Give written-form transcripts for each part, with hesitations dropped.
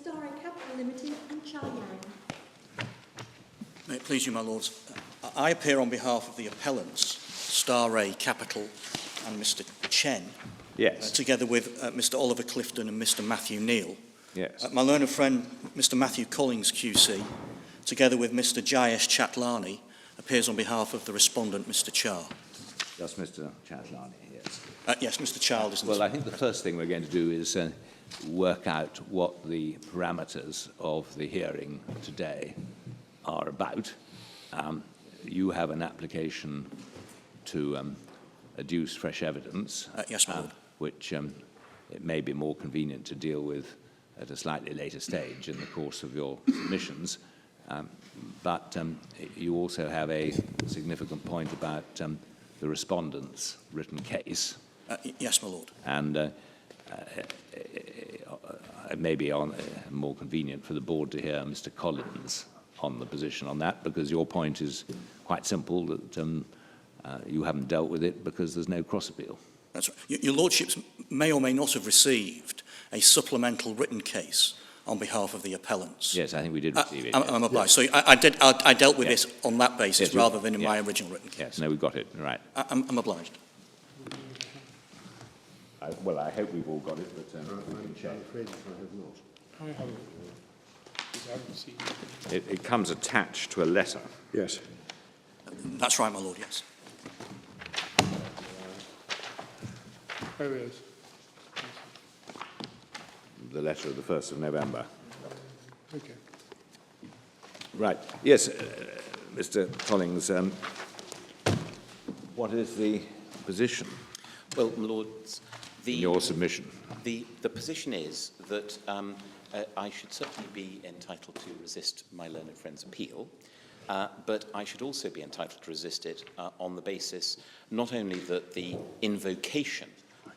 Staray Capital Limited and Yang. May it please you, my lords. I appear on behalf of the appellants, Staray Capital and Mr. Chen, Yes. together with Mr. Oliver Clifton and Mr. Matthew Neal. Yes. My learned friend, Mr. Matthew Collins, QC, together with Mr. Jayesh Chatlani, appears on behalf of the respondent, Mr. Char. Just Mr. Chatlani, yes. Yes, Mr. Child is. Well, I think the first thing we're going to do is work out what the parameters of the hearing today are about. You have an application to adduce fresh evidence, Yes, my lord. which it may be more convenient to deal with at a slightly later stage in the course of your submissions. But you also have a significant point about the respondent's written case. Yes, my lord. And it may be more convenient for the board to hear Mr. Collins on the position on that, because your point is quite simple, that you haven't dealt with it because there's no cross-appeal. That's right. Your lordships may or may not have received a supplemental written case on behalf of the appellants. Yes, I think we did receive it. I'm obliged. Yes. So I dealt with Yes. this on that basis, Yes, rather than in yes. my original written case. Yes, no, we've got it, right. I'm obliged. Well, I hope we've all got it, but we can check. I'm afraid I have not. I haven't. I haven't seen it. It comes attached to a letter. Yes. That's right, my lord, yes. There it is. The letter of the 1st of November. Okay. Right. Yes, Mr. Collins, what is the position Well, my lords, in your submission? the position is that I should certainly be entitled to resist my learned friend's appeal, but I should also be entitled to resist it on the basis not only that the invocation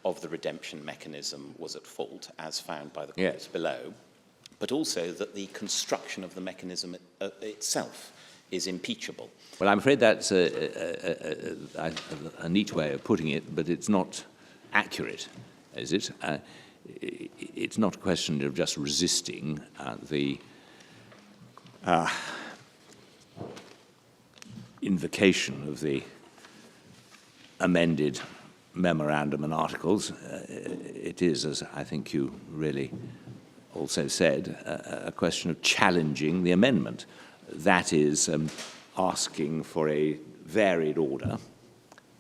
of the redemption mechanism was at fault, as found by the courts below, but also that the construction of the mechanism itself is impeachable. Well, I'm afraid that's a neat way of putting it, but it's not accurate, is it? It's not a question of just resisting the invocation of the amended memorandum and articles. It is, as I think you really also said, a question of challenging the amendment. That is asking for a varied order,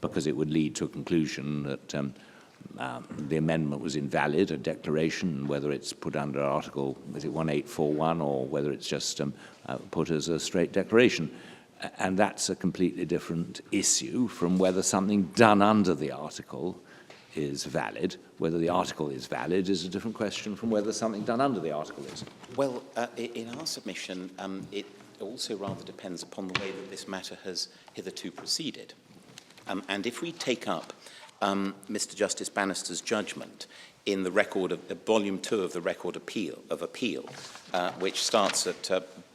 because it would lead to a conclusion that the amendment was invalid, a declaration, whether it's put under Article, is it 1841, or whether it's just put as a straight declaration. And that's a completely different issue from whether something done under the article is valid. Whether the article is valid is a different question from whether something done under the article is. Well, in our submission, it also rather depends upon the way that this matter has hitherto proceeded. And if we take up Mr. Justice Bannister's judgment in the record of Volume 2 of the Record of Appeal, which starts at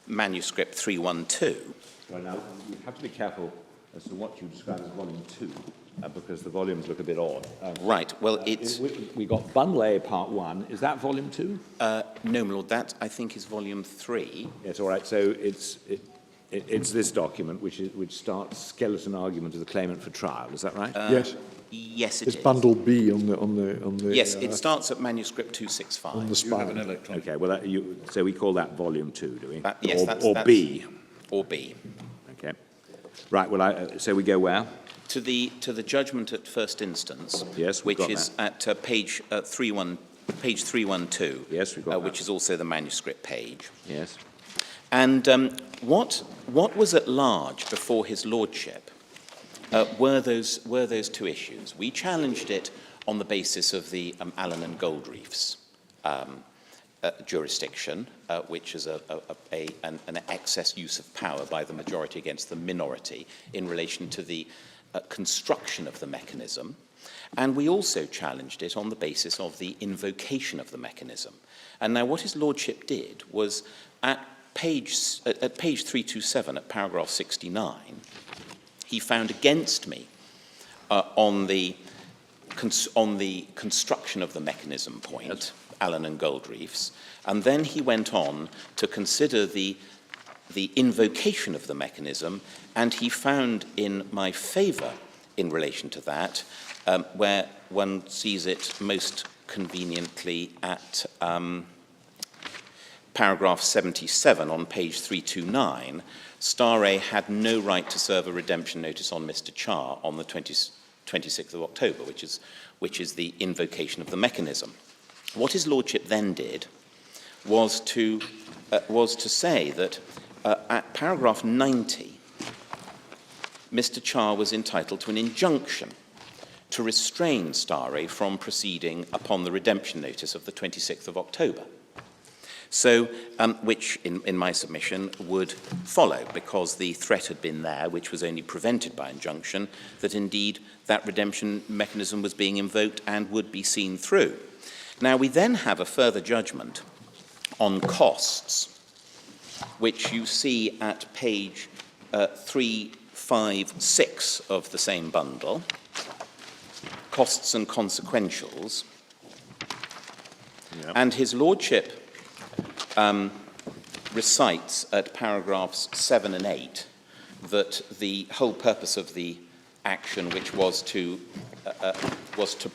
manuscript 312. Well, now, you have to be careful as to what you describe as Volume 2, because the volumes look a bit odd. Right, well, it's... We got Bundle A, Part 1. Is that Volume 2? No, my lord, that, I think, is Volume 3. Yes, all right. So it's this document which starts skeleton argument of the claimant for trial. Is that right? Yes. Yes, it It's is. bundle B on the. Yes, it starts at manuscript 265. on the spine. Okay. Well, so we call that Volume 2, do we? Yes, or, that's B. Or B. Okay. Right. Well, so we go where? To the judgment at first instance. Yes, we've which got is at page 312. Yes, we've got which is also the manuscript page. Yes. And what was at large before his lordship were those two issues. We challenged it on the basis of the Allen and Goldreef's jurisdiction, which is an excess use of power by the majority against the minority in relation to the construction of the mechanism. And we also challenged it on the basis of the invocation of the mechanism. And now what his lordship did was at page 327, at paragraph 69, he found against me on the construction of the mechanism point, Allen and Goldreef's, and then he went on to consider the invocation of the mechanism, and he found in my favour in relation to that, where one sees it most conveniently at paragraph 77 on page 329, Staray had no right to serve a redemption notice on Mr. Char on the 26th of October, which is the invocation of the mechanism. What his lordship then did was to say that at paragraph 90, Mr. Char was entitled to an injunction to restrain Staray from proceeding upon the redemption notice of the 26th of October. So, which in my submission would follow, because the threat had been there, which was only prevented by injunction, that indeed that redemption mechanism was being invoked and would be seen through. Now, we then have a further judgment on costs, which you see at page 356 of the same bundle, costs and consequentials. Yep. And his lordship recites at paragraphs 7 and 8 that the whole purpose of the action, which was to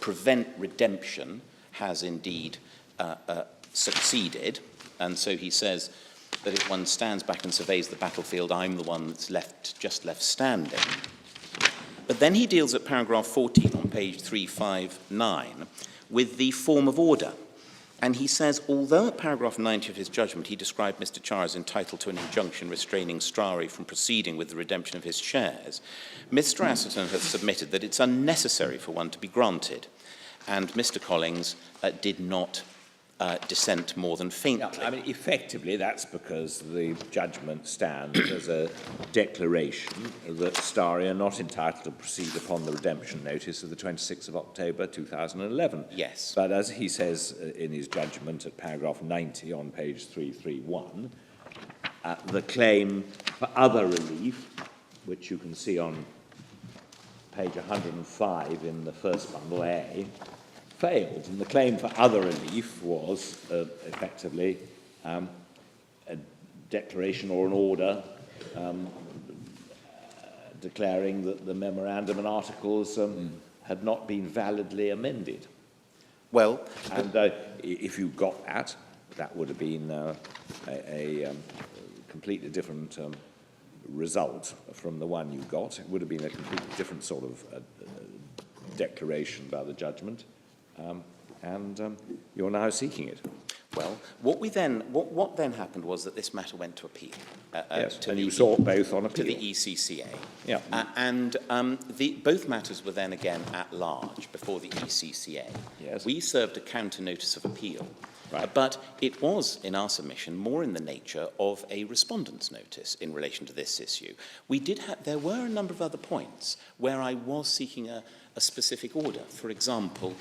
prevent redemption, has indeed succeeded. And so he says that if one stands back and surveys the battlefield, I'm the one that's just left standing. But then he deals at paragraph 14 on page 359 with the form of order. And he says, although at paragraph 90 of his judgment he described Mr. Char as entitled to an injunction restraining Staray from proceeding with the redemption of his shares, Mr. Asserton has submitted that it's unnecessary for one to be granted. And Mr. Collings did not dissent more than faintly. Yeah, I mean, effectively, that's because the judgment stands as a declaration that Staray are not entitled to proceed upon the redemption notice of the 26th of October 2011. Yes. But as he says in his judgment at paragraph 90 on page 331, the claim for other relief, which you can see on page 105 in the first bundle A, failed, and the claim for other relief was effectively a declaration or an order declaring that the memorandum and articles had not been validly amended. Well, and if you got that, that would have been a completely different result from the one you got. It would have been a completely different sort of declaration by the judgment. And you're now seeking it. Well, what then happened was that this matter went to appeal. Yes, and you sought both on appeal. To the ECCA. Yeah. And both matters were then again at large before the ECCA. Yes. We served a counter notice of appeal. Right. But it was, in our submission, more in the nature of a respondent's notice in relation to this issue. There were a number of other points where I was seeking a specific order. For example,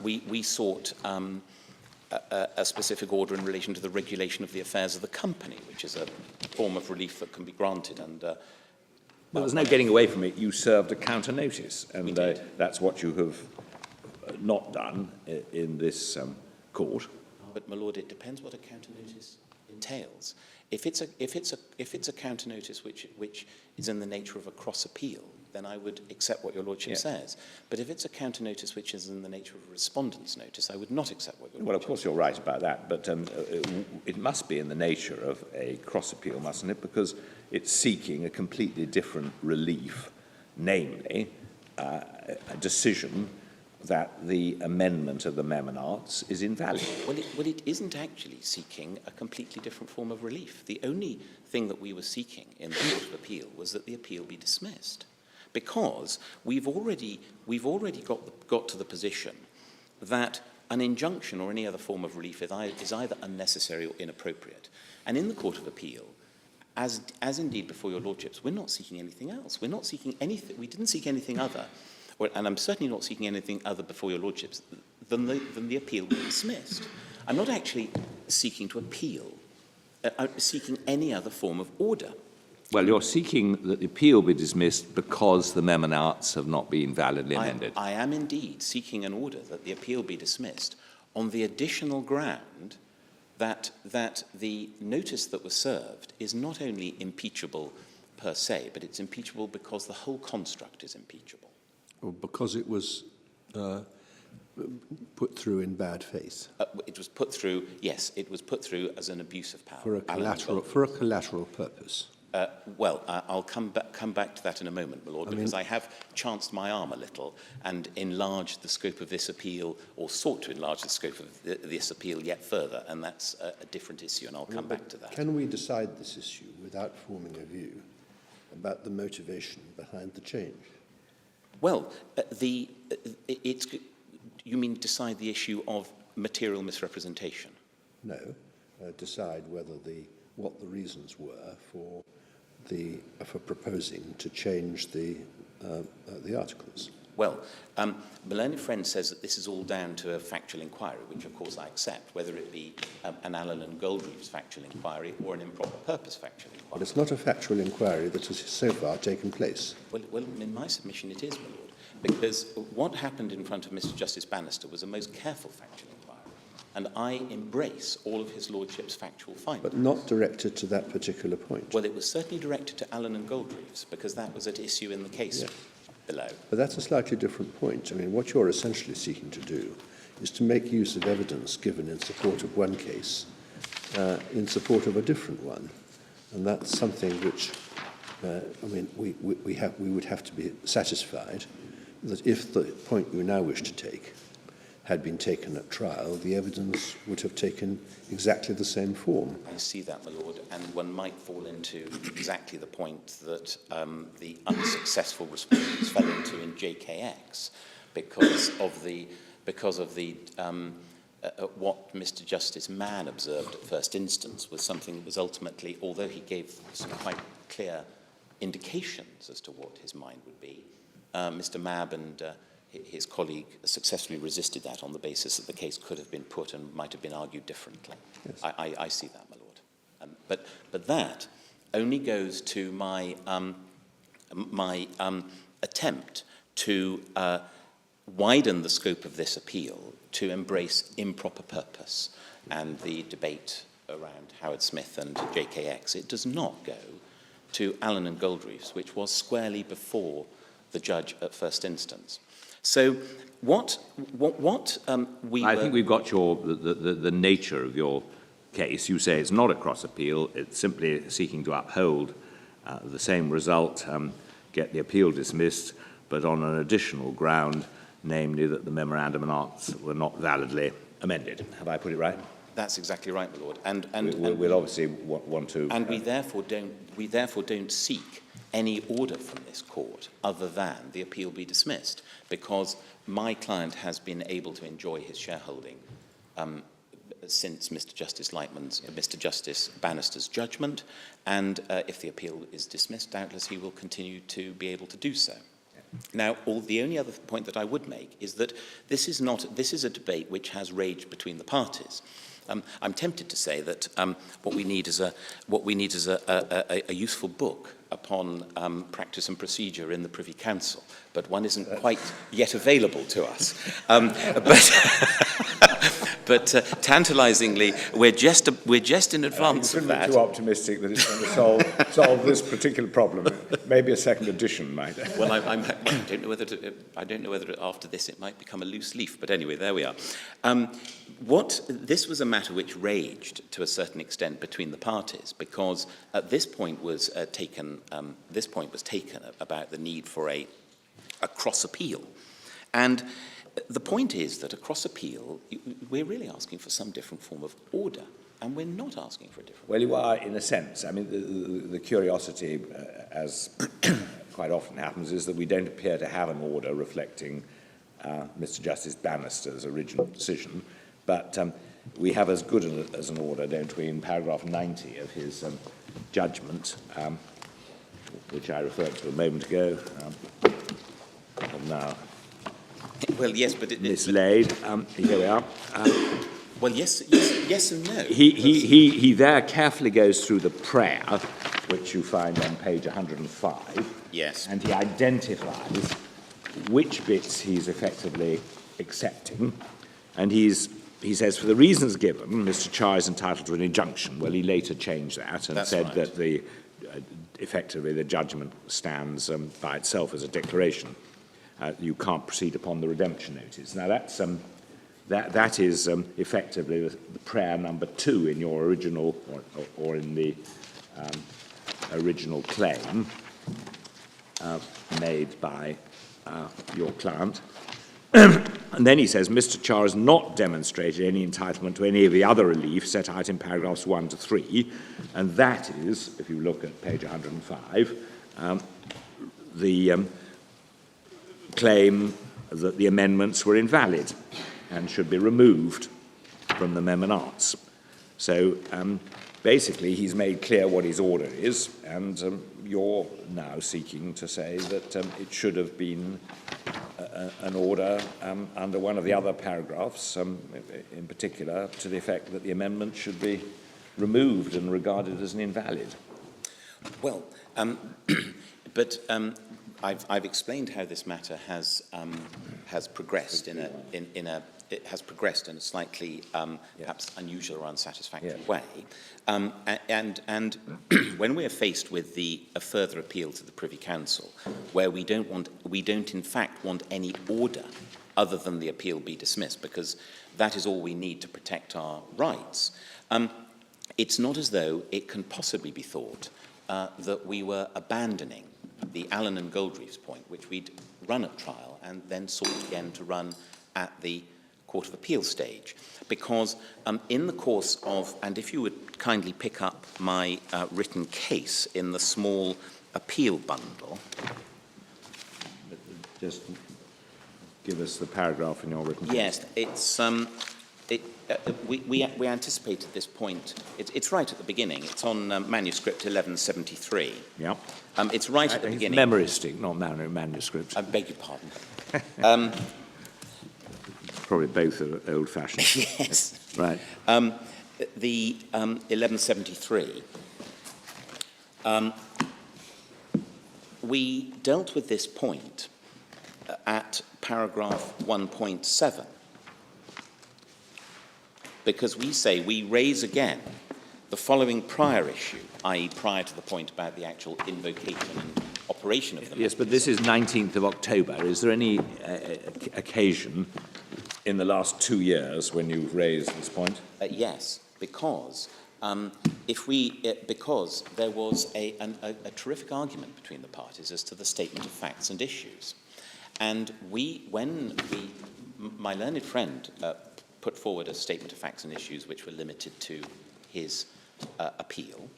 we sought a specific order in relation to the regulation of the affairs of the company, which is a form of relief that can be granted. And well, there's no getting away from it. You served a counter notice, and that's what you have not done in this court. But, my lord, it depends what a counter notice entails. If it's a counter notice which is in the nature of a cross appeal, then I would accept what your lordship says. But if it's a counter notice which is in the nature of a respondent's notice, I would not accept what your lordship says. Well, of course you're right about that, but it must be in the nature of a cross appeal, mustn't it? Because it's seeking a completely different relief, namely a decision that the amendment of the Memonarts is invalid. Well, it isn't actually seeking a completely different form of relief. The only thing that we were seeking in the Court of Appeal was that the appeal be dismissed, because we've already got to the position that an injunction or any other form of relief is either unnecessary or inappropriate. And in the Court of Appeal, as indeed before your lordships, we're not seeking anything else. We're not seeking anything. We didn't seek anything other. And I'm certainly not seeking anything other before your lordships than the appeal be dismissed. I'm not actually seeking to appeal. I'm seeking any other form of order. Well, you're seeking that the appeal be dismissed because the Memonarts have not been validly amended. I am indeed seeking an order that the appeal be dismissed on the additional ground that the notice that was served is not only impeachable per se, but it's impeachable because the whole construct is impeachable. Or because it was put through in bad faith. It was put through, yes, it was put through as an abuse of power. For a collateral purpose. I'll come back to that in a moment, my Lord, because I have chanced my arm a little and enlarged the scope of this appeal, or sought to enlarge the scope of this appeal yet further, and that's a different issue, and I'll come back to that. Can we decide this issue without forming a view about the motivation behind the change? Well, you mean decide the issue of material misrepresentation? No, decide whether what the reasons were for proposing to change the articles. Well, my learned friend says that this is all down to a factual inquiry, which of course I accept, whether it be an Allen and Goldreeves factual inquiry or an improper purpose factual inquiry. But it's not a factual inquiry that has so far taken place. Well, in my submission it is, my Lord, because what happened in front of Mr. Justice Bannister was a most careful factual inquiry, and I embrace all of his Lordship's factual findings. But not directed to that particular point. Well, it was certainly directed to Allen and Goldreeves, because that was at issue in the case below. But that's a slightly different point. I mean, what you're essentially seeking to do is to make use of evidence given in support of one case in support of a different one. And that's something which, we would have to be satisfied that if the point you now wish to take had been taken at trial, the evidence would have taken exactly the same form. I see that, my Lord, and one might fall into exactly the point that the unsuccessful respondents fell into in JKX because of what Mr. Justice Mann observed at first instance was something that was ultimately, although he gave some quite clear indications as to what his mind would be, Mr. Mabb and his colleague successfully resisted that on the basis that the case could have been put and might have been argued differently. Yes. I see that, my Lord. But that only goes to my attempt to widen the scope of this appeal to embrace improper purpose and the debate around Howard Smith and JKX. It does not go to Allen and Goldreeves, which was squarely before the judge at first instance. So I think we've got the nature of your case. You say it's not a cross appeal, it's simply seeking to uphold the same result, get the appeal dismissed, but on an additional ground, namely that the memorandum and acts were not validly amended. Have I put it right? That's exactly right, my Lord. And we'll obviously want to. And we therefore don't seek any order from this court other than the appeal be dismissed, because my client has been able to enjoy his shareholding since Mr. Justice Bannister's judgment, and if the appeal is dismissed, doubtless he will continue to be able to do so. Now, the only other point that I would make is that this is a debate which has raged between the parties. I'm tempted to say that what we need is a useful book upon practice and procedure in the Privy Council, but one isn't quite yet available to us. But tantalisingly, we're just in advance of that. You're too optimistic that it's going to solve this particular problem. Maybe a second edition might. Well, I don't know whether after this it might become a loose leaf. But anyway, there we are. This was a matter which raged to a certain extent between the parties, because at this point was taken about the need for a cross appeal, and the point is that a cross appeal, we're really asking for some different form of order, and we're not asking for a different. Well, you are in a sense. I mean, the curiosity, as quite often happens, is that we don't appear to have an order reflecting Mr. Justice Bannister's original decision, but we have as good as an order, don't we, in paragraph 90 of his judgment, which I referred to a moment ago. Now, well, yes, but it mislaid. Here we are. Well, yes and no. He there carefully goes through the prayer, which you find on page 105. Yes. And he identifies which bits he's effectively accepting, and he's he says, for the reasons given, Mr. Charr is entitled to an injunction. Well, he later changed that and That's said right. that effectively the judgment stands by itself as a declaration. You can't proceed upon the redemption notice. Now, that is effectively the prayer number 2 in your original, or in the original claim made by your client. And then he says, Mr. Charr has not demonstrated any entitlement to any of the other relief set out in paragraphs 1 to 3, and that is, if you look at page 105, the claim that the amendments were invalid and should be removed from the Memonarts. So basically he's made clear what his order is, and you're now seeking to say that it should have been an order under one of the other paragraphs, in particular, to the effect that the amendment should be removed and regarded as an invalid. Well, but I've explained how this matter has progressed it has progressed in a slightly perhaps unusual or unsatisfactory way, and when we are faced with a further appeal to the Privy Council, where we don't in fact want any order other than the appeal be dismissed, because that is all we need to protect our rights. It's not as though it can possibly be thought that we were abandoning the Allen and Goldreef's point, which we'd run at trial and then sought again to run at the Court of Appeal stage. Because in the course of, and if you would kindly pick up my written case in the small appeal bundle. Just give us the paragraph in your written case. Yes, it's we anticipated this point. It's right at the beginning. It's on manuscript 1173. Yeah. It's right at the beginning. Memoristic, not manuscript. I beg your pardon. Probably both are old-fashioned. Yes. Right. The 1173. We dealt with this point at paragraph 1.7. Because we say we raise again the following prior issue, i.e. prior to the point about the actual invocation and operation of the Yes, but this is 19th of October. Is there any occasion in the last 2 years when you've raised this point? Yes, because because there was a terrific argument between the parties as to the statement of facts and issues. And my learned friend put forward a statement of facts and issues which were limited to his appeal,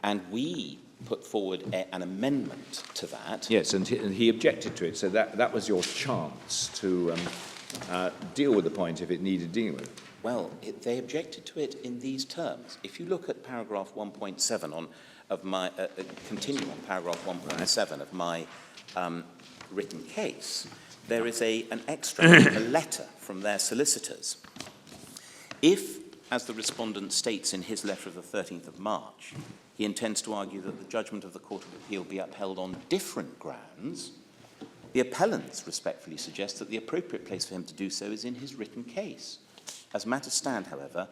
and we put forward an amendment to that. Yes, and he objected to it, so that was your chance to deal with the point if it needed dealing with. Well, they objected to it in these terms. If you look at paragraph 1.7 of my, continue on paragraph 1.7 of my written case, there is an extract, a letter from their solicitors. If, as the respondent states in his letter of the 13th of March, he intends to argue that the judgment of the Court of Appeal be upheld on different grounds, the appellants respectfully suggest that the appropriate place for him to do so is in his written case. As matters stand, however,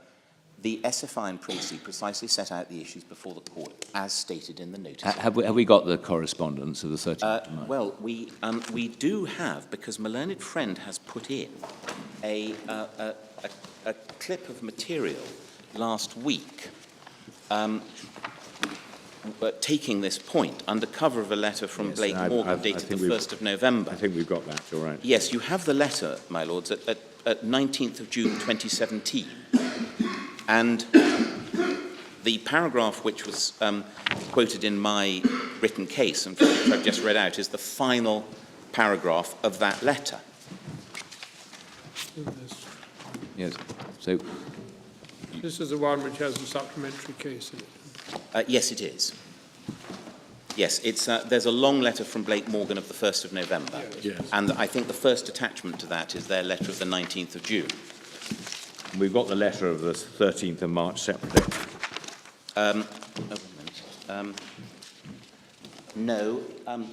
the SFI and Précy precisely set out the issues before the court, as stated in the notice. Have we got the correspondence of the 13th of March? Well, we do have, because my learned friend has put in a clip of material last week taking this point under cover of a letter from Blake Morgan dated the 1st of November. I think we've got that, all right. Yes, you have the letter, my lords, at 19th of June 2017. And the paragraph which was quoted in my written case, and which I've just read out, is the final paragraph of that letter. Yes, so This is the one which has a supplementary case in it. Yes, it is. Yes, there's a long letter from Blake Morgan of the 1st of November. Yes. And I think the first attachment to that is their letter of the 19th of June. we've got the letter of the 13th of March separately. No,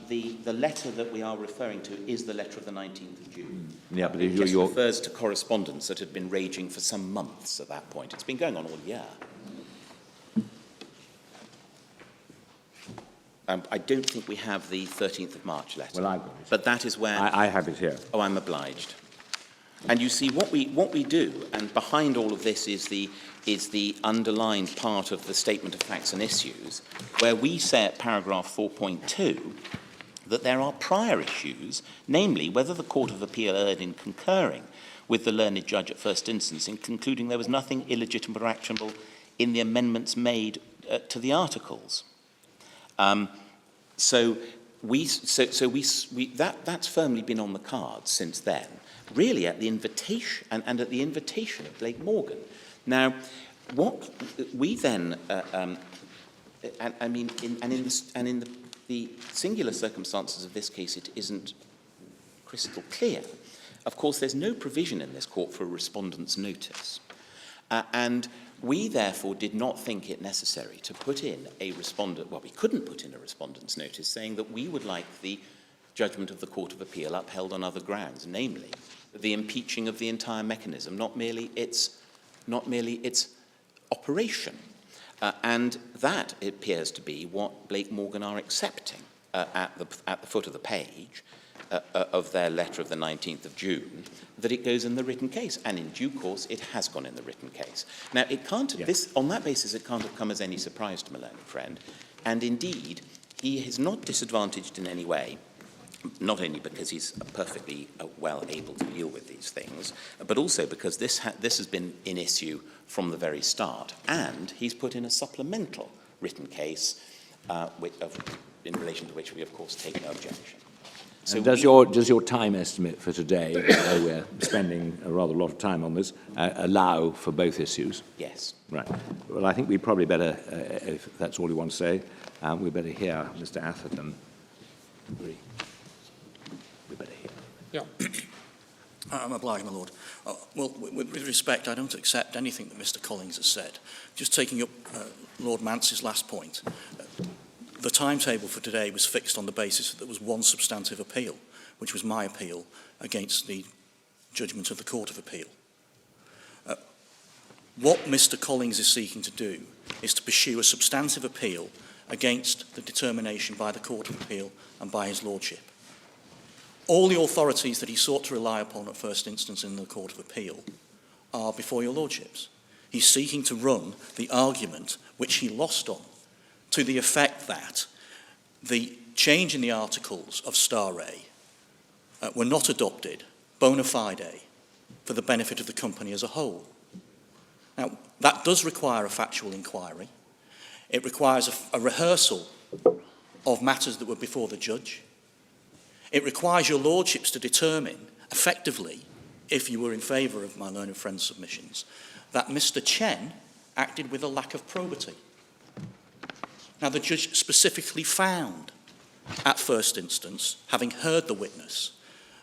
the letter that we are referring to is the letter of the 19th of June. Yeah, but It if just you're refers to correspondence that had been raging for some months at that point. It's been going on all year. I don't think we have the 13th of March letter. Well, I've got it. But that is where... I have it here. Oh, I'm obliged. And you see, what we do, and behind all of this is the underlined part of the Statement of Facts and Issues, where we say at paragraph 4.2 that there are prior issues, namely whether the Court of Appeal erred in concurring with the learned judge at first instance in concluding there was nothing illegitimate or actionable in the amendments made to the articles. That's firmly been on the cards since then, really at the invitation and at the invitation of Blake Morgan. Now, what we then, in the singular circumstances of this case, it isn't crystal clear. Of course, there's no provision in this court for a respondent's notice, and we therefore did not think it necessary to put in a respondent. Well, we couldn't put in a respondent's notice saying that we would like the judgment of the Court of Appeal upheld on other grounds, namely the impeaching of the entire mechanism, not merely its operation. And that appears to be what Blake Morgan are accepting at the foot of the page of their letter of the 19th of June, that it goes in the written case, and in due course it has gone in the written case. Now, it can't, on that basis, it can't have come as any surprise to my learned friend, and indeed, he is not disadvantaged in any way, not only because he's perfectly well able to deal with these things, but also because this has been in issue from the very start, and he's put in a supplemental written case in relation to which we, of course, take no objection. So does your time estimate for today, although we're spending a rather lot of time on this, allow for both issues? Yes. Right. Well, I think we probably better, if that's all you want to say, we better hear Mr. Atherton agree. We better hear. Yeah. I'm obliged, my lord. Well, with respect, I don't accept anything that Mr. Collins has said. Just taking up Lord Mance's last point, the timetable for today was fixed on the basis that there was one substantive appeal, which was my appeal against the judgment of the Court of Appeal. What Mr. Collins is seeking to do is to pursue a substantive appeal against the determination by the Court of Appeal and by his lordship. All the authorities that he sought to rely upon at first instance in the Court of Appeal are before your lordships. He's seeking to run the argument which he lost on, to the effect that the change in the articles of Staray were not adopted bona fide for the benefit of the company as a whole. Now, that does require a factual inquiry. It requires a rehearsal of matters that were before the judge. It requires your lordships to determine effectively, if you were in favour of my learned friend's submissions, that Mr. Chen acted with a lack of probity. Now, the judge specifically found, at first instance, having heard the witness,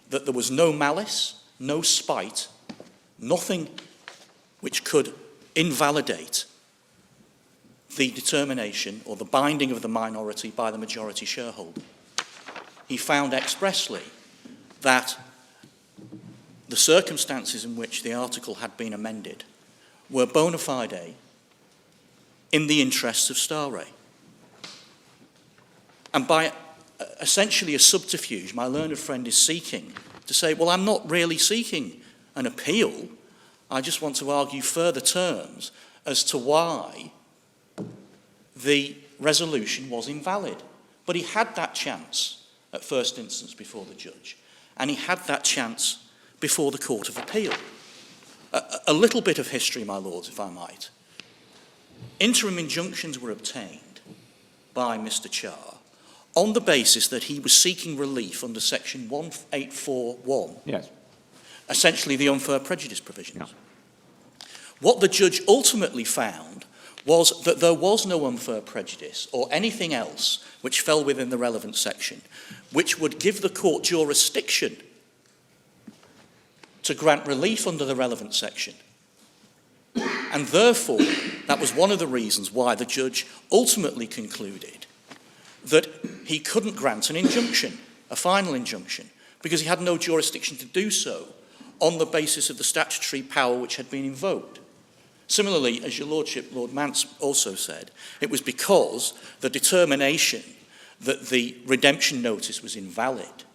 that there was no malice, no spite, nothing which could invalidate the determination or the binding of the minority by the majority shareholder. He found expressly that the circumstances in which the article had been amended were bona fide in the interests of Staray. And by essentially a subterfuge, my learned friend is seeking to say, well, I'm not really seeking an appeal. I just want to argue further terms as to why the resolution was invalid. But he had that chance at first instance before the judge, and he had that chance before the Court of Appeal. A little bit of history, my lords, if I might. Interim injunctions were obtained by Mr. Charr on the basis that he was seeking relief under section 1841, Yes. essentially the unfair prejudice provisions. Yeah. What the judge ultimately found was that there was no unfair prejudice or anything else which fell within the relevant section, which would give the court jurisdiction to grant relief under the relevant section. And therefore, that was one of the reasons why the judge ultimately concluded that he couldn't grant an injunction, a final injunction, because he had no jurisdiction to do so on the basis of the statutory power which had been invoked. Similarly, as your Lordship, Lord Mance also said, it was because the determination that the redemption notice was invalid,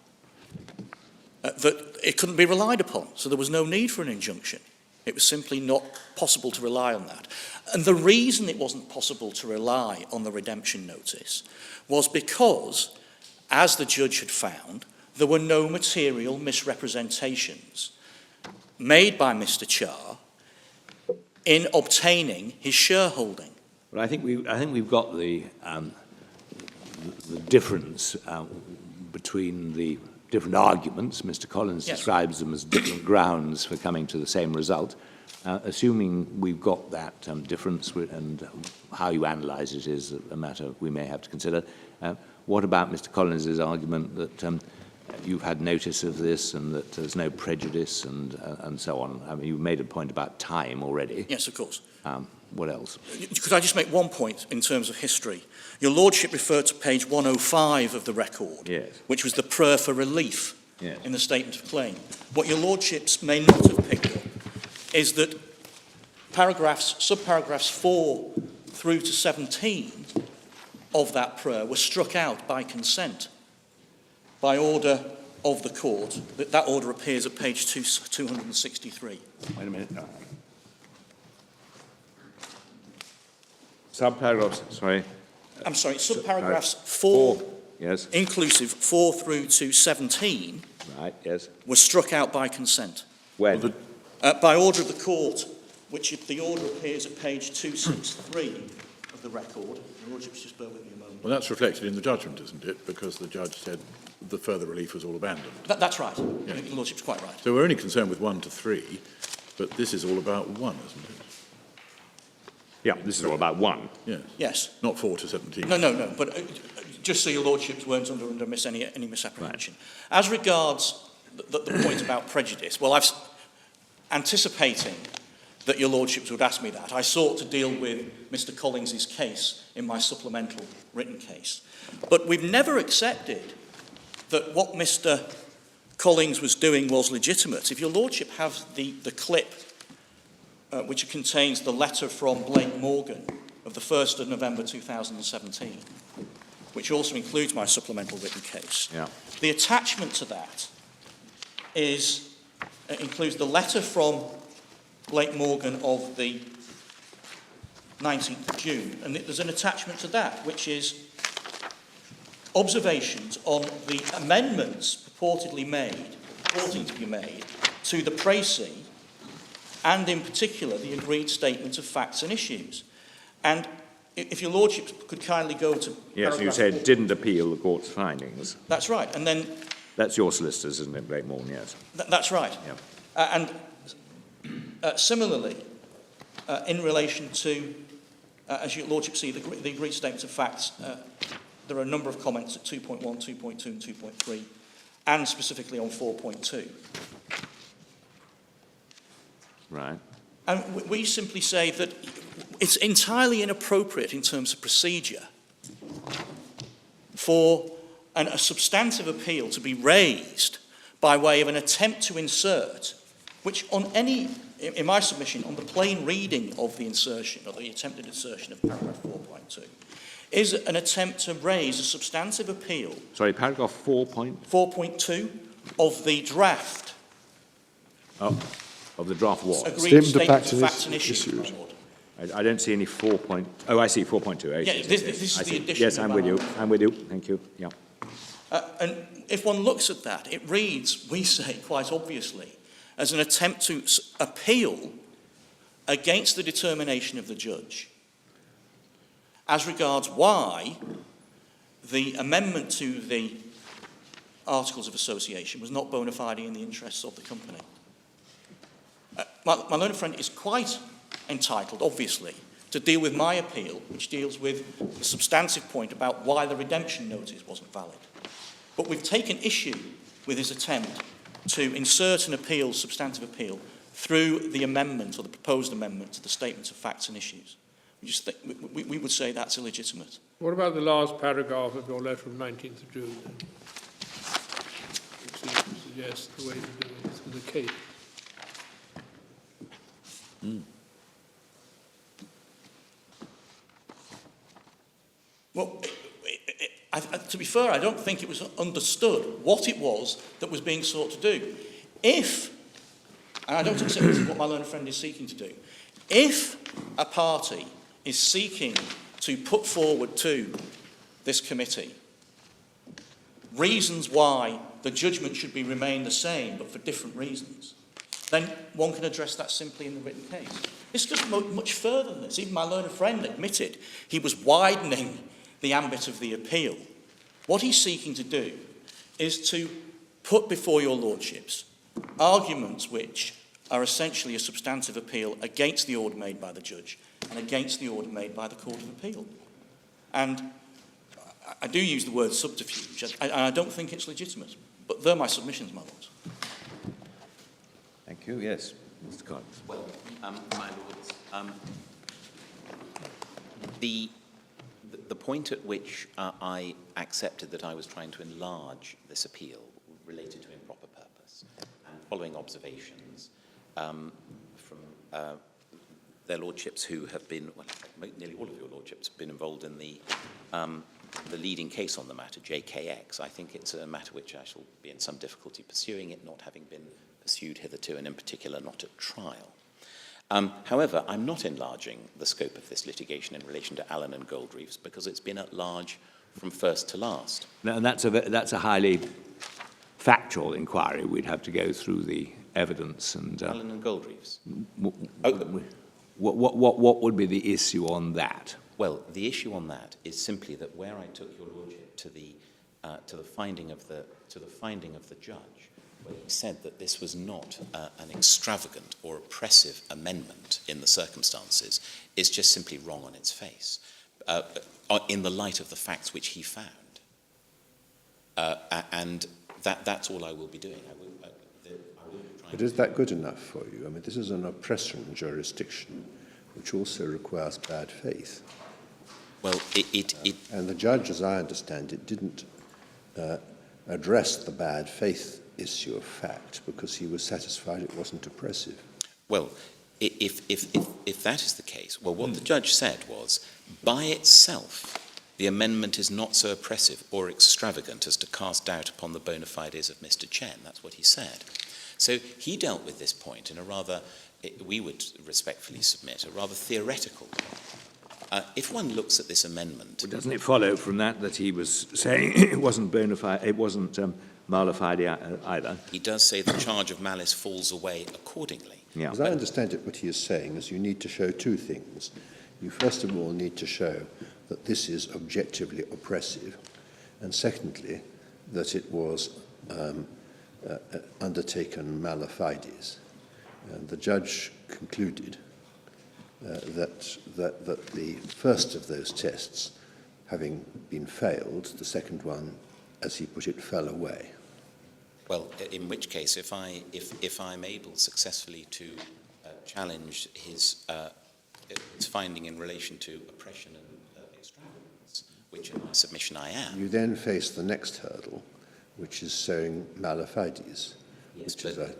that it couldn't be relied upon, so there was no need for an injunction. It was simply not possible to rely on that. And the reason it wasn't possible to rely on the redemption notice was because, as the judge had found, there were no material misrepresentations made by Mr. Charr in obtaining his shareholding. But I think we've got the difference between the different arguments. Mr. Collins Yes. describes them as different grounds for coming to the same result. Assuming we've got that difference and how you analyse it is a matter we may have to consider. What about Mr. Collins' argument that you've had notice of this and that there's no prejudice and so on? I mean, you made a point about time already. Yes, of course. What else? Could I just make one point in terms of history? Your Lordship referred to page 105 of the record, Yes. which was the prayer for relief Yes. in the statement of claim. What your Lordships may not have picked up is that subparagraphs 4 through to 17 of that prayer were struck out by consent, by order of the court. That order appears at page 263. Wait a minute. No. Subparagraphs, sorry. I'm sorry, subparagraphs 4, Yes. inclusive 4 through to 17, Right, yes. were struck out by consent. When? By order of the court, which the order appears at page 263 of the record. Your Lordships, just bear with me a moment. Well, that's reflected in the judgment, isn't it? Because the judge said the further relief was all abandoned. That's right. Yeah. Your Lordship's quite right. So we're only concerned with 1 to 3, but this is all about 1, isn't it? Yeah, this is all about one. Yes. Yes. Not 4 to 17. No. But just so your Lordships weren't under any misapprehension. Right. As regards the point about prejudice, well, anticipating that your Lordships would ask me that, I sought to deal with Mr. Collins's case in my supplemental written case. But we've never accepted that what Mr. Collins was doing was legitimate. If your Lordship have the clip which contains the letter from Blake Morgan of the 1st of November 2017, which also includes my supplemental written case. Yeah. The attachment to that includes the letter from Blake Morgan of the 19th of June, and there's an attachment to that, which is observations on the amendments purporting to be made to the précis, and in particular the agreed statement of facts and issues. And if your Lordship could kindly go to Yes, you said didn't appeal the court's findings. That's right. And then That's your solicitors, isn't it, Blake Morgan? Yes. That's right. Yeah. And similarly, in relation to, as your Lordship see, the agreed statements of facts, there are a number of comments at 2.1, 2.2 and 2.3, and specifically on 4.2. Right. And we simply say that it's entirely inappropriate in terms of procedure for a substantive appeal to be raised by way of an attempt to insert, which in my submission, on the plain reading of the insertion, or the attempted insertion of paragraph 4.2, is an attempt to raise a substantive appeal. Sorry, paragraph 4.2 of the draft. Of the draft what? Agreed Statement of statements of facts and issues. my Lord. I don't see any 4. Oh, I see 4.2. Yeah, this is the addition. Yes, I'm with you. I'm with you. Thank you. Yeah. And if one looks at that, it reads, we say quite obviously, as an attempt to appeal against the determination of the judge as regards why the amendment to the Articles of Association was not bona fide in the interests of the company. My learned friend is quite entitled, obviously, to deal with my appeal, which deals with the substantive point about why the redemption notice wasn't valid. But we've taken issue with his attempt to insert an appeal, substantive appeal, through the amendment or the proposed amendment to the statements of facts and issues. we would say that's illegitimate. What about the last paragraph of your letter of 19th of June, then? Which seems to suggest the way to do it is with a case. Well, to be fair, I don't think it was understood what it was that was being sought to do. If, and I don't accept this is what my learned friend is seeking to do, if a party is seeking to put forward to this committee reasons why the judgment should be remain the same but for different reasons, then one can address that simply in the written case. It's just much further than this. Even my learned friend admitted he was widening the ambit of the appeal. What he's seeking to do is to put before your lordships arguments which are essentially a substantive appeal against the order made by the judge and against the order made by the Court of Appeal. And I do use the word subterfuge, and I don't think it's legitimate, but they're my submissions, my lords. Thank you. Yes, Mr. Collins. Well, my lords, the point at which I accepted that I was trying to enlarge this appeal related to improper purpose, and following observations from their lordships who have been, well, nearly all of your lordships have been involved in the leading case on the matter, JKX. I think it's a matter which I shall be in some difficulty pursuing, it not having been pursued hitherto, and in particular not at trial. However, I'm not enlarging the scope of this litigation in relation to Allen and Goldreefs because it's been at large from first to last. No, and that's a highly factual inquiry. We'd have to go through the evidence and... Allen and Goldreefs? What would be the issue on that? Well, the issue on that is simply that where I took your lordship to the finding of the judge, where he said that this was not an extravagant or oppressive amendment in the circumstances, is just simply wrong on its face, in the light of the facts which he found. And that's all I will be doing. But is that good enough for you? I mean, this is an oppression jurisdiction, which also requires bad faith. Well, and the judge, as I understand it, didn't address the bad faith issue of fact because he was satisfied it wasn't oppressive. Well, if that is the case, well, what the judge said was, by itself, the amendment is not so oppressive or extravagant as to cast doubt upon the bona fides of Mr. Chen. That's what he said. So he dealt with this point in a rather, we would respectfully submit, a rather theoretical point. If one looks at this amendment... Well, doesn't it follow from that he was saying it wasn't bona fide, it wasn't mala fide either? He does say the charge of malice falls away accordingly. Yeah. As I understand it, what he is saying is you need to show two things. You first of all need to show that this is objectively oppressive, and secondly, that it was undertaken mala fides. And the judge concluded that the first of those tests, having been failed, the second one, as he put it, fell away. Well, in which case, if I'm able successfully to challenge his finding in relation to oppression and extravagance, which in my submission I am... You then face the next hurdle, which is showing mala fides, yes, which is a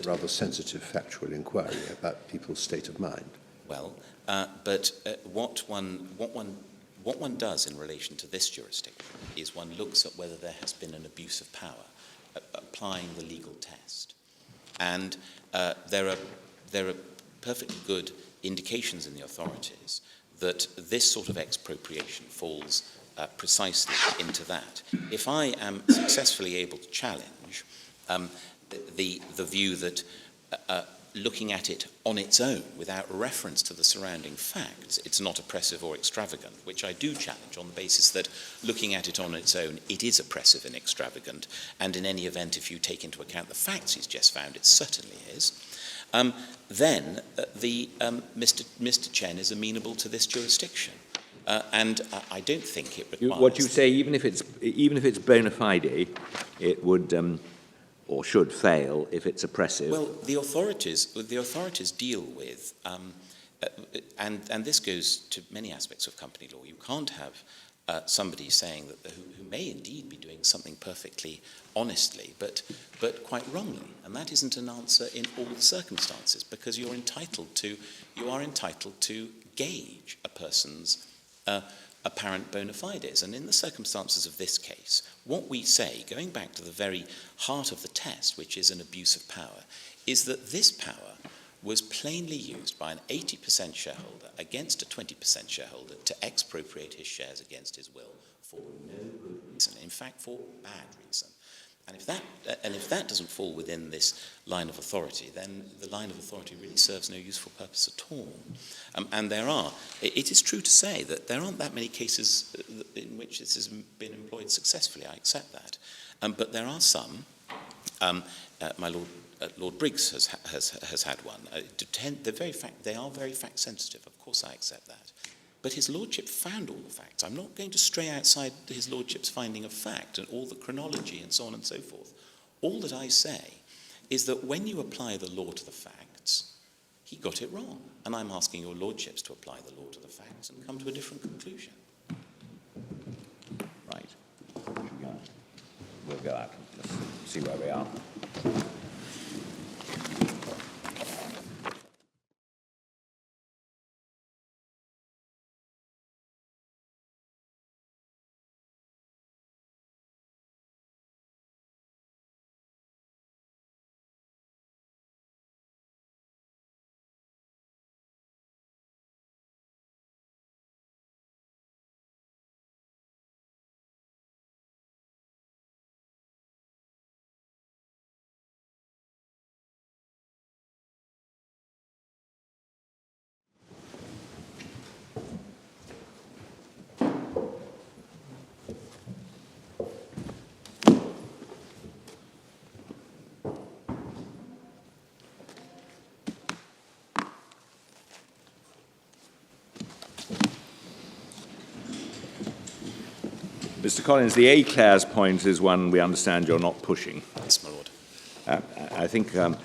rather sensitive factual inquiry about people's state of mind. Well, but what one does in relation to this jurisdiction is one looks at whether there has been an abuse of power, applying the legal test. And there are perfectly good indications in the authorities that this sort of expropriation falls precisely into that. If I am successfully able to challenge the view that looking at it on its own, without reference to the surrounding facts, it's not oppressive or extravagant, which I do challenge on the basis that looking at it on its own, it is oppressive and extravagant, and in any event, if you take into account the facts he's just found, it certainly is, then Mr. Chen is amenable to this jurisdiction. And I don't think it requires... What you say, even if it's bona fide, it would... or should fail if it's oppressive. Well, the authorities deal with and this goes to many aspects of company law. You can't have somebody saying that who may indeed be doing something perfectly honestly, but quite wrongly, and that isn't an answer in all the circumstances, because you are entitled to gauge a person's apparent bona fides. And in the circumstances of this case, what we say, going back to the very heart of the test, which is an abuse of power, is that this power was plainly used by an 80% shareholder against a 20% shareholder to expropriate his shares against his will for no good reason, in fact for bad reason. And if that doesn't fall within this line of authority, then the line of authority really serves no useful purpose at all. And it is true to say that there aren't that many cases in which this has been employed successfully. I accept that. But there are some. My Lord Briggs has had one. They are very fact sensitive. Of course, I accept that. But his lordship found all the facts. I'm not going to stray outside his lordship's finding of fact and all the chronology and so on and so forth. All that I say is that when you apply the law to the facts, he got it wrong. And I'm asking your lordships to apply the law to the facts and come to a different conclusion. Right. We'll go out and let's see where we are. Mr. Collins, the A-class point is one we understand you're not pushing. Yes, my lord. I think on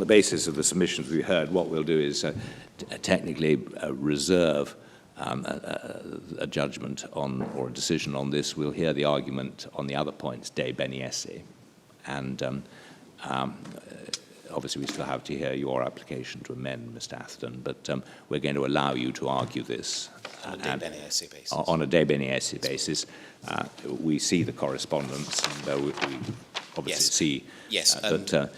the basis of the submissions we heard, what we'll do is technically reserve a judgment on or a decision on this. We'll hear the argument on the other points, de beniesse, and obviously we still have to hear your application to amend, Mr. Atherton, but we're going to allow you to argue this. On a de beniesse basis. On a de beniesse basis. We see the correspondence, and we obviously see that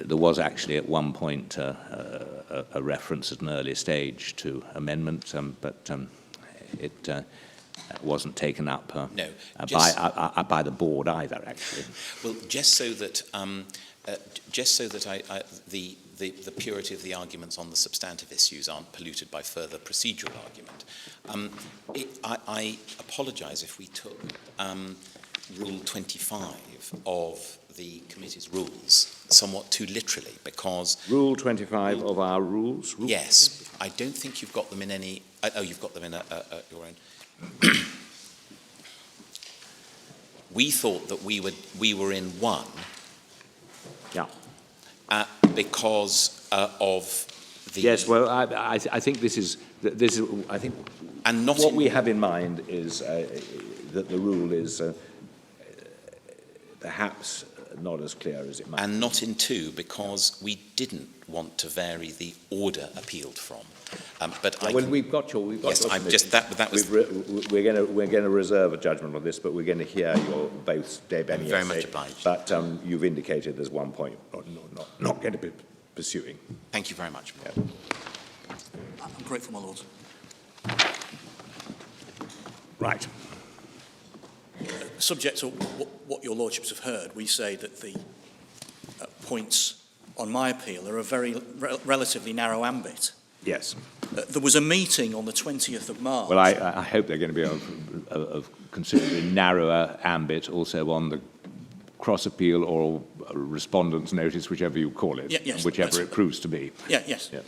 there was actually at one point a reference at an early stage to amendment, but it wasn't taken up by the board either, actually. Well, just so that the purity of the arguments on the substantive issues aren't polluted by further procedural argument, I apologise if we took Rule 25 of the committee's rules somewhat too literally, because... Rule 25 of our rules? Yes. I don't think you've got them in any... Oh, you've got them in your own. We thought that we were in one. Yeah. Because of the... Yes, well, I think this is I think and not what we have in mind is that the rule is perhaps not as clear as it might. And not in two, because we didn't want to vary the order appealed from. But we've got your... Yes, I'm just that was... We're going to reserve a judgment on this, but we're going to hear your both de beniesse. Very much obliged. But you've indicated there's one point not going to be pursuing. Thank you very much. Yeah. I'm grateful, my lords. Right. Subject to what your lordships have heard, we say that the points on my appeal are a very relatively narrow ambit. Yes. There was a meeting on the 20th of March. Well, I hope they're going to be of considerably narrower ambit also on the cross-appeal or respondent's notice, whichever you call it, yes, whichever it proves to be. Yes. Yeah.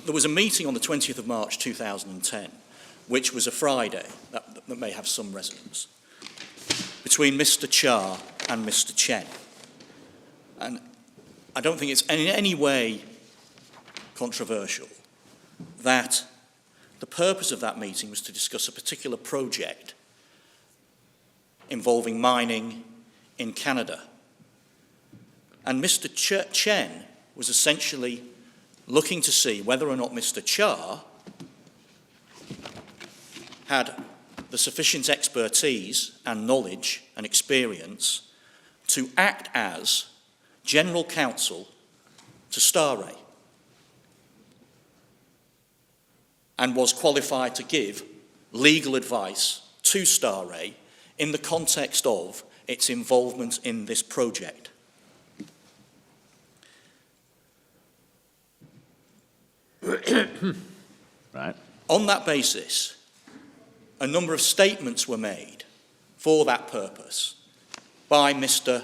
There was a meeting on the 20th of March 2010, which was a Friday, that may have some resonance, between Mr. Cha and Mr. Chen. And I don't think it's in any way controversial that the purpose of that meeting was to discuss a particular project involving mining in Canada. And Mr. Chen was essentially looking to see whether or not Mr. Cha had the sufficient expertise and knowledge and experience to act as general counsel to Staray, and was qualified to give legal advice to Staray in the context of its involvement in this project. Right. On that basis, a number of statements were made for that purpose by Mr.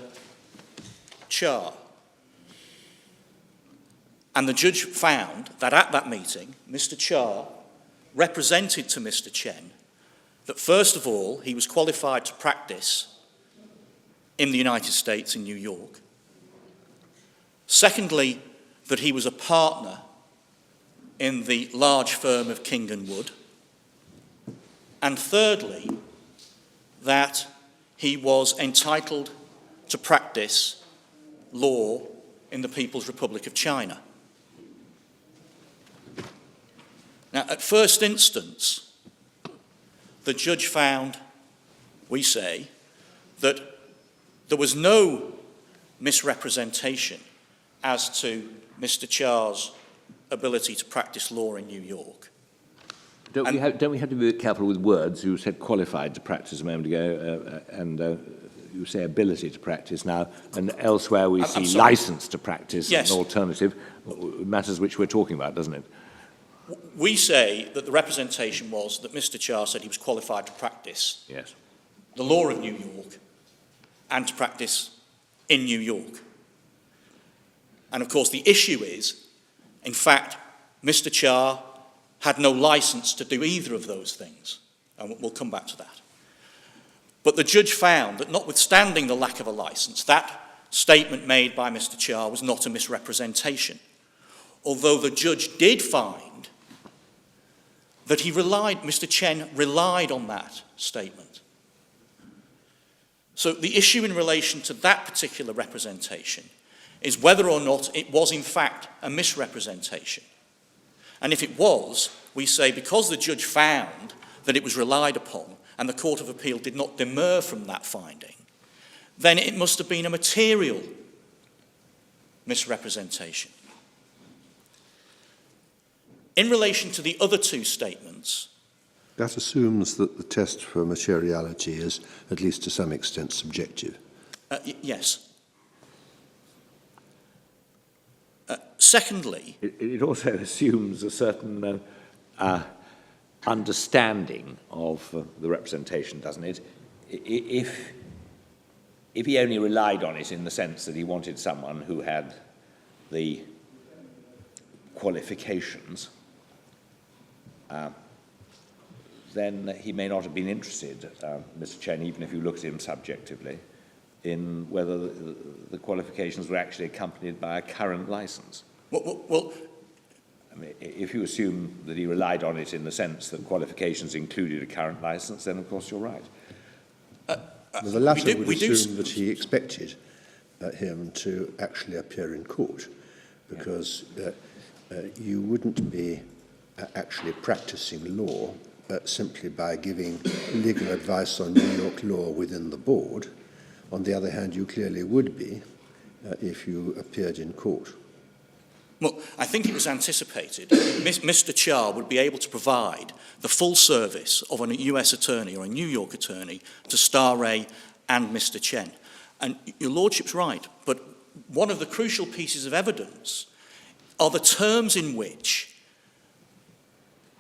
Cha. And the judge found that at that meeting, Mr. Cha represented to Mr. Chen that, first of all, he was qualified to practice in the United States, in New York. Secondly, that he was a partner in the large firm of King & Wood. And thirdly, that he was entitled to practice law in the People's Republic of China. Now, at first instance, the judge found, we say, that there was no misrepresentation as to Mr. Cha's ability to practice law in New York. Don't we have to be careful with words? You said qualified to practice a moment ago, and you say ability to practice now, and elsewhere we I'm see sorry. license to practice, Yes. an alternative. Matters which we're talking about, doesn't it? We say that the representation was that Mr. Cha said he was qualified to practice Yes. the law of New York and to practice in New York. And of course the issue is, in fact, Mr. Cha had no license to do either of those things, and we'll come back to that. But the judge found that notwithstanding the lack of a license, that statement made by Mr. Cha was not a misrepresentation, although the judge did find that Mr. Chen relied on that statement. So the issue in relation to that particular representation is whether or not it was in fact a misrepresentation. And if it was, we say because the judge found that it was relied upon and the Court of Appeal did not demur from that finding, then it must have been a material misrepresentation. In relation to the other two statements, That assumes that the test for materiality is, at least to some extent, subjective. yes. Secondly, It also assumes a certain understanding of the representation, doesn't it? If he only relied on it in the sense that he wanted someone who had the qualifications, then he may not have been interested, Mr. Chen, even if you look at him subjectively, in whether the qualifications were actually accompanied by a current license. well, I mean, if you assume that he relied on it in the sense that qualifications included a current license, then of course you're right. Well, the latter we would do assume that he expected him to actually appear in court, because you wouldn't be actually practicing law simply by giving legal advice on New York law within the board. On the other hand, you clearly would be if you appeared in court. Well, I think it was anticipated Mr. Cha would be able to provide the full service of a US attorney or a New York attorney to Staray and Mr. Chen. And your lordship's right, but one of the crucial pieces of evidence are the terms in which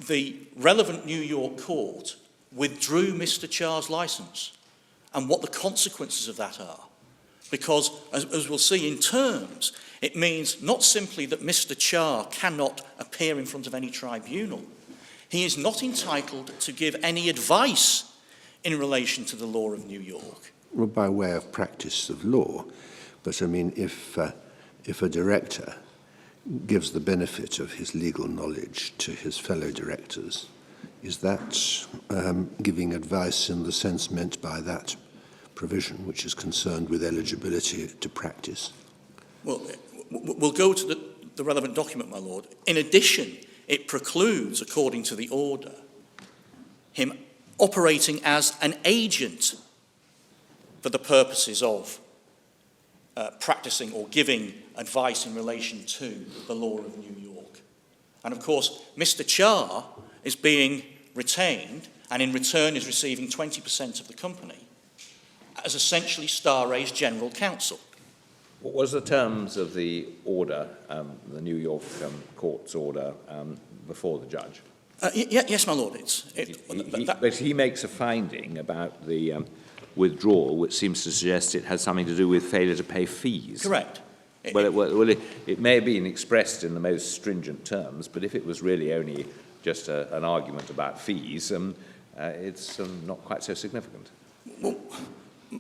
the relevant New York court withdrew Mr. Cha's license and what the consequences of that are. Because, as we'll see in terms, it means not simply that Mr. Cha cannot appear in front of any tribunal. He is not entitled to give any advice in relation to the law of New York. Well, by way of practice of law, but I mean, if a director gives the benefit of his legal knowledge to his fellow directors, is that giving advice in the sense meant by that provision, which is concerned with eligibility to practice? Well, we'll go to the relevant document, my lord. In addition, it precludes, according to the order, him operating as an agent for the purposes of practicing or giving advice in relation to the law of New York. And of course, Mr. Cha is being retained and in return is receiving 20% of the company as essentially Staray's general counsel. What was the terms of the order, the New York court's order, before the judge? Yes, my lord. But he makes a finding about the withdrawal, which seems to suggest it has something to do with failure to pay fees. Correct. It may have been expressed in the most stringent terms, but if it was really only just an argument about fees, it's not quite so significant. Well,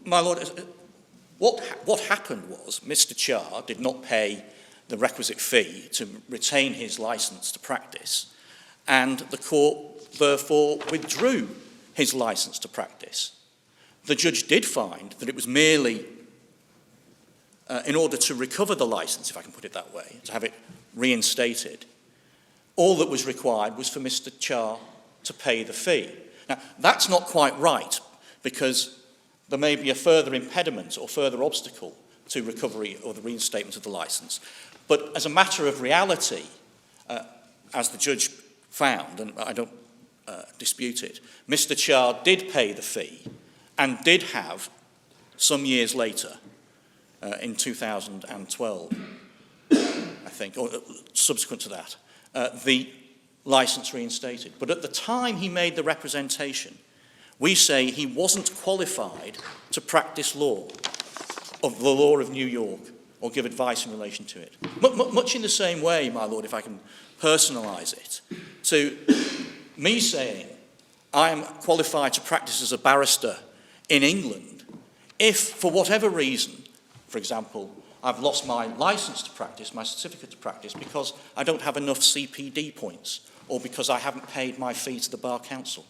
my lord, what happened was Mr. Cha did not pay the requisite fee to retain his license to practice, and the court therefore withdrew his license to practice. The judge did find that it was merely in order to recover the license, if I can put it that way, to have it reinstated, all that was required was for Mr. Cha to pay the fee. Now, that's not quite right, because there may be a further impediment or further obstacle to recovery or the reinstatement of the license. But as a matter of reality, as the judge found, and I don't dispute it, Mr. Cha did pay the fee and did have, some years later, in 2012, I think, or subsequent to that, the license reinstated. But at the time he made the representation, we say he wasn't qualified to practice law, of the law of New York, or give advice in relation to it. Much in the same way, my lord, if I can personalise it, to me saying I am qualified to practice as a barrister in England, if for whatever reason, for example, I've lost my licence to practice, my certificate to practice, because I don't have enough CPD points, or because I haven't paid my fee to the Bar Council,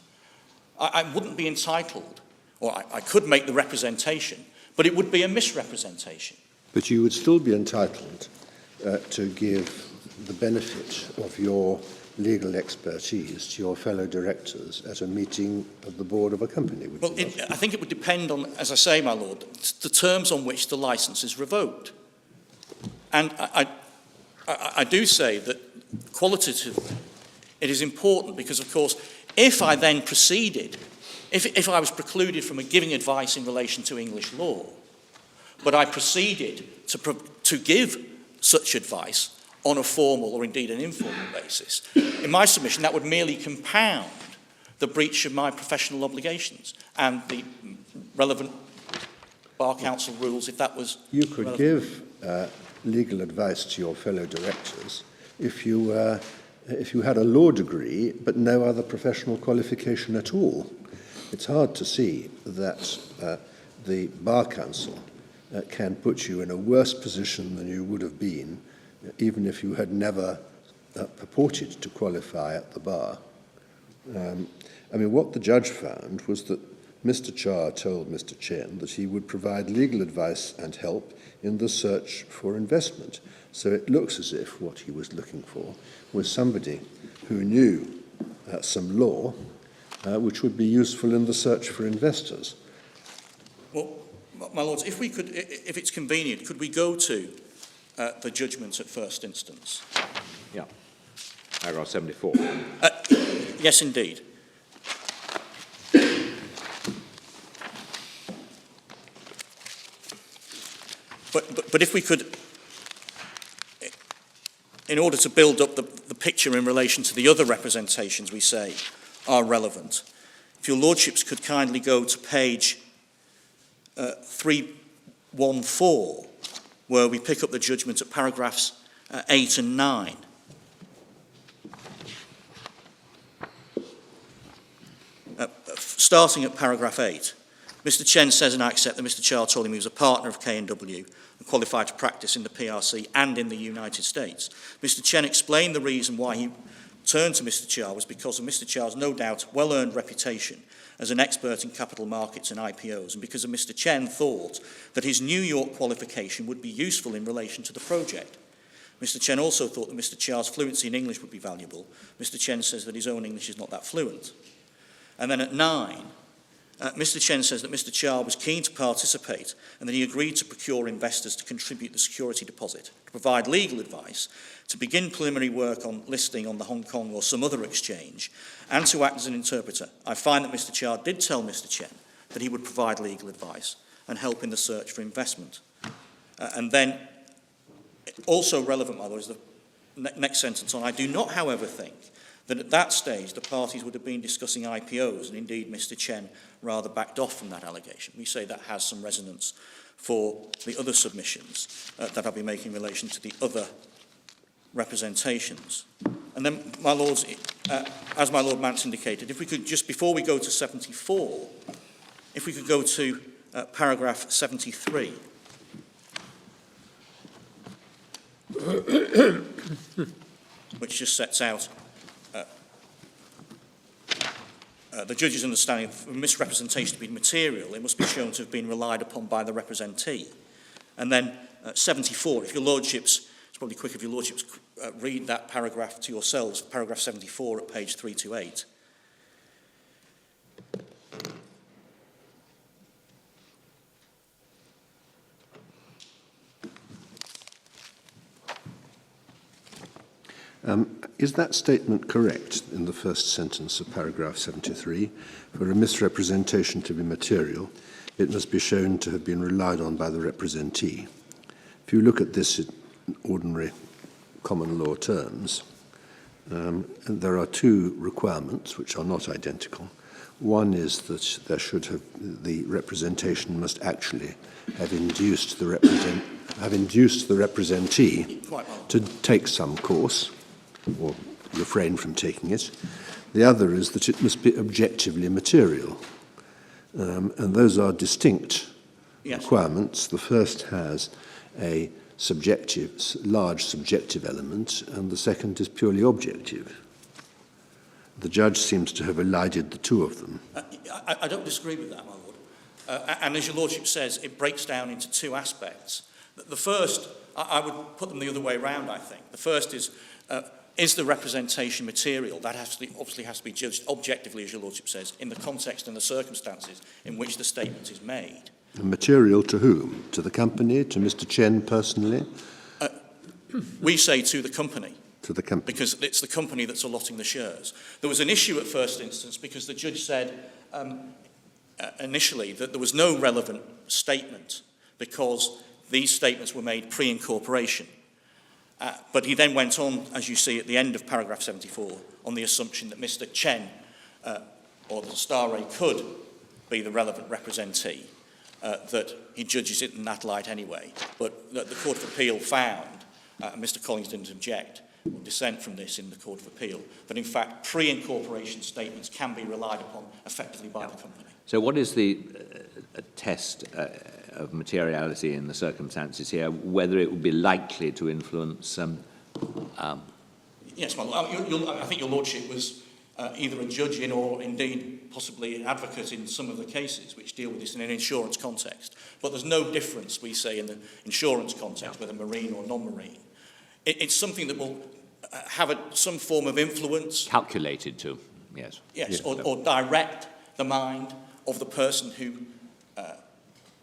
I wouldn't be entitled, or I could make the representation, but it would be a misrepresentation. But you would still be entitled to give the benefit of your legal expertise to your fellow directors at a meeting of the board of a company. Well, I think it would depend on, as I say, my lord, the terms on which the licence is revoked. And I do say that qualitatively it is important because, of course, if I then proceeded, if I was precluded from giving advice in relation to English law, but I proceeded to give such advice on a formal or indeed an informal basis, in my submission that would merely compound the breach of my professional obligations and the relevant Bar Council rules if that was You could relevant. give legal advice to your fellow directors if you had a law degree but no other professional qualification at all. It's hard to see that the Bar Council can put you in a worse position than you would have been even if you had never purported to qualify at the bar. What the judge found was that Mr. Cha told Mr. Chen that he would provide legal advice and help in the search for investment. So it looks as if what he was looking for was somebody who knew some law which would be useful in the search for investors. Well, my lords, if we could, if it's convenient, could we go to the judgment at first instance? Yeah. Paragraph 74. Yes, indeed. But if we could, in order to build up the picture in relation to the other representations we say are relevant, if your lordships could kindly go to page 314, where we pick up the judgment at paragraphs 8 and 9. Starting at paragraph 8, Mr Chen says, and I accept, that Mr Chow told him he was a partner of K&W and qualified to practice in the PRC and in the United States. Mr Chen explained the reason why he turned to Mr Chow was because of Mr Chow's no doubt well-earned reputation as an expert in capital markets and IPOs, and because of Mr Chen thought that his New York qualification would be useful in relation to the project. Mr Chen also thought that Mr Chow's fluency in English would be valuable. Mr Chen says that his own English is not that fluent. And then at 9, Mr Chen says that Mr Chow was keen to participate and that he agreed to procure investors to contribute the security deposit, to provide legal advice, to begin preliminary work on listing on the Hong Kong or some other exchange, and to act as an interpreter. I find that Mr Chow did tell Mr Chen that he would provide legal advice and help in the search for investment. And then, also relevant, by the way, is the next sentence on, I do not, however, think that at that stage the parties would have been discussing IPOs, and indeed Mr Chen rather backed off from that allegation. We say that has some resonance for the other submissions that I'll be making in relation to the other representations. And then, my Lords, as my Lord Mance indicated, if we could just, before we go to 74, if we could go to paragraph 73. Which just sets out the judge's understanding of misrepresentation to be material. It must be shown to have been relied upon by the representee. And then 74, if your Lordships, it's probably quick if your Lordships read that paragraph to yourselves, paragraph 74 at page 328. Is that statement correct in the first sentence of paragraph 73? For a misrepresentation to be material, it must be shown to have been relied on by the representee. If you look at this in ordinary common law terms, there are two requirements which are not identical. One is that there should have, the representation must actually have induced the representee to take some course, or refrain from taking it. The other is that it must be objectively material. And those are distinct requirements. The first has a large subjective element, and the second is purely objective. The judge seems to have elided the two of them. I don't disagree with that, my Lord. And as your Lordship says, it breaks down into two aspects. The first, I would put them the other way around, I think. The first is the representation material? That obviously has to be judged objectively, as your Lordship says, in the context and the circumstances in which the statement is made. Material to whom? To the company? To Mr. Chen personally? We say to the company. To the company. Because it's the company that's allotting the shares. There was an issue at first instance because the judge said initially that there was no relevant statement because these statements were made pre-incorporation. But he then went on, as you see at the end of paragraph 74, on the assumption that Mr. Chen or the Staray could be the relevant representee, that he judges it in that light anyway. But that the Court of Appeal found, and Mr. Collins didn't object or dissent from this in the Court of Appeal, that in fact pre-incorporation statements can be relied upon effectively by the company. So what is the test of materiality in the circumstances here, whether it would be likely to influence... Yes, well, I think your Lordship was either a judge in or indeed possibly an advocate in some of the cases which deal with this in an insurance context. But there's no difference, we say, in the insurance context, whether marine or non-marine. It's something that will have some form of influence. Calculated to, yes. Yes, or direct the mind of the person who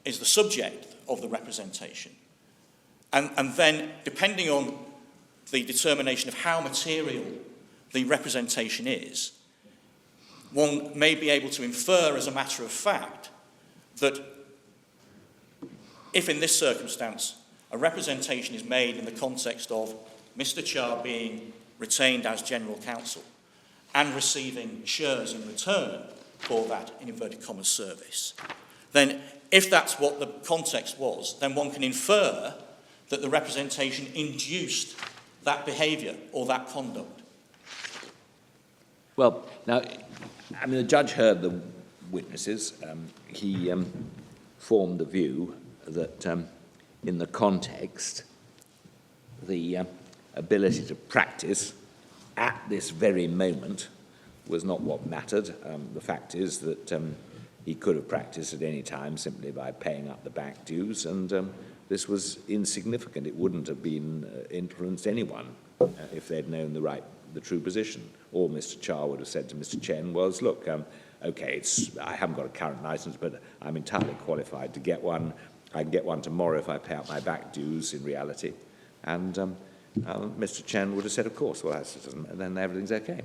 is the subject of the representation. And then, depending on the determination of how material the representation is, one may be able to infer as a matter of fact that if in this circumstance a representation is made in the context of Mr. Cha being retained as General Counsel and receiving shares in return for that, in inverted commas, service, then if that's what the context was, then one can infer that the representation induced that behaviour or that conduct. Well, now, I mean, the judge heard the witnesses, he formed the view that in the context, the ability to practice at this very moment was not what mattered. The fact is that he could have practiced at any time simply by paying up the back dues, and this was insignificant. It wouldn't have been influenced anyone if they'd known the true position. All Mr. Cha would have said to Mr. Chen was, look, okay, I haven't got a current license, but I'm entirely qualified to get one. I can get one tomorrow if I pay up my back dues in reality. And Mr. Chen would have said, of course, well, and then everything's okay.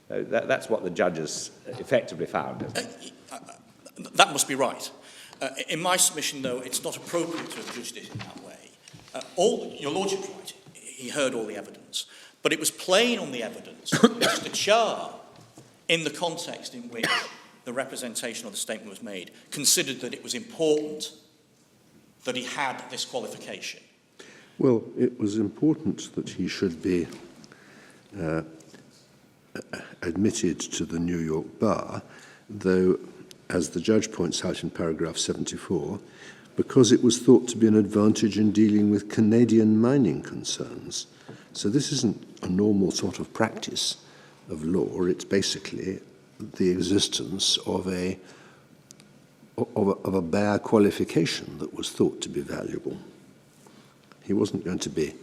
So that's what the judges effectively found. That must be right. In my submission, though, it's not appropriate to have judged it in that way. Your Lordship's right. He heard all the evidence. But it was plain on the evidence that Mr. Cha, in the context in which the representation or the statement was made, considered that it was important that he had this qualification. Well, it was important that he should be admitted to the New York bar, though, as the judge points out in paragraph 74, because it was thought to be an advantage in dealing with Canadian mining concerns. So this isn't a normal sort of practice of law. It's basically the existence of a bare qualification that was thought to be valuable. He wasn't going to be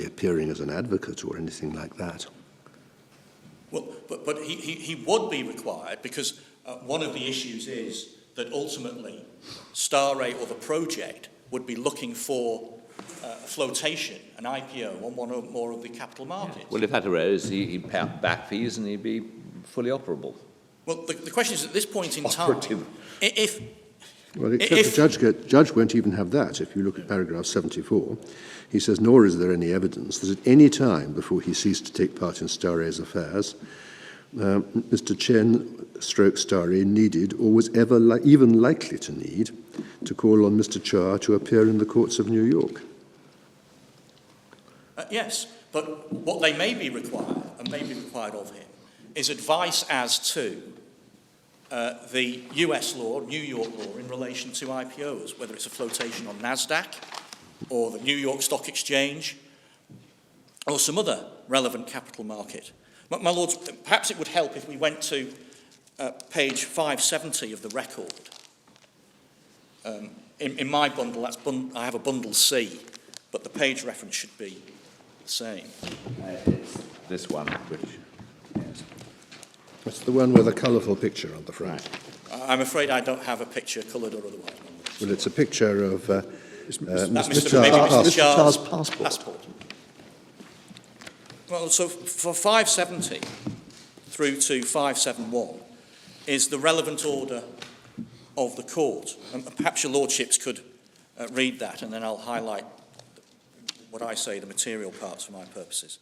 appearing as an advocate or anything like that. Well, but he would be required, because one of the issues is that ultimately Staray or the project would be looking for a flotation, an IPO, on one or more of the capital markets. Well, if that arose, he'd pay up back fees and he'd be fully operable. Well, the question is, at this point in time, if the judge won't even have that. If you look at paragraph 74, he says, nor is there any evidence that at any time before he ceased to take part in Staray's affairs, Mr. Chen Staray needed or was ever even likely to need to call on Mr. Cha to appear in the courts of New York. Yes, but what they may be required, and may be required of him, is advice as to the US law, New York law, in relation to IPOs, whether it's a flotation on NASDAQ or the New York Stock Exchange or some other relevant capital market. My Lords, perhaps it would help if we went to page 570 of the record. In my bundle, I have a bundle C, but the page reference should be the same. It's this one, which, yes. That's the one with a colourful picture on the front. Right. I'm afraid I don't have a picture, coloured or otherwise. Well, it's a picture of Mr. Char's passport. Well, so for 570 through to 571 is the relevant order of the court. And perhaps your Lordships could read that, and then I'll highlight what I say, the material parts for my purposes.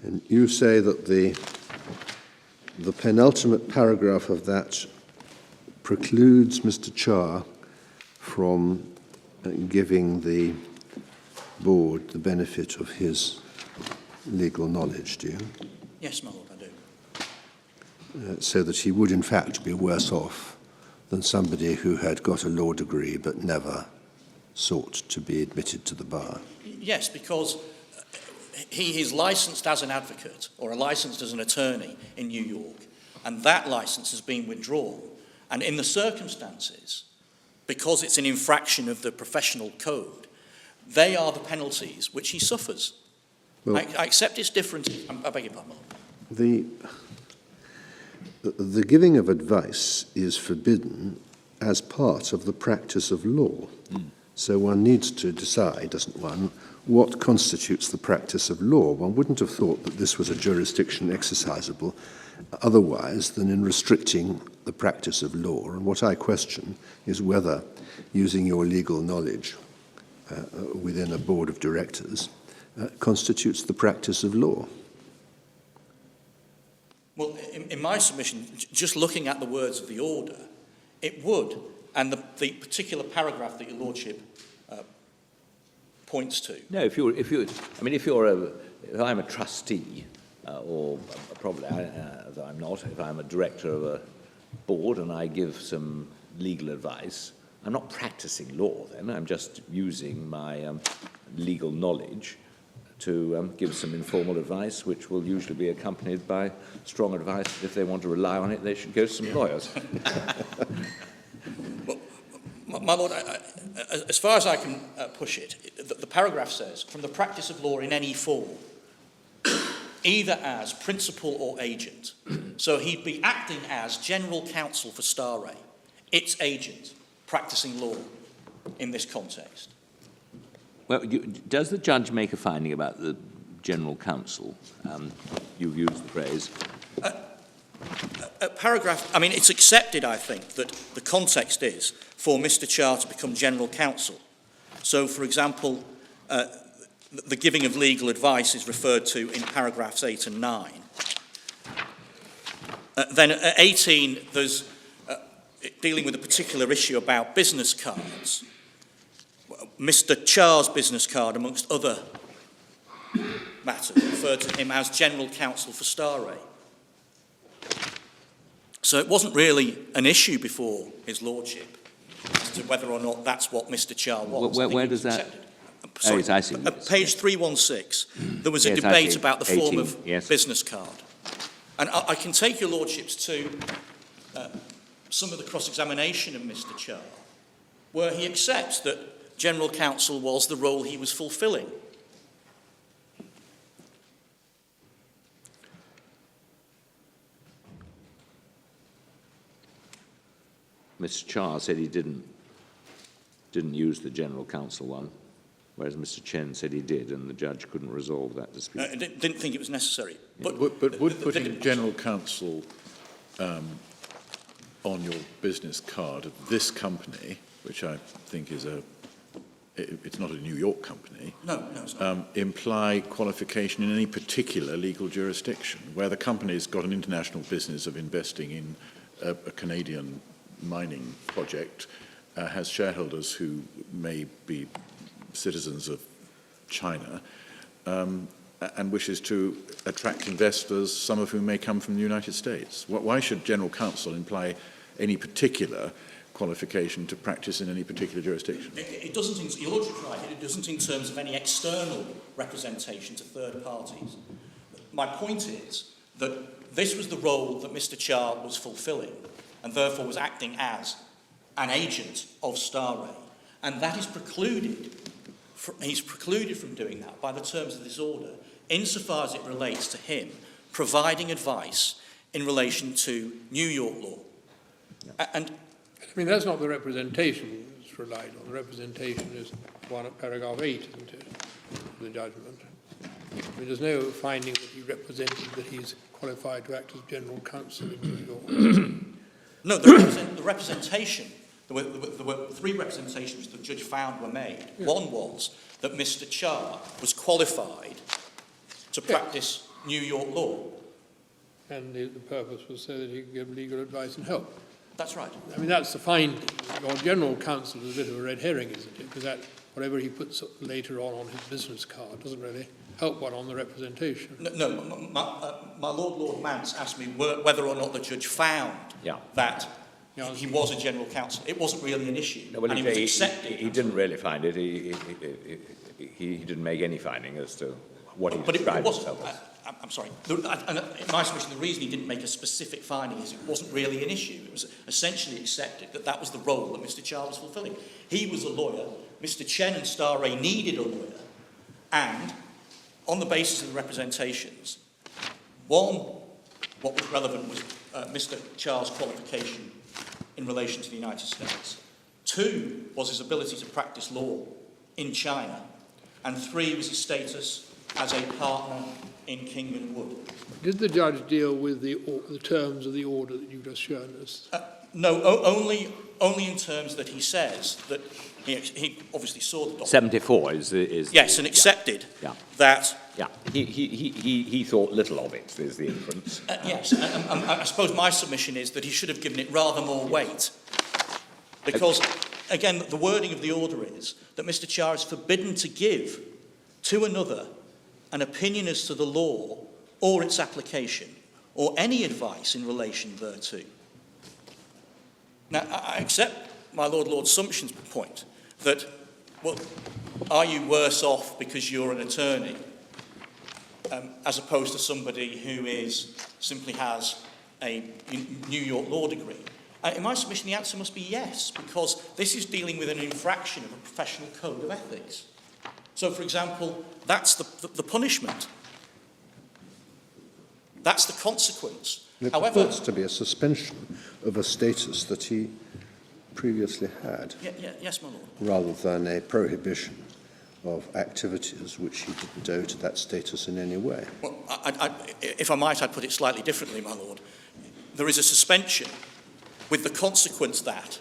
And you say that the penultimate paragraph of that precludes Mr. Cha from giving the board the benefit of his legal knowledge, do you? Yes, my Lord, I do. So that he would in fact be worse off than somebody who had got a law degree but never sought to be admitted to the bar. Yes, because he is licensed as an advocate or licensed as an attorney in New York, and that license has been withdrawn. And in the circumstances, because it's an infraction of the professional code, they are the penalties which he suffers. Well, I accept it's different. I beg your pardon. The giving of advice is forbidden as part of the practice of law. So one needs to decide, doesn't one, what constitutes the practice of law. One wouldn't have thought that this was a jurisdiction exercisable otherwise than in restricting the practice of law. And what I question is whether, using your legal knowledge within a board of directors, constitutes the practice of law. Well, in my submission, just looking at the words of the order, it would, and the particular paragraph that your lordship points to. No, if I'm a trustee, or probably though I'm not, if I'm a director of a board and I give some legal advice, I'm not practicing law then, I'm just using my legal knowledge to give some informal advice, which will usually be accompanied by strong advice. If they want to rely on it, they should go to some lawyers. Well, my lord, as far as I can push it, the paragraph says, from the practice of law in any form, either as principal or agent. So he'd be acting as general counsel for Staray, its agent, practicing law in this context. Well, does the judge make a finding about the general counsel? You used the phrase. Paragraph, I mean, it's accepted, I think, that the context is for Mr. Charr to become general counsel. So, for example, the giving of legal advice is referred to in paragraphs 8 and 9. Then at 18, there's dealing with a particular issue about business cards. Mr. Charr's business card, amongst other matters, referred to him as general counsel for Staray. So it wasn't really an issue before his lordship as to whether or not that's what Mr. Charr was. Where does that? Sorry, yes, I see. at page 316, there was a debate about the form of business card. And I can take your lordships to some of the cross-examination of Mr. Charr, where he accepts that general counsel was the role he was fulfilling. Mr. Charr said he didn't use the general counsel one, whereas Mr. Chen said he did, and the judge couldn't resolve that dispute. Didn't think it was necessary. But would putting general counsel on your business card of this company, which I think is it's not a New York company. No, it's not. Imply qualification in any particular legal jurisdiction, where the company's got an international business of investing in a Canadian mining project, has shareholders who may be citizens of China, and wishes to attract investors, some of whom may come from the United States. Why should general counsel imply any particular qualification to practice in any particular jurisdiction? It doesn't, your lordship's right, it doesn't in terms of any external representation to third parties. My point is that this was the role that Mr. Charr was fulfilling, and therefore was acting as an agent of Staray, and that is precluded. He's precluded from doing that by the terms of this order, insofar as it relates to him providing advice in relation to New York law. And I mean, that's not the representation that's relied on. The representation is one at paragraph 8, isn't it, the judgment. I mean, there's no finding that he represented that he's qualified to act as general counsel in New York. no, the representation, there were three representations the judge found were made. Yeah. One was that Mr. Charr was qualified to practice New York law. And the purpose was so that he could give legal advice and help. That's right. I mean, that's the finding. Your general counsel is a bit of a red herring, isn't it? Because that, whatever he puts later on his business card doesn't really help one on the representation. My Lord Mance asked me whether or not the judge found that he was a general counsel. It wasn't really an issue, no, well, and he was accepted. He didn't really find it. He didn't make any finding as to what he described himself as. I'm sorry. In my submission, the reason he didn't make a specific finding is it wasn't really an issue. It was essentially accepted that that was the role that Mr. Charr was fulfilling. He was a lawyer. Mr. Chen and Staray needed a lawyer. And on the basis of the representations, one, what was relevant was Mr. Charr's qualification in relation to the United States. 2 was his ability to practice law in China, and 3 was his status as a partner in King and Wood. Did the judge deal with the terms of the order that you've just shown us? No, only in terms that he says that he obviously saw the document. 74 is Yes, and accepted that. Yeah, he thought little of it, is the inference. Yes, and I suppose my submission is that he should have given it rather more weight, because, again, the wording of the order is that Mr. Cha is forbidden to give to another an opinion as to the law or its application, or any advice in relation thereto. Now, I accept my Lord Sumption's point that, well, are you worse off because you're an attorney as opposed to somebody who simply has a New York law degree? In my submission, the answer must be yes, because this is dealing with an infraction of a professional code of ethics. So, for example, that's the punishment. That's the consequence. It However, purports to be a suspension of a status that he previously had, yes, my lord. rather than a prohibition of activities which he didn't owe to that status in any way. Well, if I might, I'd put it slightly differently, my lord. There is a suspension, with the consequence that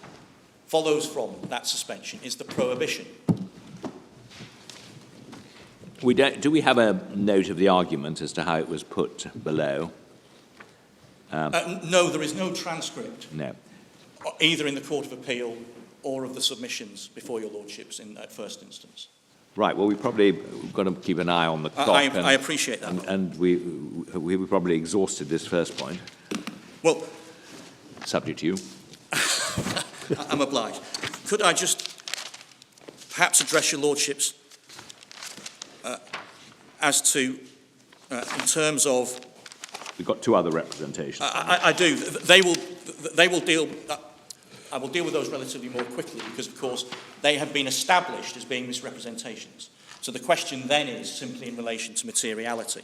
follows from that suspension is the prohibition. Do we have a note of the argument as to how it was put below? No, there is no transcript, No. either in the Court of Appeal or of the submissions before your lordships in that first instance. Right, well, we've got to keep an eye on the clock. I appreciate that. And we've probably exhausted this first point. Well, subject to you. I'm obliged. Could I just perhaps address your lordships as to, in terms of... We've got 2 other representations. I do. They will deal... I will deal with those relatively more quickly because, of course, they have been established as being misrepresentations. So the question then is simply in relation to materiality.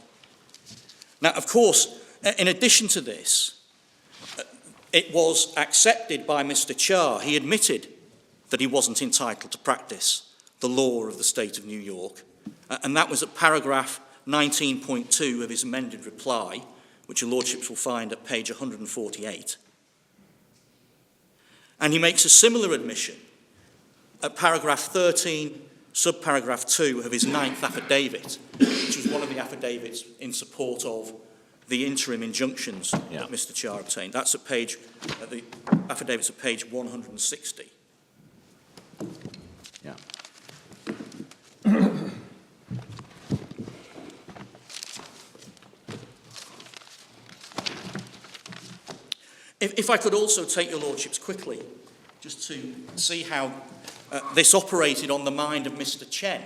Now, of course, in addition to this, it was accepted by Mr. Cha. He admitted that he wasn't entitled to practice the law of the state of New York, and that was at paragraph 19.2 of his amended reply, which your lordships will find at page 148. And he makes a similar admission at paragraph 13, subparagraph 2 of his 9th affidavit, which was one of the affidavits in support of the interim injunctions that Mr. Cha obtained. That's at the affidavit's at page 160. Yeah. If I could also take your lordships quickly, just to see how this operated on the mind of Mr. Chen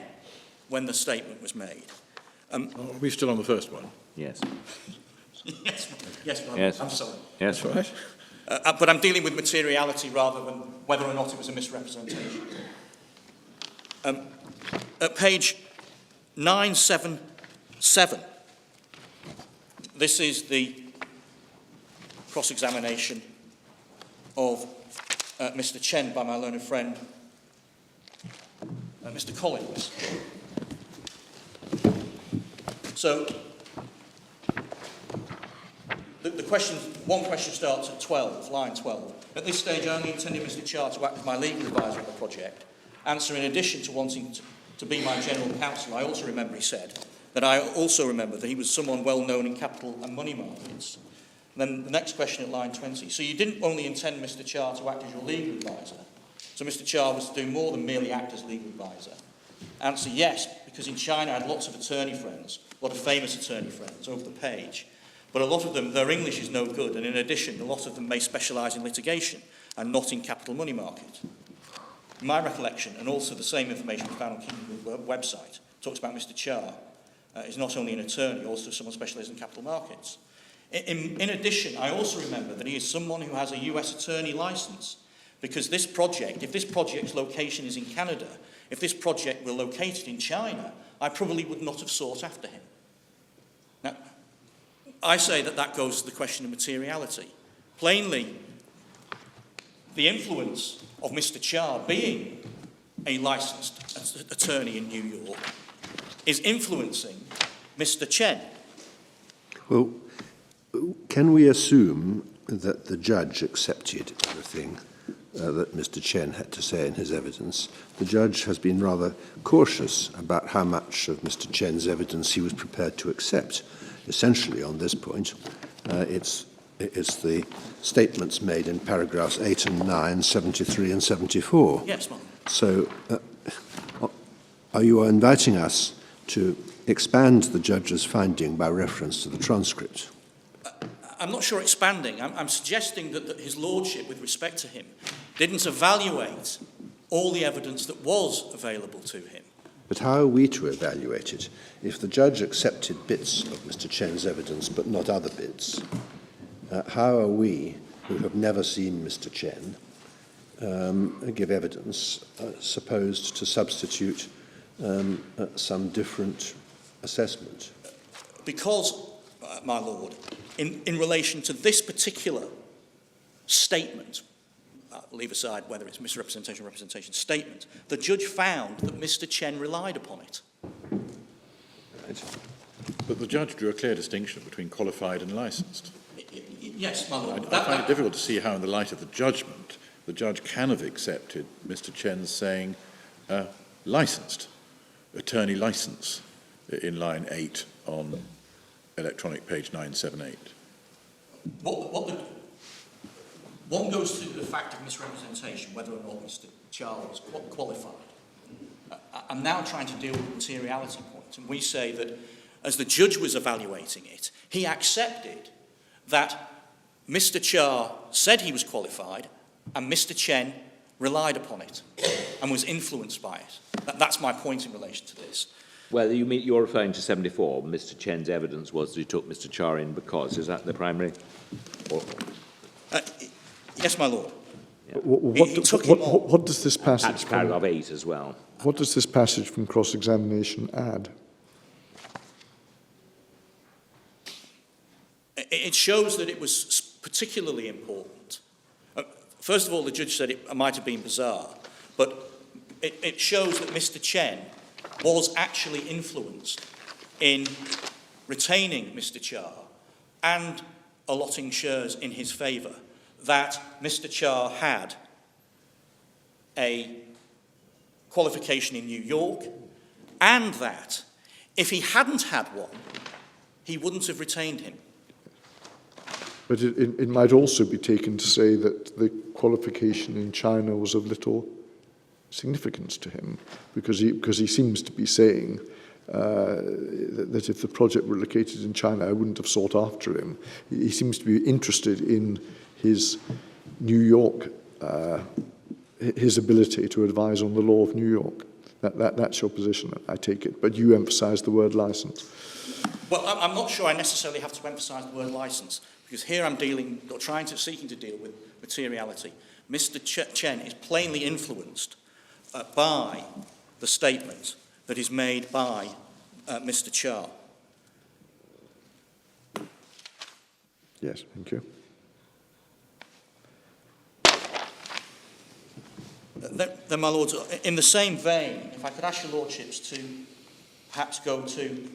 when the statement was made. Are we still on the first one? Yes. Yes, I'm sorry. Yes, right. But I'm dealing with materiality rather than whether or not it was a misrepresentation. At page 977, this is the cross-examination of Mr. Chen by my learned friend, Mr. Collins. So, one question starts at 12, line 12. At this stage, I only intended Mr. Cha to act as my legal advisor on the project. Answer, in addition to wanting to be my general counsel, I also remember he said that he was someone well known in capital and money markets. And then the next question at line 20. So you didn't only intend Mr. Cha to act as your legal advisor. So Mr. Cha was to do more than merely act as legal advisor. Answer, yes, because in China I had lots of attorney friends, a lot of famous attorney friends over the page. But a lot of them, their English is no good, and in addition, a lot of them may specialise in litigation and not in capital money market. My recollection, and also the same information we found on King's website, talks about Mr. Cha is not only an attorney, also someone specialised in capital markets. In addition, I also remember that he is someone who has a US attorney licence, because this project, if this project's location is in Canada, if this project were located in China, I probably would not have sought after him. Now, I say that goes to the question of materiality. Plainly, the influence of Mr. Cha being a licensed attorney in New York is influencing Mr. Chen. Well, can we assume that the judge accepted everything that Mr. Chen had to say in his evidence? The judge has been rather cautious about how much of Mr. Chen's evidence he was prepared to accept. Essentially, on this point, it's the statements made in paragraphs 8 and 9, 73 and 74. Yes, ma'am. So, are you inviting us to expand the judge's finding by reference to the transcript? I'm not sure expanding. I'm suggesting that his lordship, with respect to him, didn't evaluate all the evidence that was available to him. But how are we to evaluate it? If the judge accepted bits of Mr. Chen's evidence but not other bits, how are we, who have never seen Mr. Chen give evidence, supposed to substitute some different assessment? Because, My Lord, in relation to this particular statement, leave aside whether it's misrepresentation or representation statement, the judge found that Mr. Chen relied upon it. Right. But the judge drew a clear distinction between qualified and licensed. Yes, my Lord. I find it difficult to see how, in the light of the judgment, the judge can have accepted Mr. Chen saying licensed, attorney license, in line 8 on electronic page 978. One goes to the fact of misrepresentation, whether or not Mr. Charles was qualified. I'm now trying to deal with the materiality point, and we say that as the judge was evaluating it, he accepted that Mr. Cha said he was qualified and Mr. Chen relied upon it and was influenced by it. That's my point in relation to this. Well, you're referring to 74. Mr. Chen's evidence was that he took Mr. Cha in because. Is that the primary? Yes, my Lord. Yeah. What does this passage That's paragraph 8 as well. What does this passage from cross-examination add? It shows that it was particularly important. First of all, the judge said it might have been bizarre, but it shows that Mr. Chen was actually influenced in retaining Mr. Cha and allotting shares in his favour, that Mr. Cha had a qualification in New York, and that if he hadn't had one, he wouldn't have retained him. But it might also be taken to say that the qualification in China was of little significance to him, because he seems to be saying that if the project were located in China, I wouldn't have sought after him. He seems to be interested in his New York, his ability to advise on the law of New York. That's your position, I take it. But you emphasise the word licence. Well, I'm not sure I necessarily have to emphasise the word licence, because here I'm seeking to deal with materiality. Mr. Chen is plainly influenced by the statement that is made by Mr. Cha. Yes, thank you. Then, my lords, in the same vein, if I could ask your lordships to perhaps go to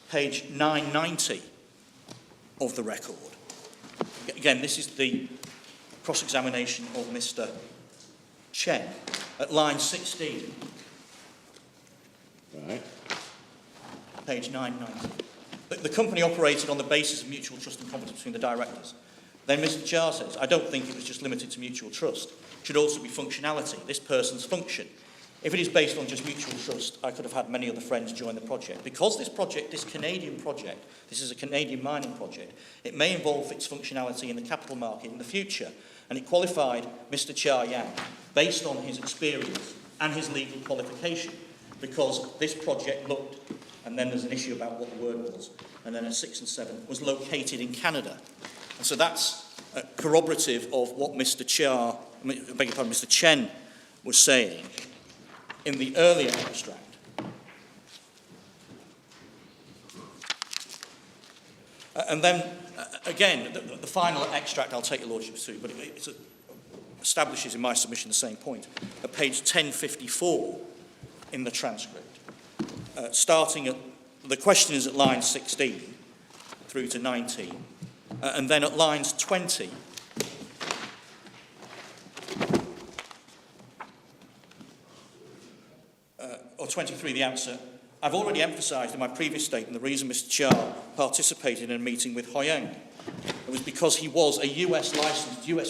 page 990 of the record. Again, this is the cross-examination of Mr. Chen at line 16. Right. Page 990. The company operated on the basis of mutual trust and confidence between the directors. Then Mr. Cha says, I don't think it was just limited to mutual trust. It should also be functionality, this person's function. If it is based on just mutual trust, I could have had many other friends join the project. Because this Canadian project, this is a Canadian mining project, it may involve its functionality in the capital market in the future, and it qualified Mr. Cha Yang based on his experience and his legal qualification, because this project looked, and then there's an issue about what the word was, and then at 6 and 7, was located in Canada. And so that's corroborative of what Mr. Chen was saying in the earlier extract. And then, again, the final extract I'll take your lordship to, but it's a establishes in my submission the same point. At page 1054 in the transcript, starting at, the question is at line 16 through to 19, and then at lines 20 or 23, the answer. I've already emphasised in my previous statement the reason Mr. Chia participated in a meeting with Hoyoung. It was because he was a US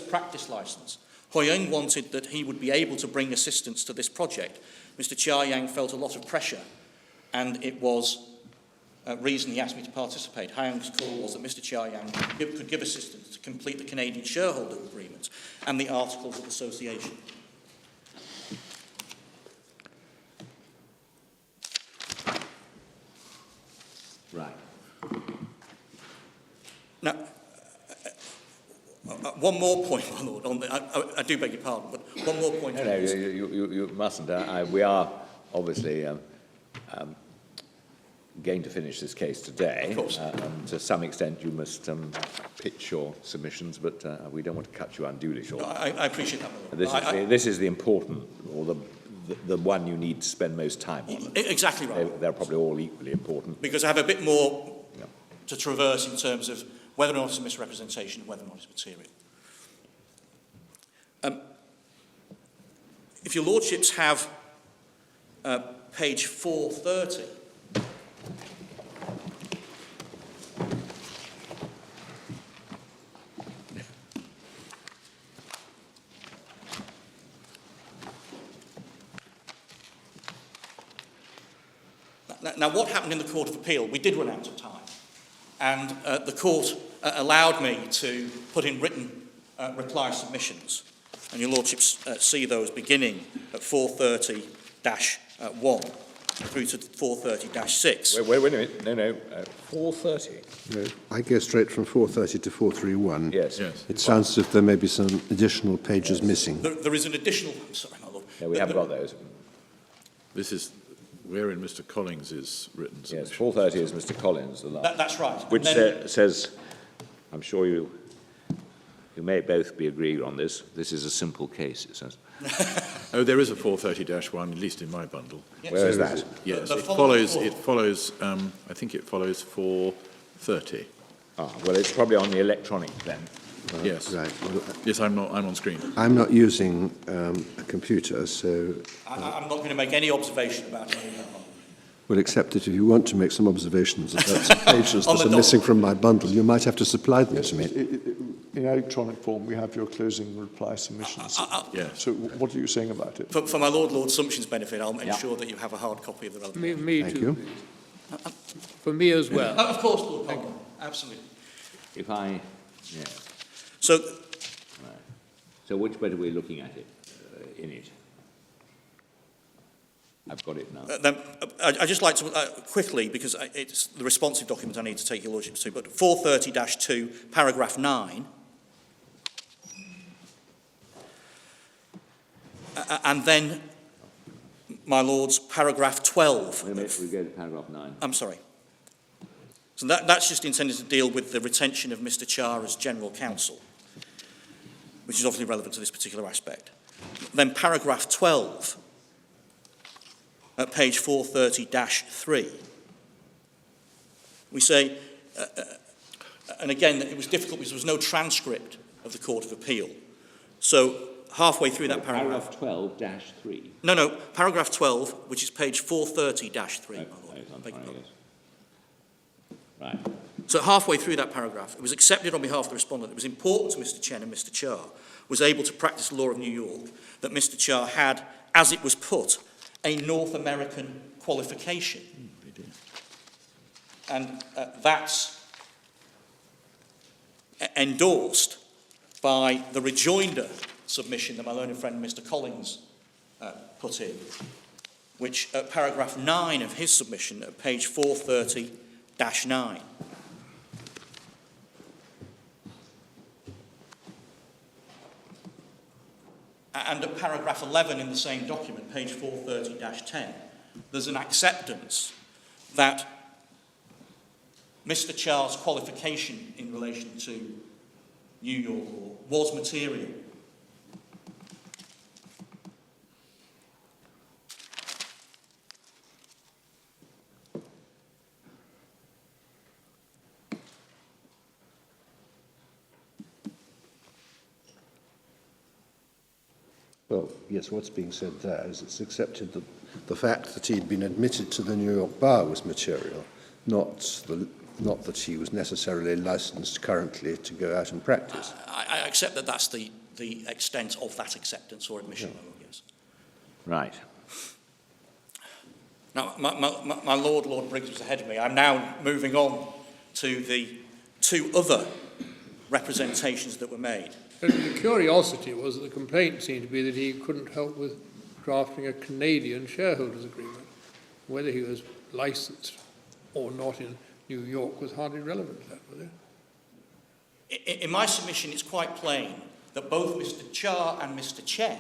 practice licence. Hoyoung wanted that he would be able to bring assistance to this project. Mr. Chia Yang felt a lot of pressure, and it was a reason he asked me to participate. Hoyoung's call was that Mr. Chia Yang could give assistance to complete the Canadian shareholder agreement and the Articles of Association. Right. Now, one more point, my Lord. I do beg your pardon, but one more point. No, you mustn't. We are obviously going to finish this case today. Of course. To some extent, you must pitch your submissions, but we don't want to cut you unduly short. No, I appreciate that, my Lord. This is the important, or the one you need to spend most time on. Exactly right. They're probably all equally important. Because I have a bit more to traverse in terms of whether or not it's a misrepresentation and whether or not it's material. If your Lordships have page 430, now, what happened in the Court of Appeal? We did run out of time, and the Court allowed me to put in written reply submissions, and your Lordships see those beginning at 430-1 through to 430-6. Wait a minute. No. 430. No, I go straight from 430 to 431. Yes. It sounds as if there may be some additional pages missing. There is an additional... Sorry, my Lord. No, we haven't got those. This is... We're in Mr. Collins's written submission. Yes, 430 is Mr. Collins, the last. That's right. Which then, says, I'm sure you may both be agreed on this. This is a simple case, it says. Oh, there is a 430-1, at least in my bundle. Yes. Where is that? Yes, The it follows, I think it follows 430. Well, it's probably on the electronic then. Yes. Right. Well, Yes, I'm on screen. I'm not using a computer, so... I'm not going to make any observation about any of that. Well, except that if you want to make some observations about some pages On that the are missing from my bundle, you might have to supply them to me. In electronic form, we have your closing reply submissions. Yes. So what are you saying about it? For my Lord Sumption's benefit, I'll ensure that you have a hard copy of the relevant... Me Thank too, you. please. For me as well. Of course, Lord Palmer. Absolutely. If I... Yeah. So, Right. So which bit are we looking at it, in it? I've got it now. then, I'd just like to quickly, because it's the responsive document I need to take your Lordships to, but 430-2, paragraph 9, and then, my Lords, paragraph 12. Wait a minute, we go to paragraph 9. I'm sorry. So that's just intended to deal with the retention of Mr. Chia as General Counsel, which is obviously relevant to this particular aspect. Then paragraph 12, at page 430-3, we say, and again, it was difficult because there was no transcript of the Court of Appeal. So halfway through that paragraph... Paragraph 12-3. No, paragraph 12, which is page 430-3. Right. So halfway through that paragraph, it was accepted on behalf of the respondent. It was important to Mr. Chen and Mr. Chia was able to practice the law of New York, that Mr. Chia had, as it was put, a North American qualification. And that's endorsed by the rejoinder submission that my learned friend Mr. Collins put in, which at paragraph 9 of his submission at page 430-9. And at paragraph 11 in the same document, page 430-10, there's an acceptance that Mr. Chia's qualification in relation to New York law was material. Well, yes, what's being said there is it's accepted that the fact that he'd been admitted to the New York bar was material, not that he was necessarily licensed currently to go out and practice. I accept that that's the extent of that acceptance or admission, yes. Right. Now, my Lord Briggs was ahead of me. I'm now moving on to the two other representations that were made. The curiosity was that the complaint seemed to be that he couldn't help with drafting a Canadian shareholders agreement. Whether he was licensed or not in New York was hardly relevant to that, was it? In my submission, it's quite plain that both Mr. Cha and Mr. Chen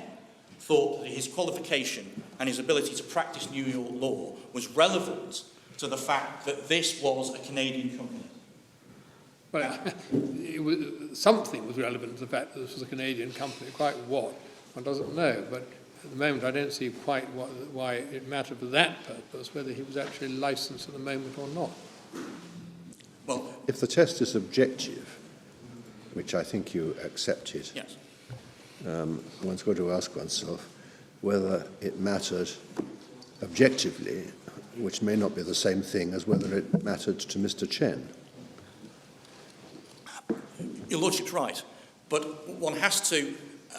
thought that his qualification and his ability to practice New York law was relevant to the fact that this was a Canadian company. Well, something was relevant to the fact that this was a Canadian company. Quite what, one doesn't know. But at the moment, I don't see quite why it mattered for that purpose, whether he was actually licensed at the moment or not. Well, if the test is objective, which I think you accepted, yes. One's got to ask oneself whether it mattered objectively, which may not be the same thing as whether it mattered to Mr. Chen. Your Lordship's right, but one has to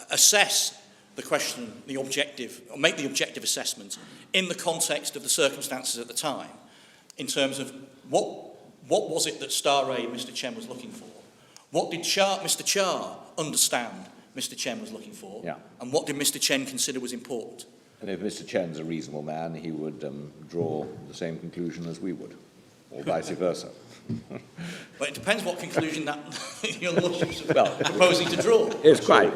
assess the question, the objective, or make the objective assessment in the context of the circumstances at the time, in terms of what was it that Staray, Mr. Chen, was looking for? What did Mr. Cha understand Mr. Chen was looking for? Yeah. And what did Mr. Chen consider was important? And if Mr. Chen's a reasonable man, he would draw the same conclusion as we would, or vice versa. But it depends what conclusion that your Lordship's proposing to draw. It's quite.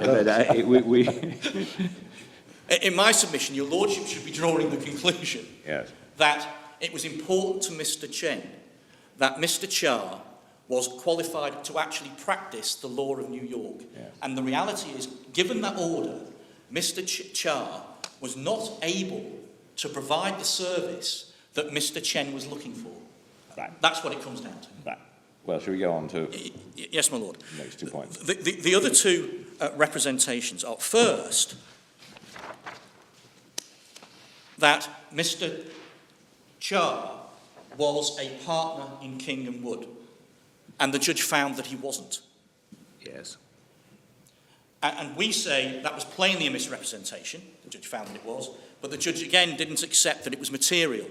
In my submission, your Lordship should be drawing the conclusion Yes. that it was important to Mr. Chen that Mr. Cha was qualified to actually practice the law of New York. Yes. And the reality is, given that order, Mr. Cha was not able to provide the service that Mr. Chen was looking for. Right. That's what it comes down to. Right. Well, shall we go on to Yes, my Lord. the next 2 points? The other two representations are, first, that Mr. Cha was a partner in King and Wood, and the judge found that he wasn't. Yes. And we say that was plainly a misrepresentation. The judge found that it was, but the judge again didn't accept that it was material.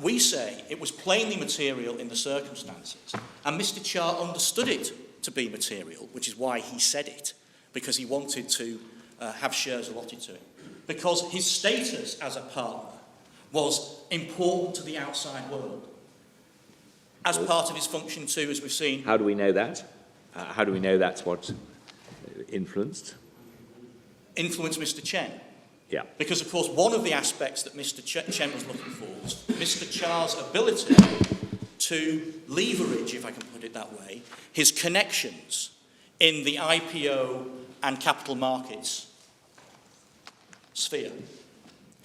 We say it was plainly material in the circumstances, and Mr. Cha understood it to be material, which is why he said it, because he wanted to have shares allotted to him. Because his status as a partner was important to the outside world. As part of his function too, as we've seen. How do we know that? How do we know that's what influenced? Influenced Mr. Chen. Yeah. Because, of course, one of the aspects that Mr. Chen was looking for was Mr. Cha's ability to leverage, if I can put it that way, his connections in the IPO and capital markets sphere.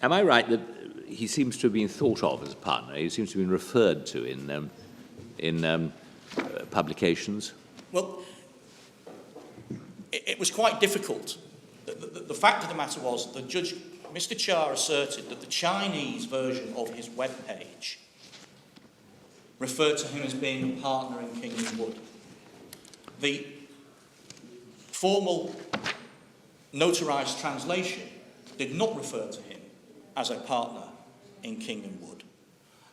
Am I right that he seems to have been thought of as a partner? He seems to have been referred to in publications? Well, it was quite difficult. The fact of the matter was the judge, Mr. Cha, asserted that the Chinese version of his webpage referred to him as being a partner in King and Wood. The formal notarized translation did not refer to him as a partner in King and Wood.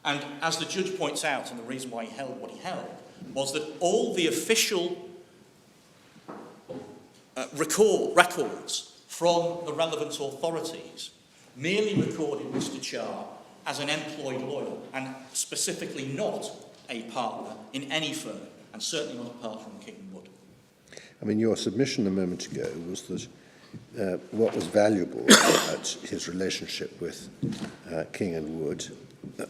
And as the judge points out, and the reason why he held what he held, was that all the official records from the relevant authorities merely recorded Mr. Cha as an employed lawyer, and specifically not a partner in any firm, and certainly not a partner in King and Wood. I mean, your submission a moment ago was that what was valuable about his relationship with King and Wood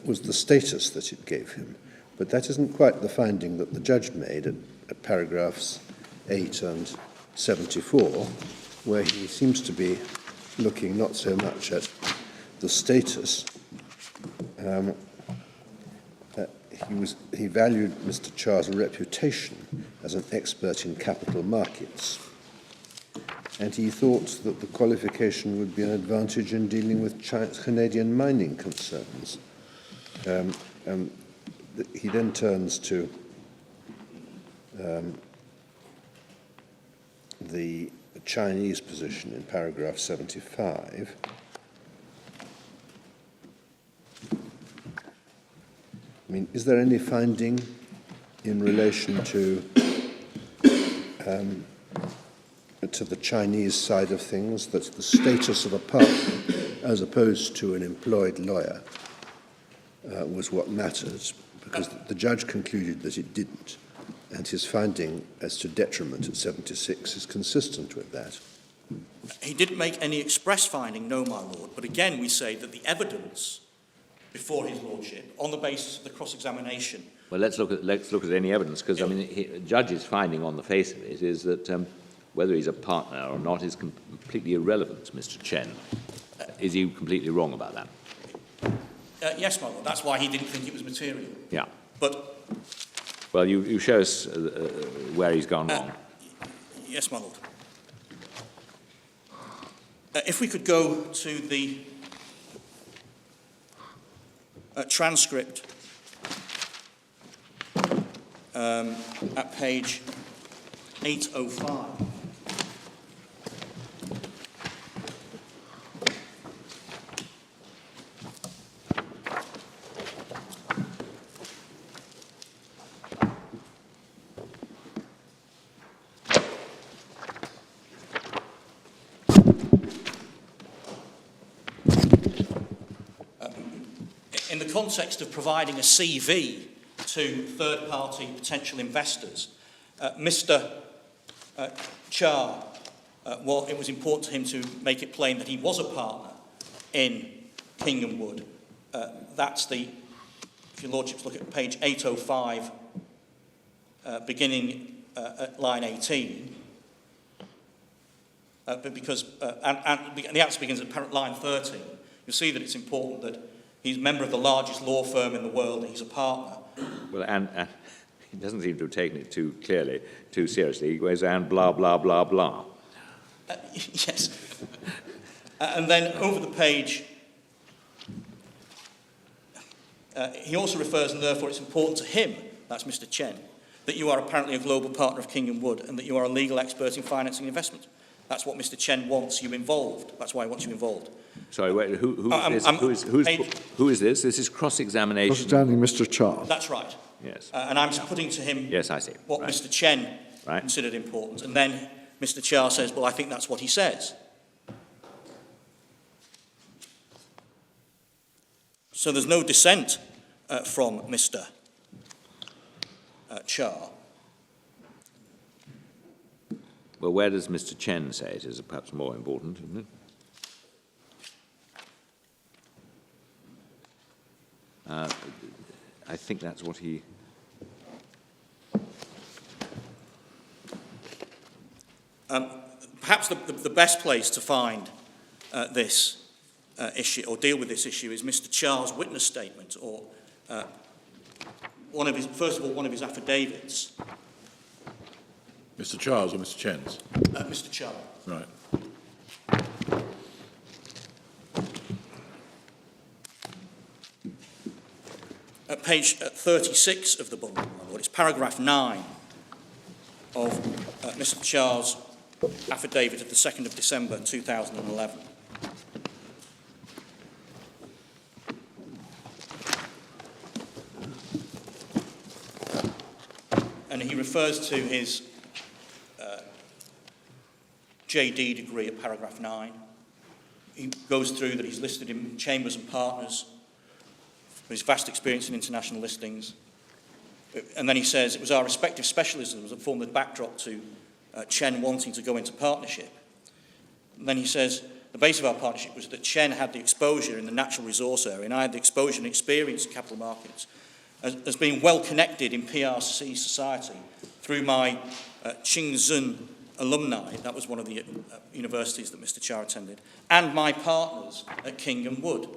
was the status that it gave him. But that isn't quite the finding that the judge made at paragraphs 8 and 74, where he seems to be looking not so much at the status. He valued Mr. Cha's reputation as an expert in capital markets. and he thought that the qualification would be an advantage in dealing with Canadian mining concerns. He then turns to the Chinese position in paragraph 75. I mean, is there any finding in relation to the Chinese side of things that the status of a partner as opposed to an employed lawyer was what mattered? Because the judge concluded that it didn't, and his finding as to detriment at 76 is consistent with that. He didn't make any express finding, no, my lord, but again we say that the evidence before his lordship, on the basis of the cross-examination... Well, let's look at any evidence, because, I mean, the judge's finding on the face of it is that whether he's a partner or not is completely irrelevant to Mr. Chen. Is he completely wrong about that? Yes, my lord, that's why he didn't think it was material. Yeah. But... Well, you show us where he's gone wrong. Yes, my lord. If we could go to the transcript at page 805. In the context of providing a CV to third-party potential investors, Mr. Cha, well, it was important to him to make it plain that he was a partner in King & Wood. That's the, if your lordships look at page 805, beginning at line 18, but because, and the answer begins at line 13, you'll see that it's important that he's a member of the largest law firm in the world, and he's a partner. Well, and he doesn't seem to have taken it too clearly, too seriously. He goes, and blah, blah, blah, blah. Yes. And then over the page, he also refers, and therefore it's important to him, that's Mr. Chen, that you are apparently a global partner of King & Wood, and that you are a legal expert in financing investment. That's what Mr. Chen wants you involved. That's why he wants you involved. Sorry, wait, who is this? This is cross-examination. Cross-examining Mr. Cha. That's right. Yes. And I'm putting to him yes, I see. what right. Mr. Chen right. considered important. And then Mr. Cha says, well, I think that's what he says. So there's no dissent from Mr. Cha. Well, where does Mr. Chen say it is perhaps more important, isn't it? I think that's what he... Perhaps the best place to find this issue, or deal with this issue, is Mr. Cha's witness statement, or first of all, one of his affidavits. Mr. Charles or Mr. Chen's? Mr. Cha. Right. At page 36 of the book, it's paragraph 9 of Mr. Cha's affidavit of the 2nd of December 2011. And he refers to his JD degree at paragraph 9. He goes through that he's listed in Chambers and Partners, his vast experience in international listings. And then he says, it was our respective specialisms that formed the backdrop to Chen wanting to go into partnership. And then he says, the base of our partnership was that Chen had the exposure in the natural resource area, and I had the exposure and experience in capital markets as being well connected in PRC society through my Qingzhen alumni, that was one of the universities that Mr. Cha attended, and my partners at King & Wood.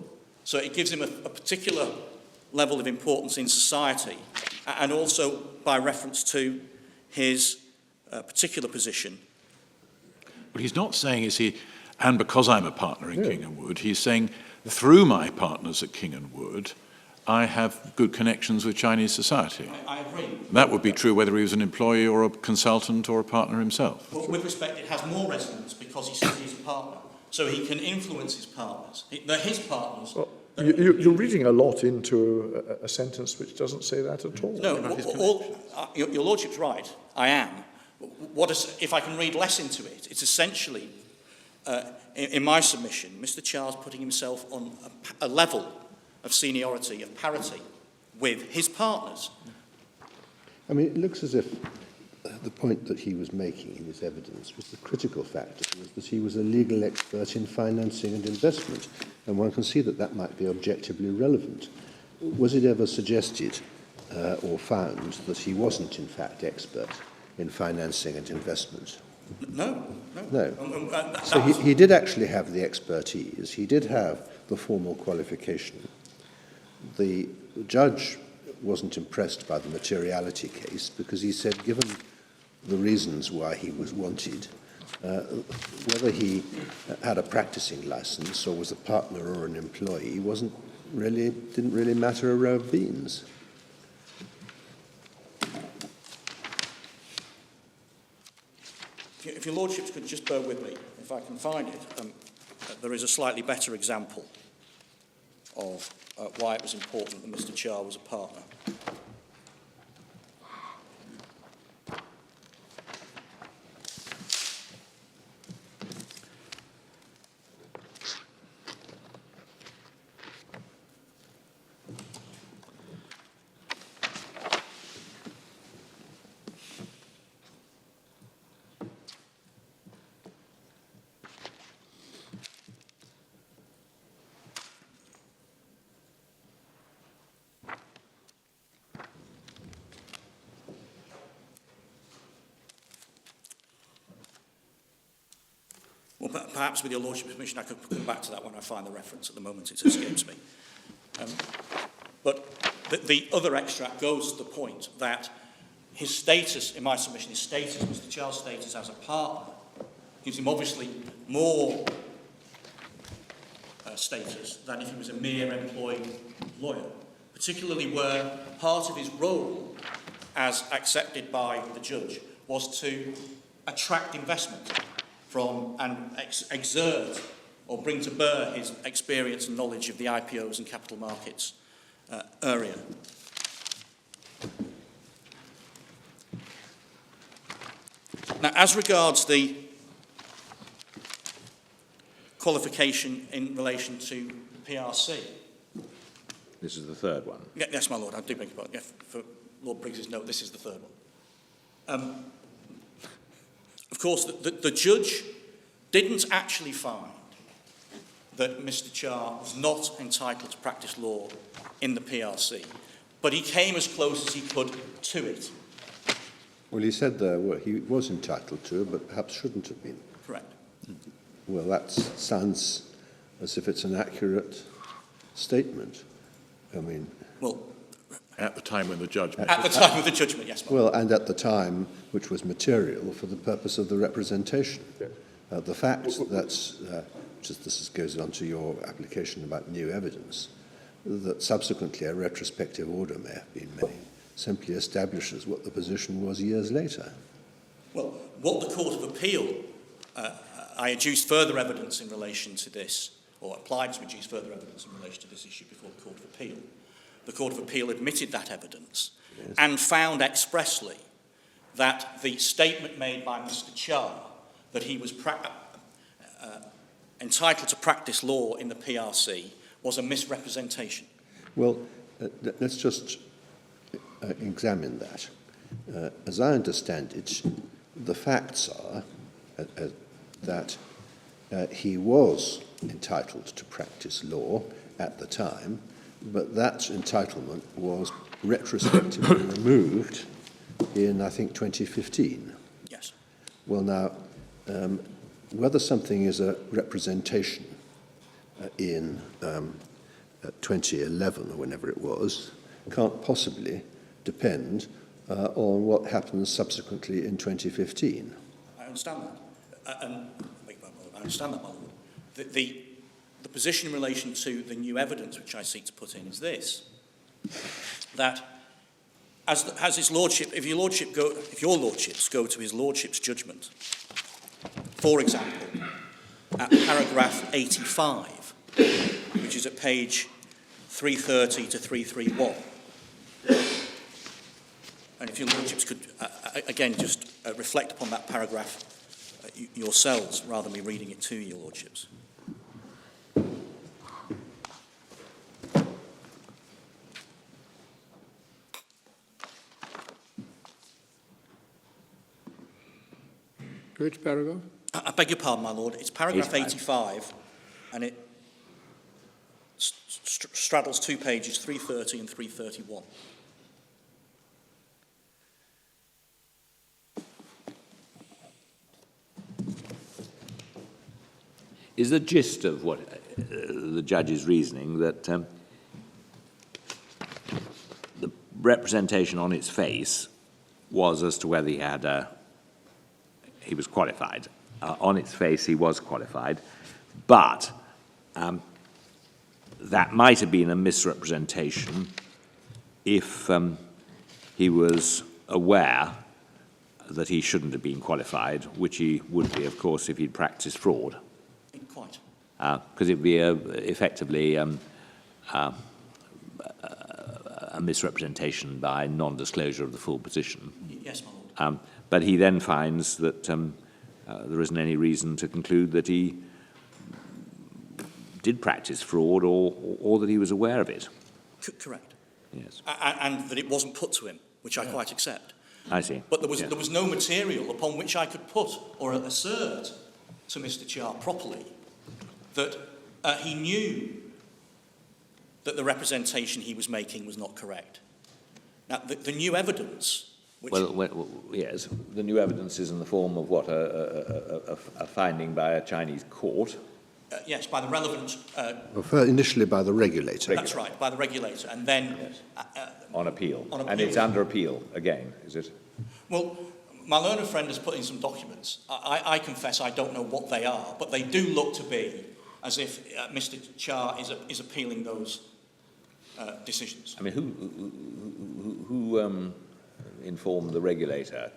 So it gives him a particular level of importance in society, and also by reference to his particular position What he's not saying is and because I'm a partner in King & Wood, he's saying through my partners at King & Wood, I have good connections with Chinese society. I agree. That would be true whether he was an employee or a consultant or a partner himself. But with respect, it has more resonance because he's a partner. So he can influence his partners. They're his partners. Well, you're reading a lot into a sentence which doesn't say that at all. No, your Lordship's right. I am. If I can read less into it, it's essentially, in my submission, Mr. Charles putting himself on a level of seniority, of parity, with his partners. I mean, it looks as if the point that he was making in his evidence was the critical factor, was that he was a legal expert in financing and investment, and one can see that that might be objectively relevant. Was it ever suggested or found that he wasn't, in fact, expert in financing and investment? No. So he did actually have the expertise. He did have the formal qualification. The judge wasn't impressed by the materiality case because he said, given the reasons why he was wanted, whether he had a practicing license or was a partner or an employee didn't really matter a row of beans. If your Lordships could just bear with me, if I can find it, there is a slightly better example of why it was important that Mr. Charles was a partner. Well, perhaps with your Lordship's permission, I could come back to that when I find the reference. At the moment, it escapes me. But the other extract goes to the point that his status, in my submission, Mr. Charles' status as a partner, gives him obviously more status than if he was a mere employed lawyer, particularly where part of his role, as accepted by the judge, was to attract investment from and exert or bring to bear his experience and knowledge of the IPOs and capital markets area. Now, as regards the qualification in relation to PRC. This is the third one. Yes, my Lord, I do beg your pardon. Yeah, for Lord Briggs's note, this is the third one. Of course, the judge didn't actually find that Mr. Charles was not entitled to practice law in the PRC, but he came as close as he could to it. Well, he said he was entitled to, but perhaps shouldn't have been. Correct. Well, that sounds as if it's an accurate statement. I mean... Well, at the time when the judgment... At the time of the judgment, yes. Well, and at the time which was material for the purpose of the representation. The fact that, this goes on to your application about new evidence, that subsequently a retrospective order may have been made, simply establishes what the position was years later. Well, what the Court of Appeal, I adduced further evidence in relation to this, or applied to adduce further evidence in relation to this issue before the Court of Appeal. The Court of Appeal admitted that evidence and found expressly that the statement made by Mr. Char that he was entitled to practice law in the PRC was a misrepresentation. Well, let's just examine that. As I understand it, the facts are that he was entitled to practice law at the time, but that entitlement was retrospectively removed in, I think, 2015. Yes. Well, now, whether something is a representation in 2011 or whenever it was, can't possibly depend on what happens subsequently in 2015. I understand that. and I understand that, my lord. The position in relation to the new evidence which I seek to put in is this, that as his lordship, if your lordships go to his lordship's judgment, for example, at paragraph 85, which is at page 330 to 331, and if your lordships could, again, just reflect upon that paragraph yourselves, rather than me reading it to your lordships. Which paragraph? I beg your pardon, my lord. It's paragraph 85, and it straddles two pages, 330 and 331. Is the gist of what the judge's reasoning that the representation on its face was as to whether he was qualified. On its face, he was qualified, but that might have been a misrepresentation if he was aware that he shouldn't have been qualified, which he would be, of course, if he'd practiced fraud. Quite. Because it would be effectively a misrepresentation by non-disclosure of the full position. Yes, my lord. But he then finds that there isn't any reason to conclude that he did practice fraud or that he was aware of it. Correct. Yes. And that it wasn't put to him, which I quite accept. I see. But there was no material upon which I could put or assert to Mr. Char properly that he knew that the representation he was making was not correct. Now, the new evidence... Well, yes, the new evidence is in the form of what, a finding by a Chinese court? Yes, by the relevant... initially by the regulator. That's right, by the regulator, and then... Yes. On appeal. On appeal. And it's under appeal again, is it? Well, my learned friend has put in some documents. I confess I don't know what they are, but they do look to be as if Mr. Char is appealing those decisions. I mean, who informed the regulator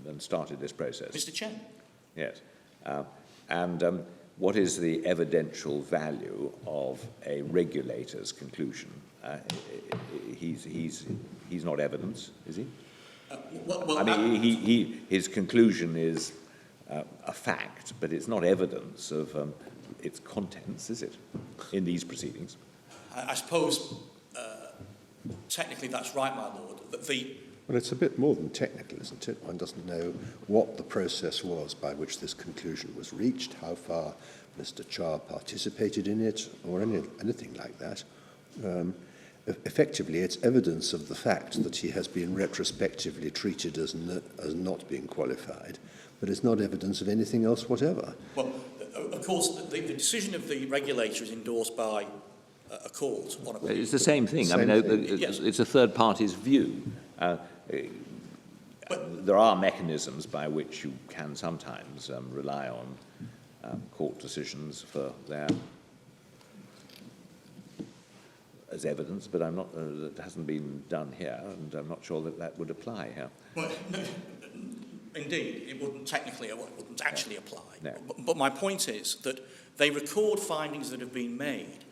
and started this process? Mr. Chen. Yes. And what is the evidential value of a regulator's conclusion? He's not evidence, is he? I mean, his conclusion is a fact, but it's not evidence of its contents, is it, in these proceedings? I suppose technically that's right, my lord. Well, it's a bit more than technical, isn't it? One doesn't know what the process was by which this conclusion was reached, how far Mr. Char participated in it, or anything like that. Effectively, it's evidence of the fact that he has been retrospectively treated as not being qualified, but it's not evidence of anything else whatever. Well, of course, the decision of the regulator is endorsed by a court on a... It's the same thing. Yes. It's a third party's view. There are mechanisms by which you can sometimes rely on court decisions for their as evidence, but I'm not. It hasn't been done here, and I'm not sure that would apply here. Well, no, indeed, it wouldn't technically, it wouldn't actually apply. No. But my point is that they record findings that have been made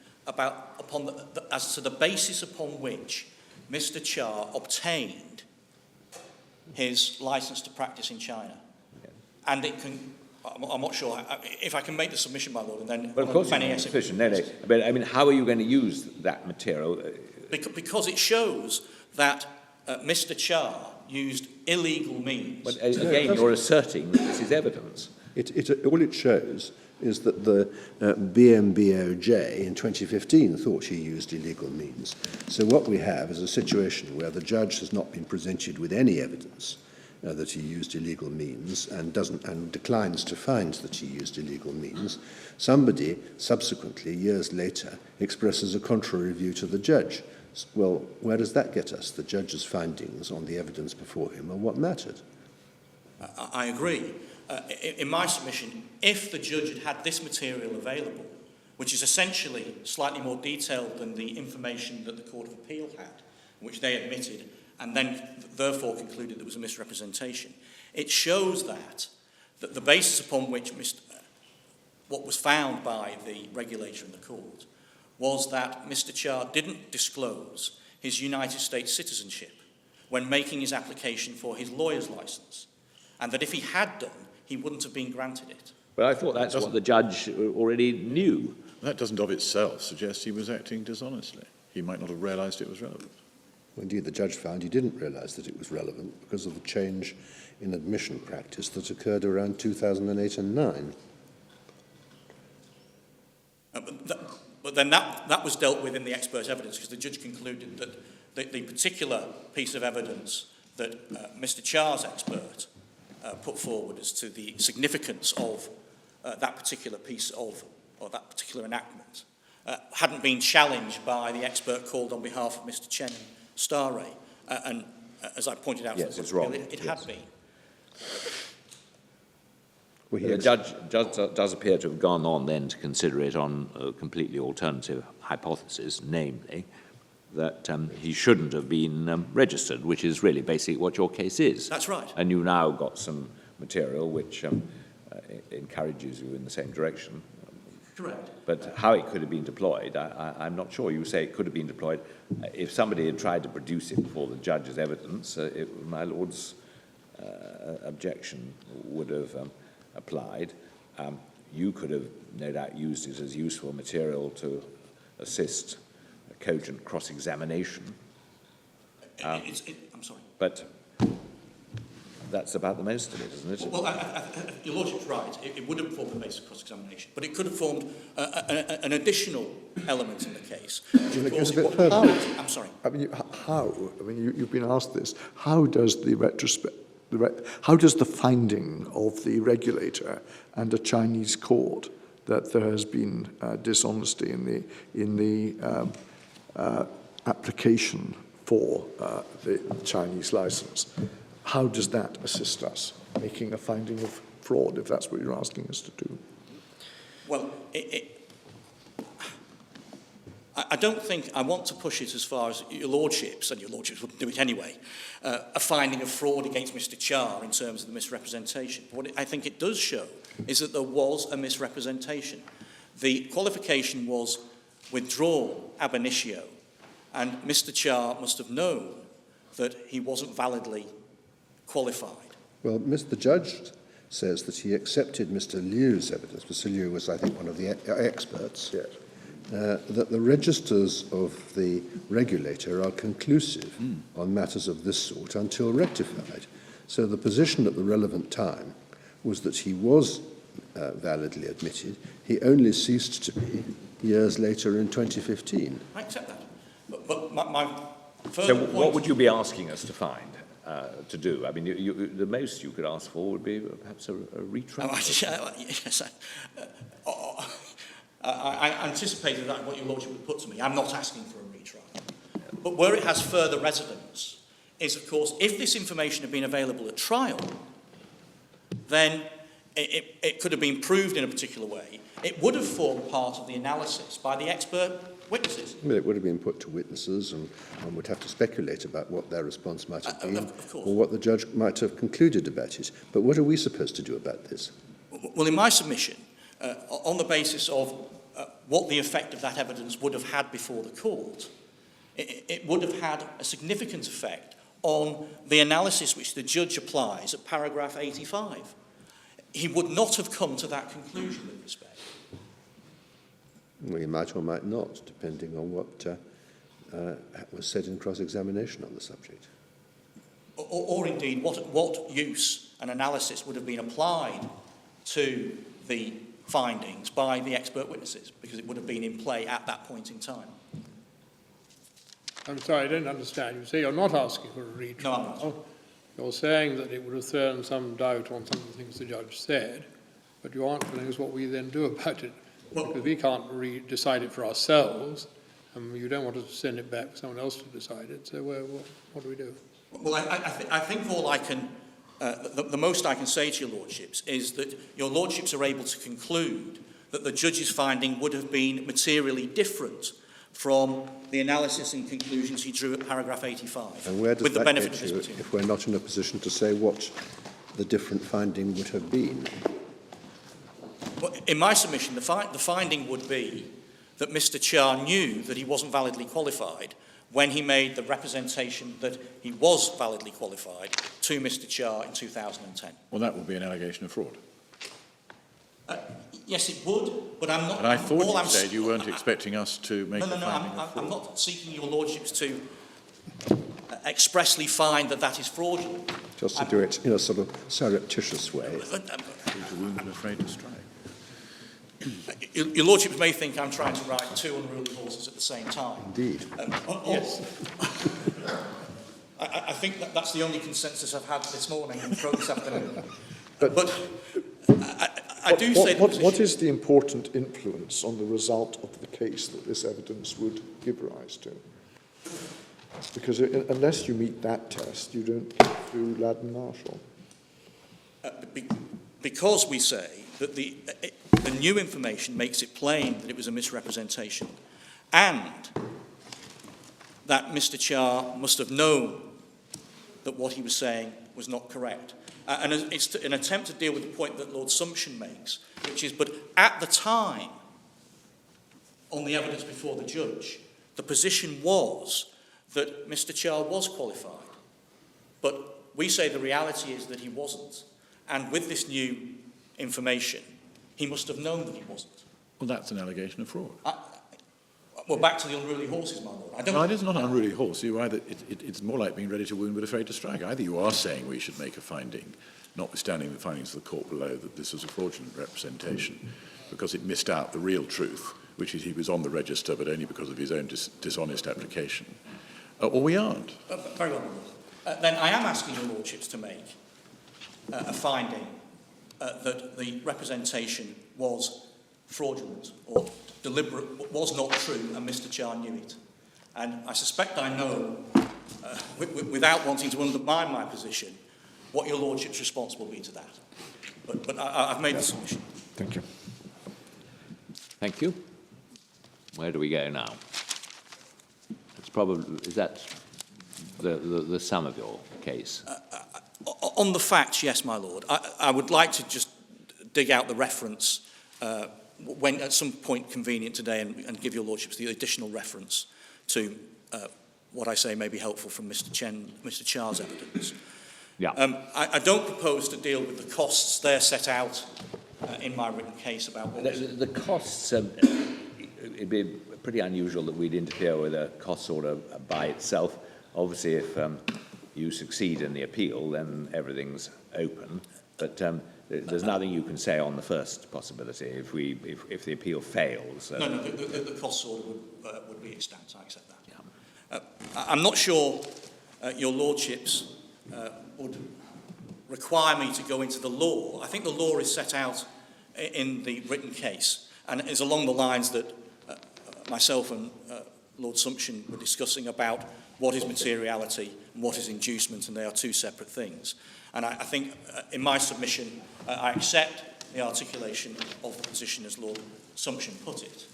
as to the basis upon which Mr. Char obtained his license to practice in China. Yeah. And it can, I'm not sure if I can make the submission, my lord, and then... Well, of course you can submission. No. But, I mean, how are you going to use that material? Because it shows that Mr. Char used illegal means. But again, you're asserting that this is evidence. All it shows is that the BMBOJ in 2015 thought he used illegal means. So what we have is a situation where the judge has not been presented with any evidence that he used illegal means and declines to find that he used illegal means. Somebody subsequently, years later, expresses a contrary view to the judge. Well, where does that get us? The judge's findings on the evidence before him are what mattered. I agree. in my submission, if the judge had had this material available, which is essentially slightly more detailed than the information that the Court of Appeal had, which they admitted, and then therefore concluded there was a misrepresentation, it shows that the basis upon which what was found by the regulator in the court was that Mr. Cha didn't disclose his United States citizenship when making his application for his lawyer's licence, and that if he had done, he wouldn't have been granted it. But I thought that's what the judge already knew. That doesn't of itself suggest he was acting dishonestly. He might not have realised it was relevant. Well, indeed, the judge found he didn't realise that it was relevant because of the change in admission practice that occurred around 2008 and 9. But then that was dealt with in the expert evidence, because the judge concluded that the particular piece of evidence that Mr. Cha's expert put forward as to the significance of that particular piece of, or that particular enactment, hadn't been challenged by the expert called on behalf of Mr. Chen and Staray. And as I pointed out, Yes, it's wrong. It had been. Well, The judge does appear to have gone on then to consider it on a completely alternative hypothesis, namely that he shouldn't have been registered, which is really basically what your case is. That's right. And you now got some material which encourages you in the same direction. Correct. But how it could have been deployed, I'm not sure. You say it could have been deployed. If somebody had tried to produce it before the judge as evidence, my Lord's objection would have applied. You could have no doubt used it as useful material to assist a cogent cross-examination. I'm sorry. But that's about the most of it, isn't it? Well, your Lordship's right. It would have formed the basis of cross-examination, but it could have formed an additional element in the case. Do you Of get a course, bit further? I'm sorry. I mean, how? I mean, you've been asked this. How does the how does the finding of the regulator and a Chinese court that there has been dishonesty in the application for the Chinese license, how does that assist us making a finding of fraud, if that's what you're asking us to do? Well, I don't think I want to push it as far as your Lordships, and your Lordships wouldn't do it anyway, a finding of fraud against Mr. Cha in terms of the misrepresentation. What I think it does show is that there was a misrepresentation. The qualification was withdrawn ab initio, and Mr. Cha must have known that he wasn't validly qualified. Well, the judge says that he accepted Mr. Liu's evidence. Mr. Liu was, I think, one of the experts. Yes. That the registers of the regulator are conclusive on matters of this sort until rectified. So the position at the relevant time was that he was validly admitted. He only ceased to be years later in 2015. I accept that. But my further So point... what would you be asking us to find, to do? I mean, the most you could ask for would be perhaps a retrial. Yes, I anticipated that what your Lordship would put to me. I'm not asking for a retrial. But where it has further resonance is, of course, if this information had been available at trial, then it could have been proved in a particular way. It would have formed part of the analysis by the expert witnesses. Well, it would have been put to witnesses, and one would have to speculate about what their response might have been, of course. or what the judge might have concluded about it. But what are we supposed to do about this? Well, in my submission, on the basis of what the effect of that evidence would have had before the court, it would have had a significant effect on the analysis which the judge applies at paragraph 85. He would not have come to that conclusion with respect. Well, he might or might not, depending on what was said in cross-examination on the subject. Or indeed, what use and analysis would have been applied to the findings by the expert witnesses, because it would have been in play at that point in time. I'm sorry, I don't understand. You say you're not asking for a retrial. No, I'm not. You're saying that it would have thrown some doubt on some of the things the judge said, but you aren't telling us what we then do about it. Well, because we can't decide it for ourselves, and you don't want us to send it back for someone else to decide it, so what do we do? Well, I think all I can the most I can say to your lordships is that your lordships are able to conclude that the judge's finding would have been materially different from the analysis and conclusions he drew at paragraph 85. And where does with the that benefit get of you this material. if we're not in a position to say what the different finding would have been? Well, in my submission, the finding would be that Mr. Cha knew that he wasn't validly qualified when he made the representation that he was validly qualified to Mr. Cha in 2010. Well, that would be an allegation of fraud. Yes, it would, but I'm not... And I thought all you I'm said you weren't expecting us to make No, a finding of fraud. I'm not seeking your lordships to expressly find that that is fraudulent. Just to do it in a sort of surreptitious way. To wound and afraid to strike. Your lordships may think I'm trying to ride two unruly horses at the same time. Indeed. Yes. I think that's the only consensus I've had this morning and throughout this afternoon. But I do say... What is the important influence on the result of the case that this evidence would give rise to? Because unless you meet that test, you don't get through Ladden Marshall. Because we say that the new information makes it plain that it was a misrepresentation and that Mr. Cha must have known that what he was saying was not correct. And it's an attempt to deal with the point that Lord Sumption makes, which is, but at the time, on the evidence before the judge, the position was that Mr. Cha was qualified. But we say the reality is that he wasn't. And with this new information, he must have known that he wasn't. Well, that's an allegation of fraud. Well, back to the unruly horses, my lord. No, it is not an unruly horse. It's more like being ready to wound but afraid to strike. Either you are saying we should make a finding, notwithstanding the findings of the court below, that this was a fraudulent representation because it missed out the real truth, which is he was on the register but only because of his own dishonest application. Or we aren't. Very well, my lord. Then I am asking your lordships to make a finding that the representation was fraudulent or deliberate, was not true, and Mr. Cha knew it. And I suspect I know, without wanting to undermine my position, what your lordship's response will be to that. But I've made the submission. Thank you. Thank you. Where do we go now? It's probably, is that the sum of your case? On the facts, yes, my lord. I would like to just dig out the reference when at some point convenient today and give your lordships the additional reference to what I say may be helpful from Mr. Cha's evidence. Yeah. I don't propose to deal with the costs there set out in my written case about what The costs, it'd be pretty unusual that we'd interfere with a costs order by itself. Obviously, if you succeed in the appeal, then everything's open. But there's nothing you can say on the first possibility if the appeal fails. No, the costs order would be extant. I accept that. Yeah. I'm not sure your lordships would require me to go into the law. I think the law is set out in the written case and is along the lines that myself and Lord Sumption were discussing about what is materiality and what is inducement, and they are two separate things. And I think in my submission, I accept the articulation of the position as Lord Sumption put it.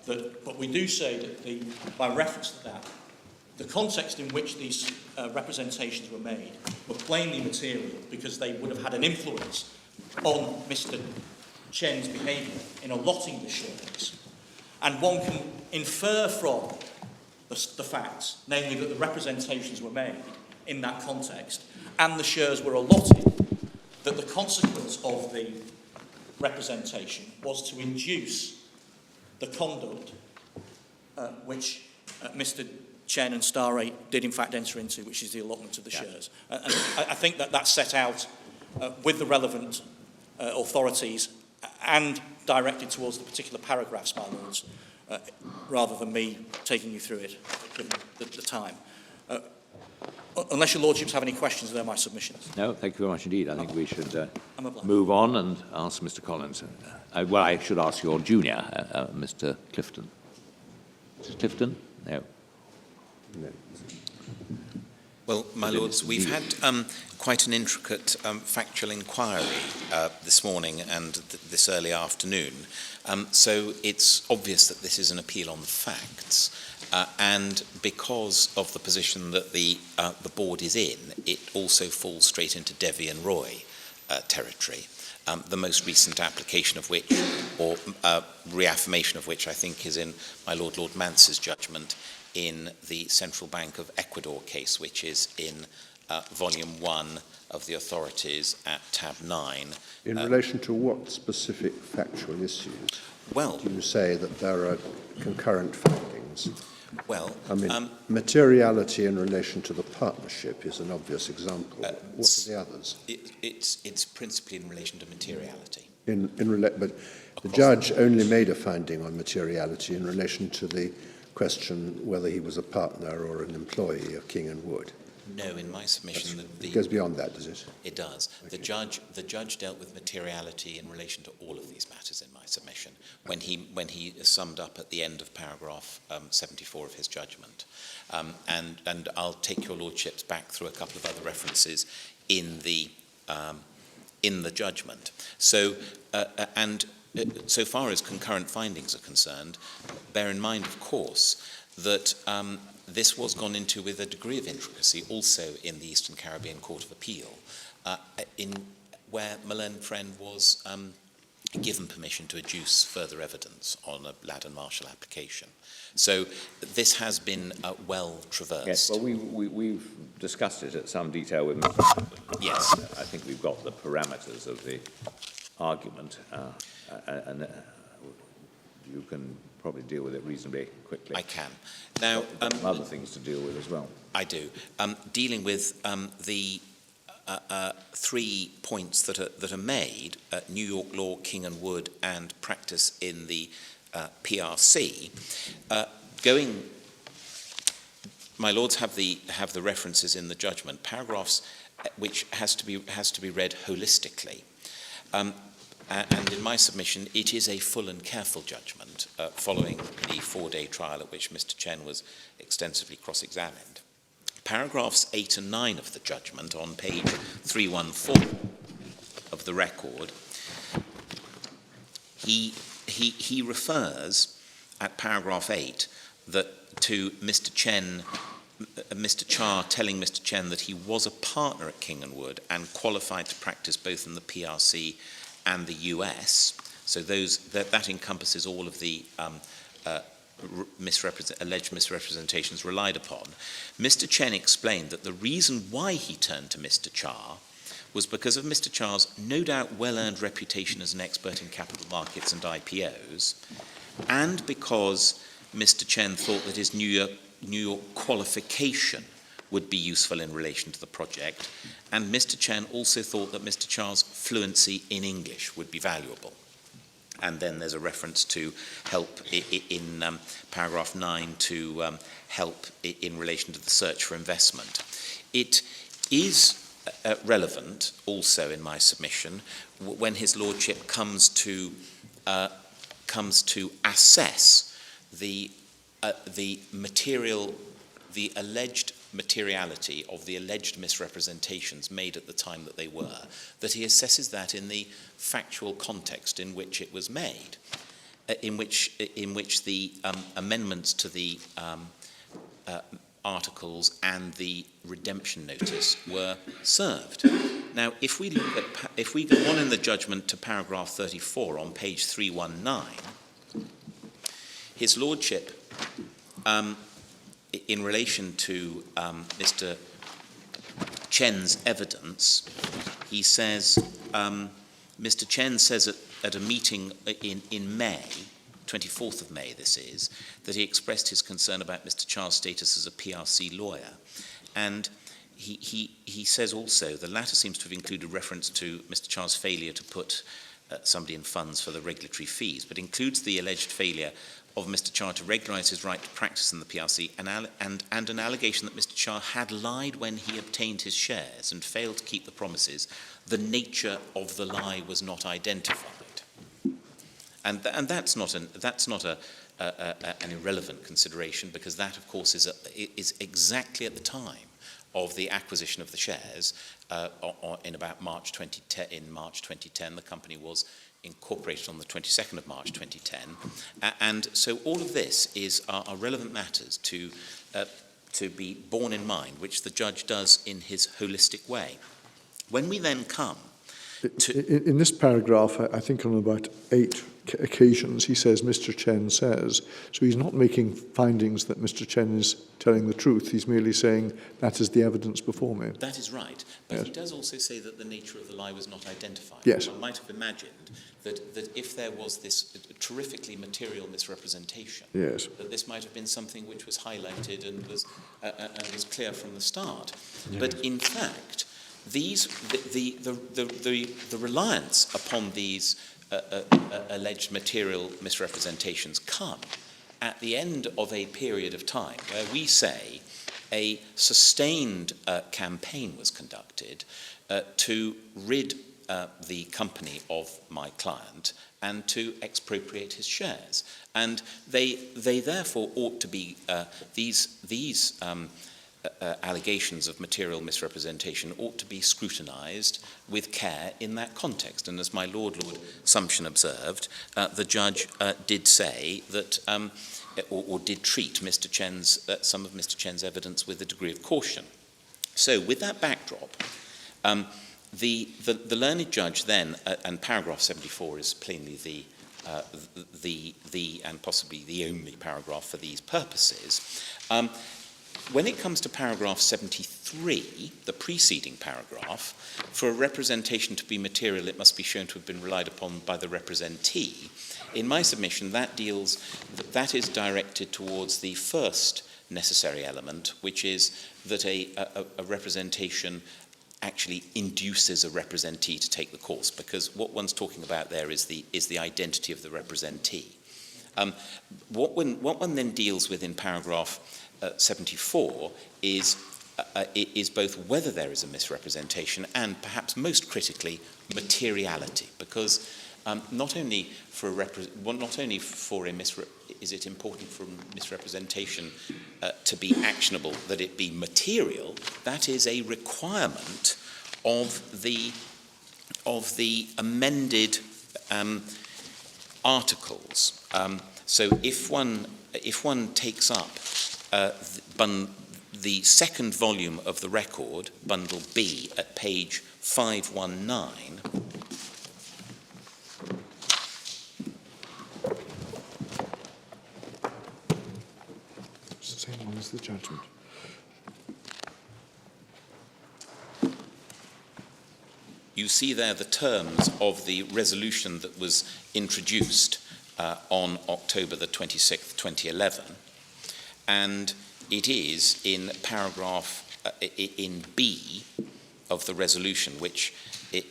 But we do say that by reference to that, the context in which these representations were made were plainly material because they would have had an influence on Mr. Chen's behaviour in allotting the shares. And one can infer from the facts, namely that the representations were made in that context and the shares were allotted, that the consequence of the representation was to induce the conduct which Mr. Chen and Staray did in fact enter into, which is the allotment of the shares. And I think that that's set out with the relevant authorities and directed towards the particular paragraphs, my lords, rather than me taking you through it given the time. Unless your lordships have any questions, they're my submissions. No, thank you very much indeed. I think we should move on and ask Mr. Collins. Well, I should ask your junior, Mr. Clifton. Mr. Clifton? No. No. Well, my lords, we've had quite an intricate factual inquiry this morning and this early afternoon. So it's obvious that this is an appeal on the facts. And because of the position that the board is in, it also falls straight into Devi and Roy territory. The most recent application of which, or reaffirmation of which, I think is in my Lord Mance's judgment in the Central Bank of Ecuador case, which is in Volume 1 of the authorities at tab 9. In relation to what specific factual issues? Well, do you say that there are concurrent findings? Well, I mean, materiality in relation to the partnership is an obvious example. What are the others? It's principally in relation to materiality. But the judge only made a finding on materiality in relation to the question whether he was a partner or an employee of King & Wood. No, in my submission, it goes beyond that, does it? It does. Okay. The judge dealt with materiality in relation to all of these matters in my submission when he summed up at the end of paragraph 74 of his judgment. And I'll take your lordships back through a couple of other references in the judgment. So so far as concurrent findings are concerned, bear in mind, of course, that this was gone into with a degree of intricacy also in the Eastern Caribbean Court of Appeal, where my learned friend was given permission to adduce further evidence on a Ladden Marshall application. So this has been well traversed. Yes, well, we've discussed it at some detail with Mr. Yes. I think we've got the parameters of the argument, and you can probably deal with it reasonably quickly. I can. Now, other things to deal with as well. I do. Dealing with the 3 points that are made, New York law, King & Wood, and practice in the PRC, my lords have the references in the judgment, paragraphs which has to be read holistically. And in my submission, it is a full and careful judgment following the 4-day trial at which Mr. Chen was extensively cross-examined. Paragraphs 8 and 9 of the judgment on page 314 of the record, he refers at paragraph 8 to Mr. Chen, Mr. Cha telling Mr. Chen that he was a partner at King & Wood and qualified to practice both in the PRC and the US. So that encompasses all of the alleged misrepresentations relied upon. Mr. Chen explained that the reason why he turned to Mr. Cha was because of Mr. Cha's no doubt well-earned reputation as an expert in capital markets and IPOs, and because Mr. Chen thought that his New York qualification would be useful in relation to the project, and Mr. Chen also thought that Mr. Cha's fluency in English would be valuable. And then there's a reference to help in paragraph 9 to help in relation to the search for investment. It is relevant also in my submission when his lordship comes to assess the alleged materiality of the alleged misrepresentations made at the time that they were, that he assesses that in the factual context in which it was made, in which the amendments to the articles and the redemption notice were served. Now, if we go on in the judgment to paragraph 34 on page 319, his lordship, in relation to Mr. Chen's evidence, he says, Mr. Chen says at a meeting in May, 24th of May this is, that he expressed his concern about Mr. Cha's status as a PRC lawyer. And he says also, the latter seems to have included reference to Mr. Cha's failure to put somebody in funds for the regulatory fees, but includes the alleged failure of Mr. Cha to regularise his right to practice in the PRC and an allegation that Mr. Cha had lied when he obtained his shares and failed to keep the promises. The nature of the lie was not identified. And that's not an irrelevant consideration, because that, of course, is exactly at the time of the acquisition of the shares in about March 2010. In March 2010, the company was incorporated on the 22nd of March 2010. And so all of this are relevant matters to be borne in mind, which the judge does in his holistic way. When we then come to... In this paragraph, I think on about 8 occasions, he says, Mr. Chen says. So he's not making findings that Mr. Chen is telling the truth. He's merely saying, that is the evidence before me. That is right. But yes. He does also say that the nature of the lie was not identified. Yes. One might have imagined that if there was this terrifically material misrepresentation, yes, that this might have been something which was highlighted and was clear from the start. Yes. But in fact, the reliance upon these alleged material misrepresentations come at the end of a period of time where we say a sustained campaign was conducted to rid the company of my client and to expropriate his shares. And they therefore ought to be, these allegations of material misrepresentation ought to be scrutinised with care in that context. And as my Lord Sumption observed, the judge did say that, or did treat Mr. Chen's, some of Mr. Chen's evidence with a degree of caution. So with that backdrop, the learned judge then, and paragraph 74 is plainly the and possibly the only paragraph for these purposes. When it comes to paragraph 73, the preceding paragraph, for a representation to be material, it must be shown to have been relied upon by the representee. In my submission, that is directed towards the first necessary element, which is that a representation actually induces a representee to take the course, because what one's talking about there is the identity of the representee. What one then deals with in paragraph 74 is both whether there is a misrepresentation and, perhaps most critically, materiality, because not only is it important for misrepresentation to be actionable, that it be material. That is a requirement of the amended articles. So if one takes up the second volume of the record, Bundle B, at page 519, it's the same one as the judgment. you see there the terms of the resolution that was introduced on October the 26th, 2011. And it is in paragraph, in B of the resolution, which it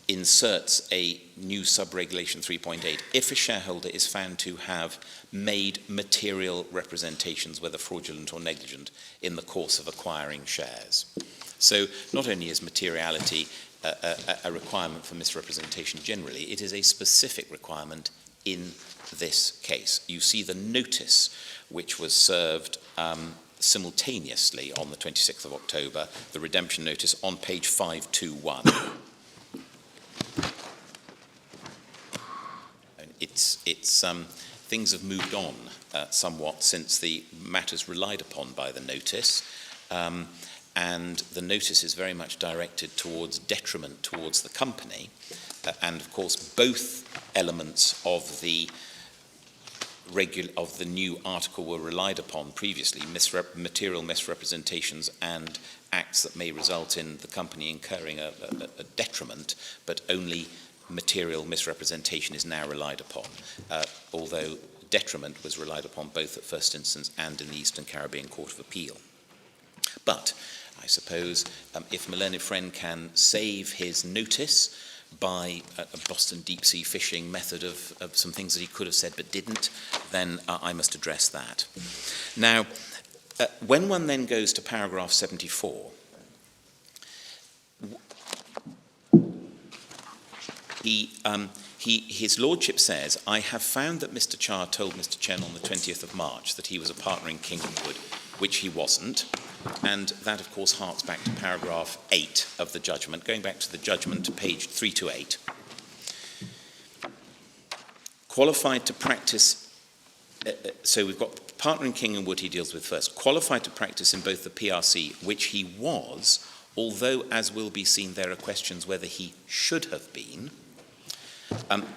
inserts a new sub-regulation 3.8. If a shareholder is found to have made material representations, whether fraudulent or negligent, in the course of acquiring shares. So not only is materiality a requirement for misrepresentation generally, it is a specific requirement in this case. You see the notice which was served simultaneously on the 26th of October, the redemption notice on page 521. Things have moved on somewhat since the matters relied upon by the notice, and the notice is very much directed towards detriment towards the company, and of course both elements of the new article were relied upon previously, material misrepresentations and acts that may result in the company incurring a detriment, but only material misrepresentation is now relied upon, although detriment was relied upon both at first instance and in the Eastern Caribbean Court of Appeal. But I suppose if my learned friend can save his notice by a Boston deep sea fishing method of some things that he could have said but didn't, then I must address that. Now, when one then goes to paragraph 74, his lordship says, I have found that Mr. Cha told Mr. Chen on the 20th of March that he was a partner in Kingwood, which he wasn't. And that, of course, harks back to paragraph 8 of the judgment. Going back to the judgment, page 328. Qualified to practice, so we've got partner in King & Wood he deals with first. Qualified to practice in both the PRC, which he was, although, as will be seen, there are questions whether he should have been,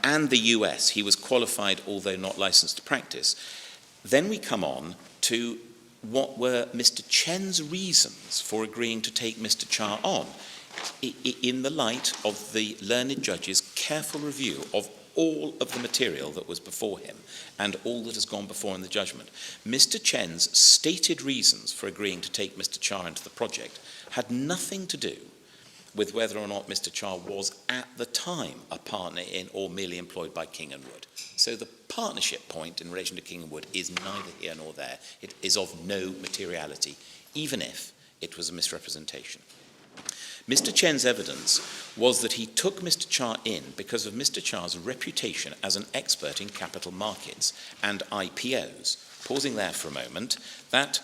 and the US, he was qualified, although not licensed to practice. Then we come on to what were Mr. Chen's reasons for agreeing to take Mr. Cha on, in the light of the learned judge's careful review of all of the material that was before him and all that has gone before in the judgment. Mr. Chen's stated reasons for agreeing to take Mr. Cha into the project had nothing to do with whether or not Mr. Cha was at the time a partner in or merely employed by King & Wood. So the partnership point in relation to King & Wood is neither here nor there. It is of no materiality, even if it was a misrepresentation. Mr. Chen's evidence was that he took Mr. Cha in because of Mr. Cha's reputation as an expert in capital markets and IPOs. Pausing there for a moment, that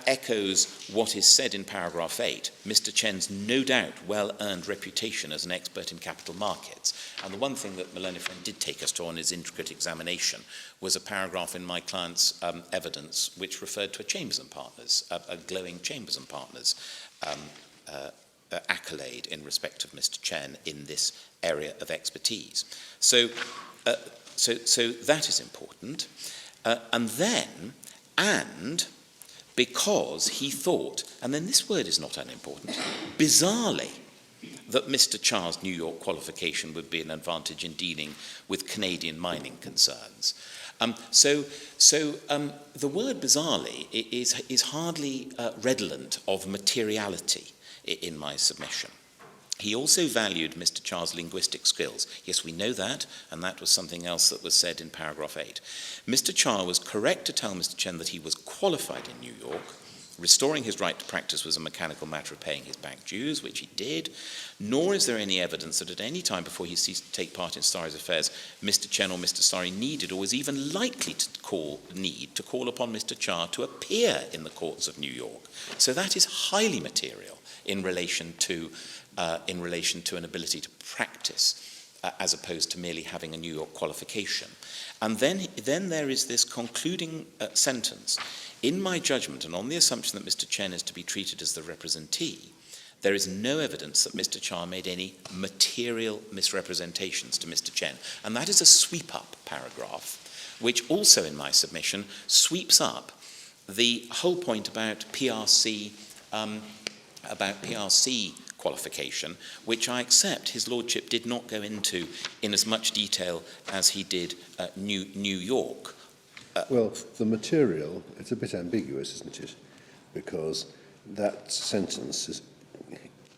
echoes what is said in paragraph 8, Mr. Chen's no doubt well-earned reputation as an expert in capital markets. And the one thing that my learned friend did take us to on his intricate examination was a paragraph in my client's evidence which referred to a Chambers and Partners, a glowing Chambers and Partners accolade in respect of Mr. Chen in this area of expertise. So that is important. And because he thought, and then this word is not unimportant, bizarrely, that Mr. Cha's New York qualification would be an advantage in dealing with Canadian mining concerns. The word bizarrely is hardly redolent of materiality in my submission. He also valued Mr. Cha's linguistic skills. Yes, we know that, and that was something else that was said in paragraph 8. Mr. Cha was correct to tell Mr. Chen that he was qualified in New York. Restoring his right to practice was a mechanical matter of paying his bank dues, which he did, nor is there any evidence that at any time before he ceased to take part in Staray's affairs, Mr. Chen or Mr. Staray needed or was even likely to call upon Mr. Cha to appear in the courts of New York. So that is highly material in relation to an ability to practice as opposed to merely having a New York qualification. And then there is this concluding sentence. In my judgment, and on the assumption that Mr. Chen is to be treated as the representee, there is no evidence that Mr. Cha made any material misrepresentations to Mr. Chen. And that is a sweep-up paragraph, which also in my submission sweeps up the whole point about PRC qualification, which I accept his lordship did not go into in as much detail as he did New York. Well, the material, it's a bit ambiguous, isn't it? Because that sentence is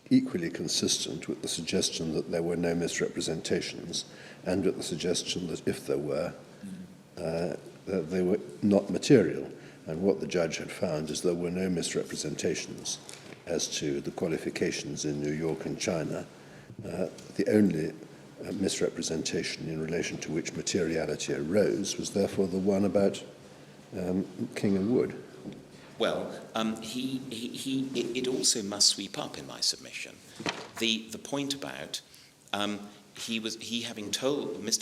equally consistent with the suggestion that there were no misrepresentations and with the suggestion that if there were, that they were not material. And what the judge had found is there were no misrepresentations as to the qualifications in New York and China. The only misrepresentation in relation to which materiality arose was therefore the one about King and Wood. Well, it also must sweep up in my submission the point about Mr.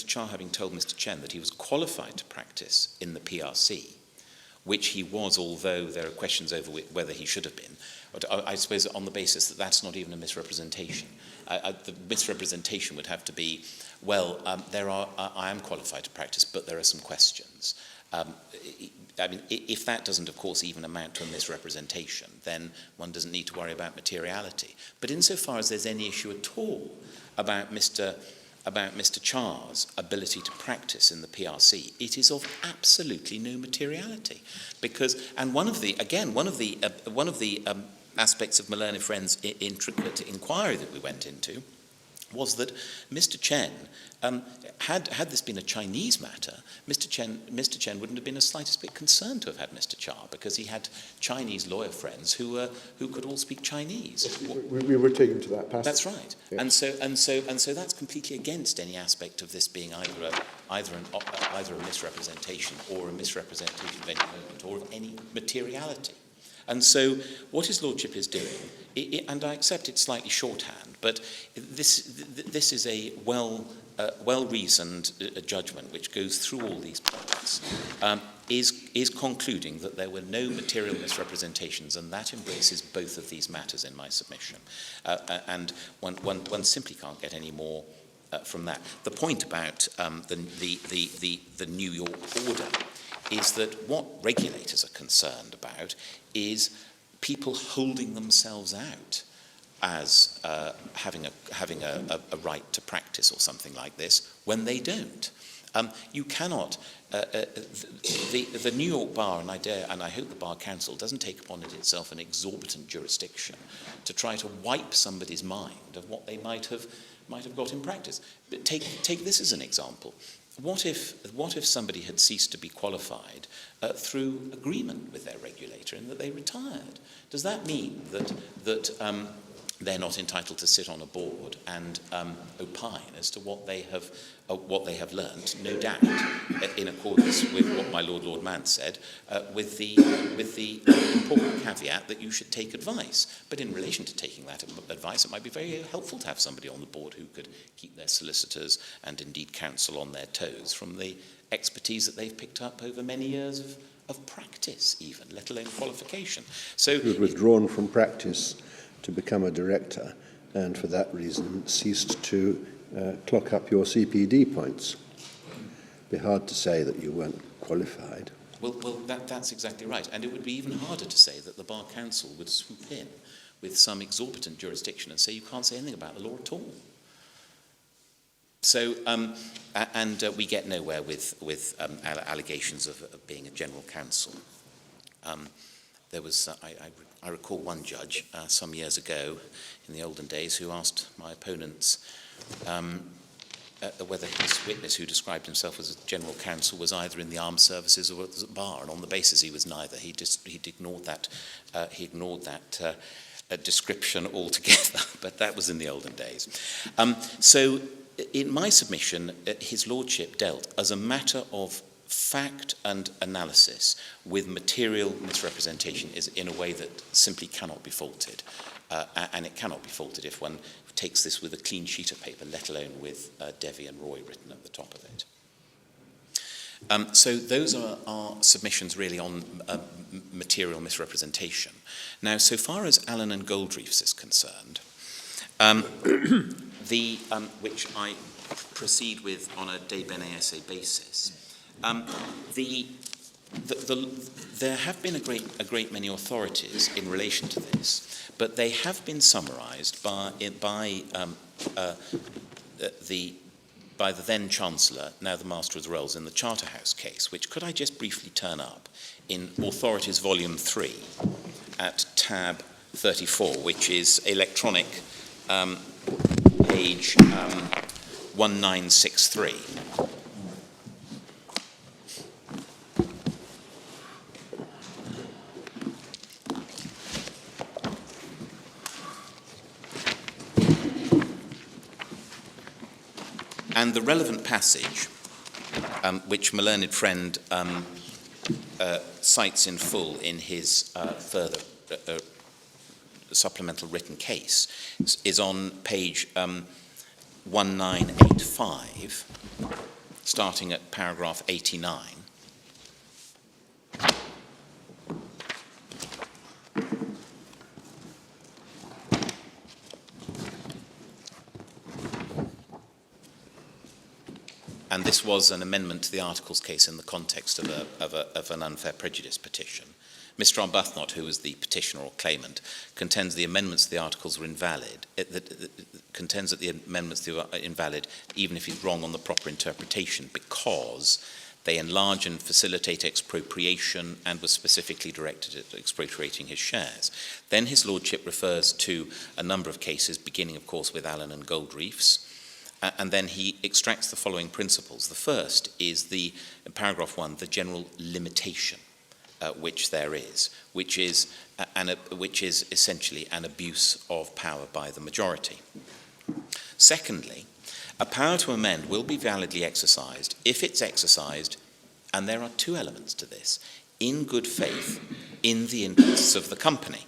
Cha having told Mr. Chen that he was qualified to practice in the PRC, which he was, although there are questions over whether he should have been. But I suppose on the basis that that's not even a misrepresentation. The misrepresentation would have to be, well, I am qualified to practice, but there are some questions. I mean, if that doesn't, of course, even amount to a misrepresentation, then one doesn't need to worry about materiality. But insofar as there's any issue at all about Mr. Cha's ability to practice in the PRC, it is of absolutely no materiality, because one of the aspects of my learned friend's intricate inquiry that we went into was that Mr. Chen, had this been a Chinese matter, Mr. Chen wouldn't have been the slightest bit concerned to have had Mr. Cha, because he had Chinese lawyer friends who could all speak Chinese. We were taken to that passage. That's right, yeah. and so that's completely against any aspect of this being either a misrepresentation or a misrepresentation of any moment or of any materiality. And so what his lordship is doing, and I accept it's slightly shorthand, but this is a well-reasoned judgment which goes through all these points, is concluding that there were no material misrepresentations, and that embraces both of these matters in my submission. And one simply can't get any more from that. The point about the New York order is that what regulators are concerned about is people holding themselves out as having a right to practice or something like this when they don't. You cannot. The New York Bar, and I hope the Bar Council doesn't take upon it itself an exorbitant jurisdiction to try to wipe somebody's mind of what they might have got in practice. But take this as an example. What if somebody had ceased to be qualified through agreement with their regulator and that they retired? Does that mean that they're not entitled to sit on a board and opine as to what they have learnt? No doubt, in accordance with what my Lord Mann said, with the important caveat that you should take advice. But in relation to taking that advice, it might be very helpful to have somebody on the board who could keep their solicitors and indeed counsel on their toes from the expertise that they've picked up over many years of practice, even, let alone qualification. So you've withdrawn from practice to become a director, and for that reason ceased to clock up your CPD points. It'd be hard to say that you weren't qualified. Well, that's exactly right. And it would be even harder to say that the Bar Council would swoop in with some exorbitant jurisdiction and say you can't say anything about the law at all. So, we get nowhere with allegations of being a general counsel. There was, I recall one judge some years ago in the olden days who asked my opponents whether this witness who described himself as a general counsel was either in the armed services or was at bar, and on the basis he was neither. He'd ignored that. He ignored that description altogether. But that was in the olden days. So, in my submission, his lordship dealt as a matter of fact and analysis with material misrepresentation is in a way that simply cannot be faulted. And it cannot be faulted if one takes this with a clean sheet of paper, let alone with Devi and Roy written at the top of it. So those are our submissions really on material misrepresentation. Now, so far as Allen and Goldreefs is concerned, which I proceed with on a de bene esse basis, there have been a great many authorities in relation to this, but they have been summarised by the then Chancellor, now the Master of the Rolls, in the Charterhouse case, which could I just briefly turn up in Authorities Volume 3 at tab 34, which is electronic page 1963. And the relevant passage, which my learned friend cites in full in his further supplemental written case, is on page 1985, starting at paragraph 89. And this was an amendment to the Articles case in the context of an unfair prejudice petition. Mr. Arbuthnot, who was the petitioner or claimant, contends the amendments to the Articles were invalid. Contends that the amendments were invalid even if he's wrong on the proper interpretation, because they enlarge and facilitate expropriation and was specifically directed at expropriating his shares. Then his lordship refers to a number of cases, beginning, of course, with Allen and Goldreefs. And then he extracts the following principles. The first is in paragraph 1, the general limitation which there is, which is essentially an abuse of power by the majority. Secondly, a power to amend will be validly exercised if it's exercised, and there are two elements to this, in good faith in the interests of the company.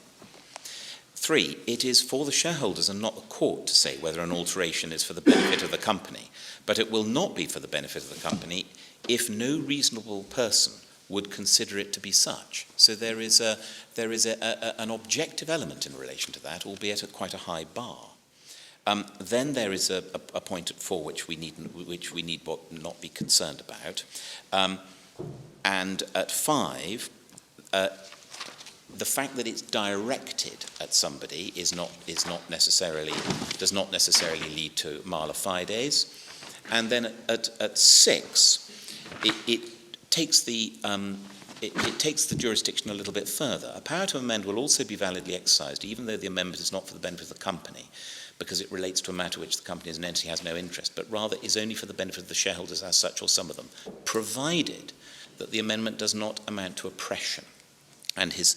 3, it is for the shareholders and not the court to say whether an alteration is for the benefit of the company, but it will not be for the benefit of the company if no reasonable person would consider it to be such. So there is an objective element in relation to that, albeit at quite a high bar. Then there is a point at 4 which we need not be concerned about, and at 5. The fact that it's directed at somebody does not necessarily lead to mala fides, and then at 6, it takes the jurisdiction a little bit further. A power to amend will also be validly exercised, even though the amendment is not for the benefit of the company, because it relates to a matter which the company as an entity has no interest, but rather is only for the benefit of the shareholders as such, or some of them, provided that the amendment does not amount to oppression. And his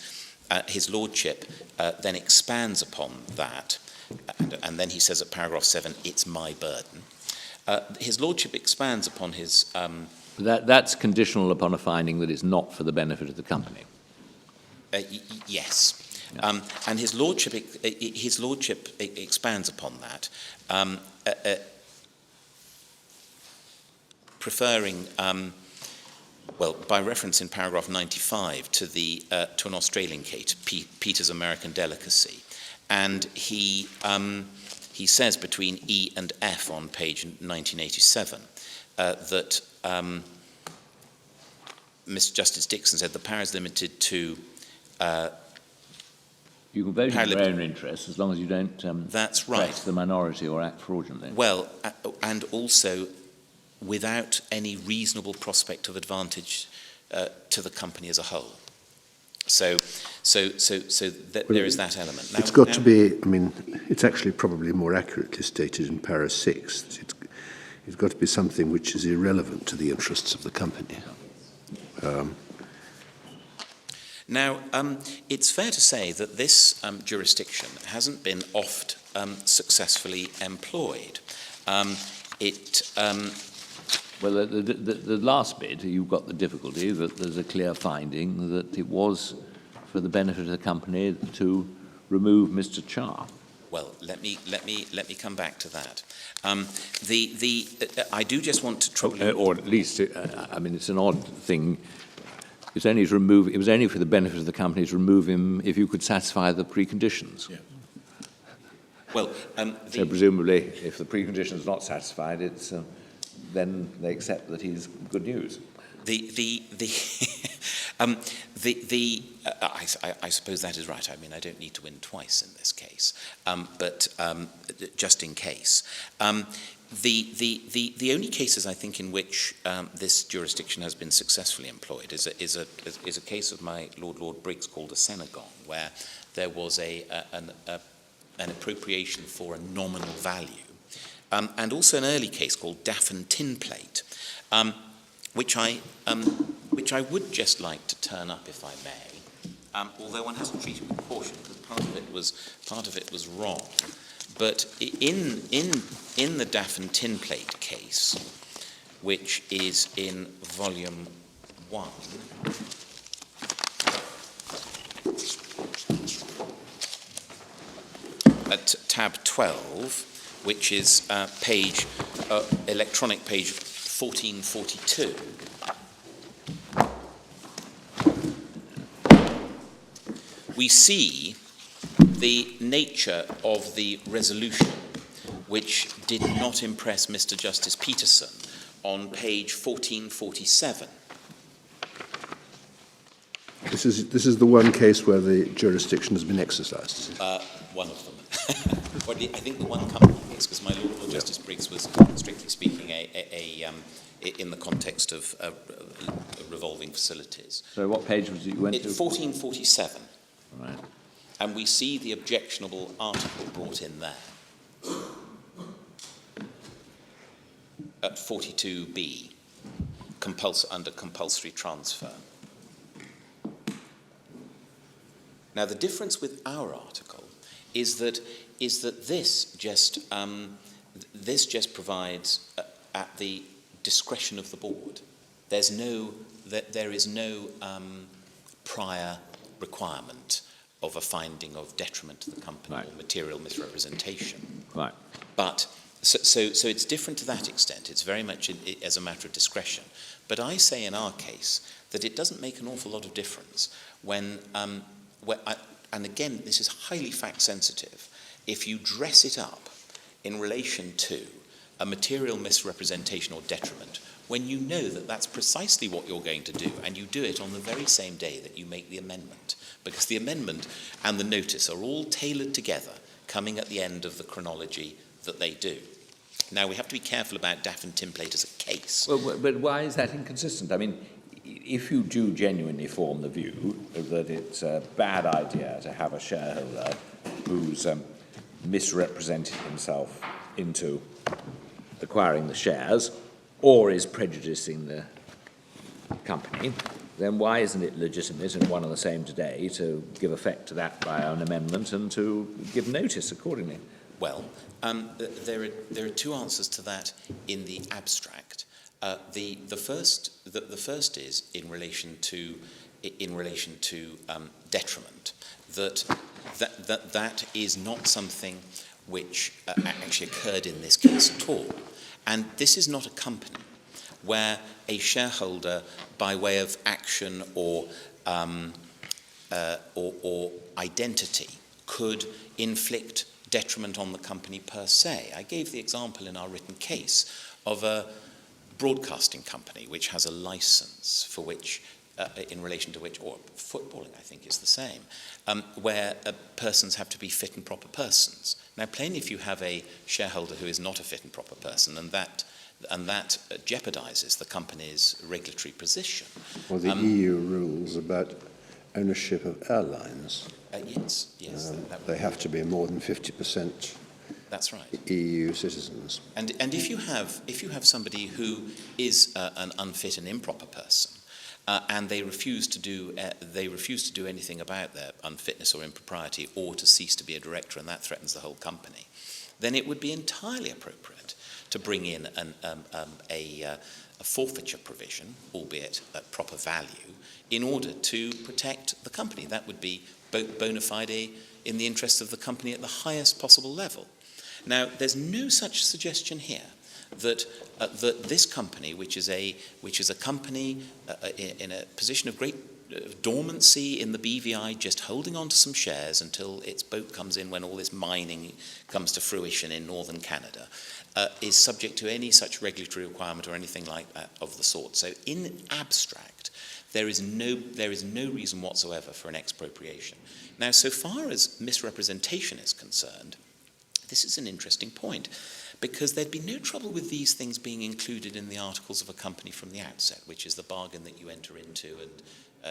lordship then expands upon that, and then he says at paragraph 7, it's my burden. His lordship expands upon his... That's conditional upon a finding that it's not for the benefit of the company. Yes. Yeah. And his lordship expands upon that, preferring... well, by reference in paragraph 95 to an Australian case, Peter's American Delicacy, and he says between E and F on page 1987 that Mr. Justice Dixon said the power is limited to. You can vote in your own interest as long as you don't. That's right. Press the minority or act fraudulently. Well, and also, without any reasonable prospect of advantage to the company as a whole. So there is that element. Now, it's got to be, I mean, it's actually probably more accurately stated in para 6. It's got to be something which is irrelevant to the interests of the company. Now, it's fair to say that this jurisdiction hasn't been oft successfully employed. Well, the last bit, you've got the difficulty that there's a clear finding that it was for the benefit of the company to remove Mr. Cha. Well, let me come back to that. I do just want to trouble you. Or at least, I mean, it's an odd thing. It was only for the benefit of the company to remove him if you could satisfy the preconditions. Yeah. Well, so presumably, if the preconditions are not satisfied, it's then they accept that he's good news. I suppose that is right. I mean, I don't need to win twice in this case, but just in case. The only cases I think in which this jurisdiction has been successfully employed is a case of my Lord Briggs called a Senegal, where there was an appropriation for a nominal value, and also an early case called Daffin Tin Plate, which I would just like to turn up if I may, although one has to treat it with caution because part of it was wrong. But in the Daffin Tin Plate case, which is in volume 1, at tab 12, which is electronic page 1442, we see the nature of the resolution which did not impress Mr. Justice Peterson on page 1447. This is the one case where the jurisdiction has been exercised. One of them. Well, I think the one company case, because my Lord Justice Briggs was, strictly speaking, in the context of revolving facilities. So what page was it you went to? 1447. Right. And we see the objectionable article brought in there. At 42B, under compulsory transfer. Now, the difference with our article is that this just provides at the discretion of the board. There is no prior requirement of a finding of detriment to the company Right. or material misrepresentation. Right. But so it's different to that extent. It's very much as a matter of discretion. But I say in our case that it doesn't make an awful lot of difference when and again, this is highly fact sensitive, if you dress it up in relation to a material misrepresentation or detriment, when you know that that's precisely what you're going to do, and you do it on the very same day that you make the amendment, because the amendment and the notice are all tailored together, coming at the end of the chronology that they do. Now, we have to be careful about Daff and Timplate as a case. Well, but why is that inconsistent? I mean, if you do genuinely form the view that it's a bad idea to have a shareholder who's misrepresented himself into acquiring the shares or is prejudicing the company, then why isn't it legitimate and one and the same today to give effect to that by an amendment and to give notice accordingly? Well, there are two answers to that in the abstract. The first is in relation to detriment. That is not something which actually occurred in this case at all, and this is not a company where a shareholder, by way of action or identity, could inflict detriment on the company per se. I gave the example in our written case of a broadcasting company which has a license for which, in relation to which, or footballing I think is the same, where persons have to be fit and proper persons. Now plainly if you have a shareholder who is not a fit and proper person, and that jeopardizes the company's regulatory position. Or the EU rules about ownership of airlines. Yes. They have to be more than 50%. That's right. EU citizens. And if you have somebody who is an unfit and improper person, and they refuse to do anything about their unfitness or impropriety, or to cease to be a director, and that threatens the whole company, then it would be entirely appropriate to bring in a forfeiture provision, albeit at proper value, in order to protect the company. That would be bona fide in the interests of the company at the highest possible level. Now, there's no such suggestion here that this company, which is a company in a position of great dormancy in the BVI, just holding on to some shares until its boat comes in when all this mining comes to fruition in northern Canada, is subject to any such regulatory requirement or anything like that of the sort. So, in abstract, there is no reason whatsoever for an expropriation. Now, so far as misrepresentation is concerned, this is an interesting point, because there'd be no trouble with these things being included in the articles of a company from the outset, which is the bargain that you enter into,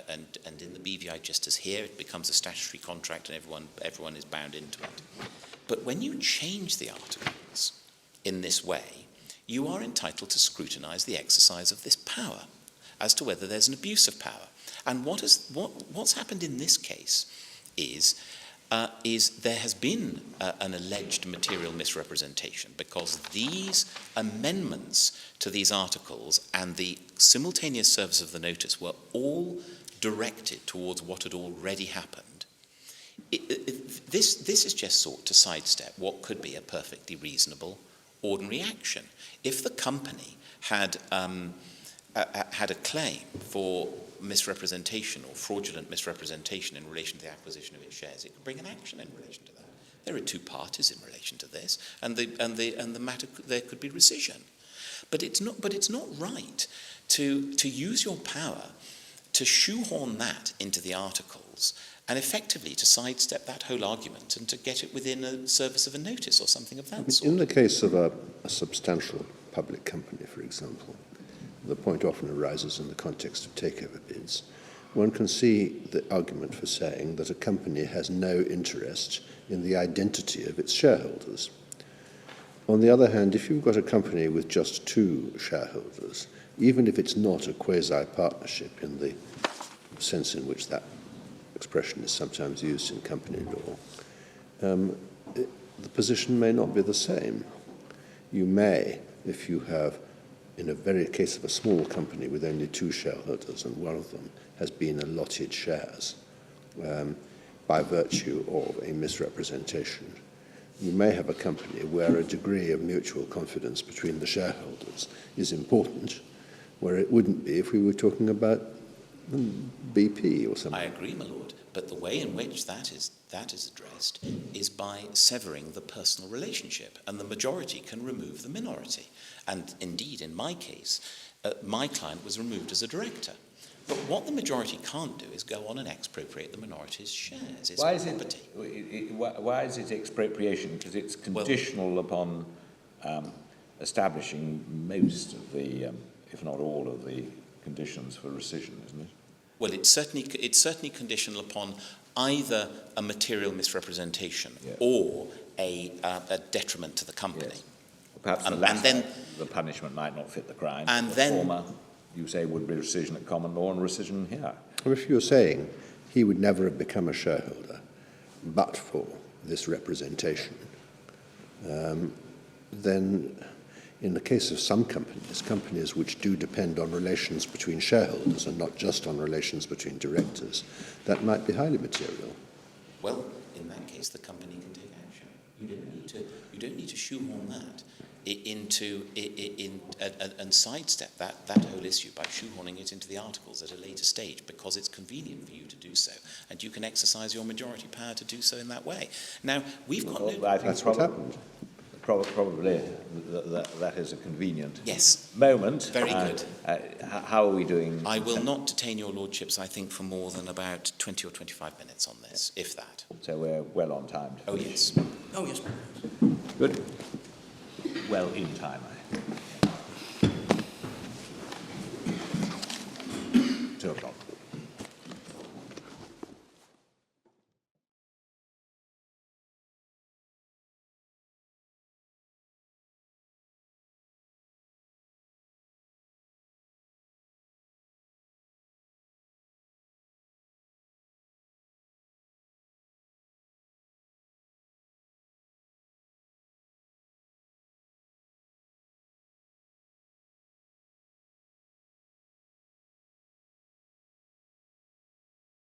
and in the BVI, just as here, it becomes a statutory contract and everyone is bound into it. But when you change the articles in this way, you are entitled to scrutinise the exercise of this power as to whether there's an abuse of power. And what's happened in this case is there has been an alleged material misrepresentation, because these amendments to these articles and the simultaneous service of the notice were all directed towards what had already happened. This is just sought to sidestep what could be a perfectly reasonable, ordinary action. If the company had a claim for misrepresentation or fraudulent misrepresentation in relation to the acquisition of its shares, it could bring an action in relation to that. There are two parties in relation to this, and the matter, there could be rescission. But it's not right to use your power to shoehorn that into the articles and effectively to sidestep that whole argument and to get it within a service of a notice or something of that sort. In the case of a substantial public company, for example, the point often arises in the context of takeover bids. One can see the argument for saying that a company has no interest in the identity of its shareholders. On the other hand, if you've got a company with just two shareholders, even if it's not a quasi-partnership in the sense in which that expression is sometimes used in company law, the position may not be the same. You may, if you have in a very case of a small company with only 2 shareholders, and one of them has been allotted shares by virtue of a misrepresentation. You may have a company where a degree of mutual confidence between the shareholders is important, where it wouldn't be if we were talking about BP or something. I agree, my lord, but the way in which that is addressed is by severing the personal relationship, and the majority can remove the minority. And indeed, in my case, my client was removed as a director. But what the majority can't do is go on and expropriate the minority's shares. It's property. Why is it expropriation? Because it's conditional upon establishing most of the, if not all of the conditions for rescission, isn't it? Well, it's certainly conditional upon either a material misrepresentation or a detriment to the company. Yes. Perhaps the latter, the punishment might not fit the crime. And the then, former, you say, would be rescission at common law and rescission here. Well, if you're saying he would never have become a shareholder but for this representation, then in the case of some companies which do depend on relations between shareholders and not just on relations between directors, that might be highly material. well, in that case, the company can take action. You don't need to shoehorn that and sidestep that whole issue by shoehorning it into the articles at a later stage, because it's convenient for you to do so, and you can exercise your majority power to do so in that way. Now, we've got I think That's what happened. Probably that is a convenient moment. Very good. How are we doing? I will not detain your lordships, I think, for more than about 20 or 25 minutes on this, if that. So we're well on time. Oh, yes. Oh, yes. Good. Well in time, I think. 2 o'clock.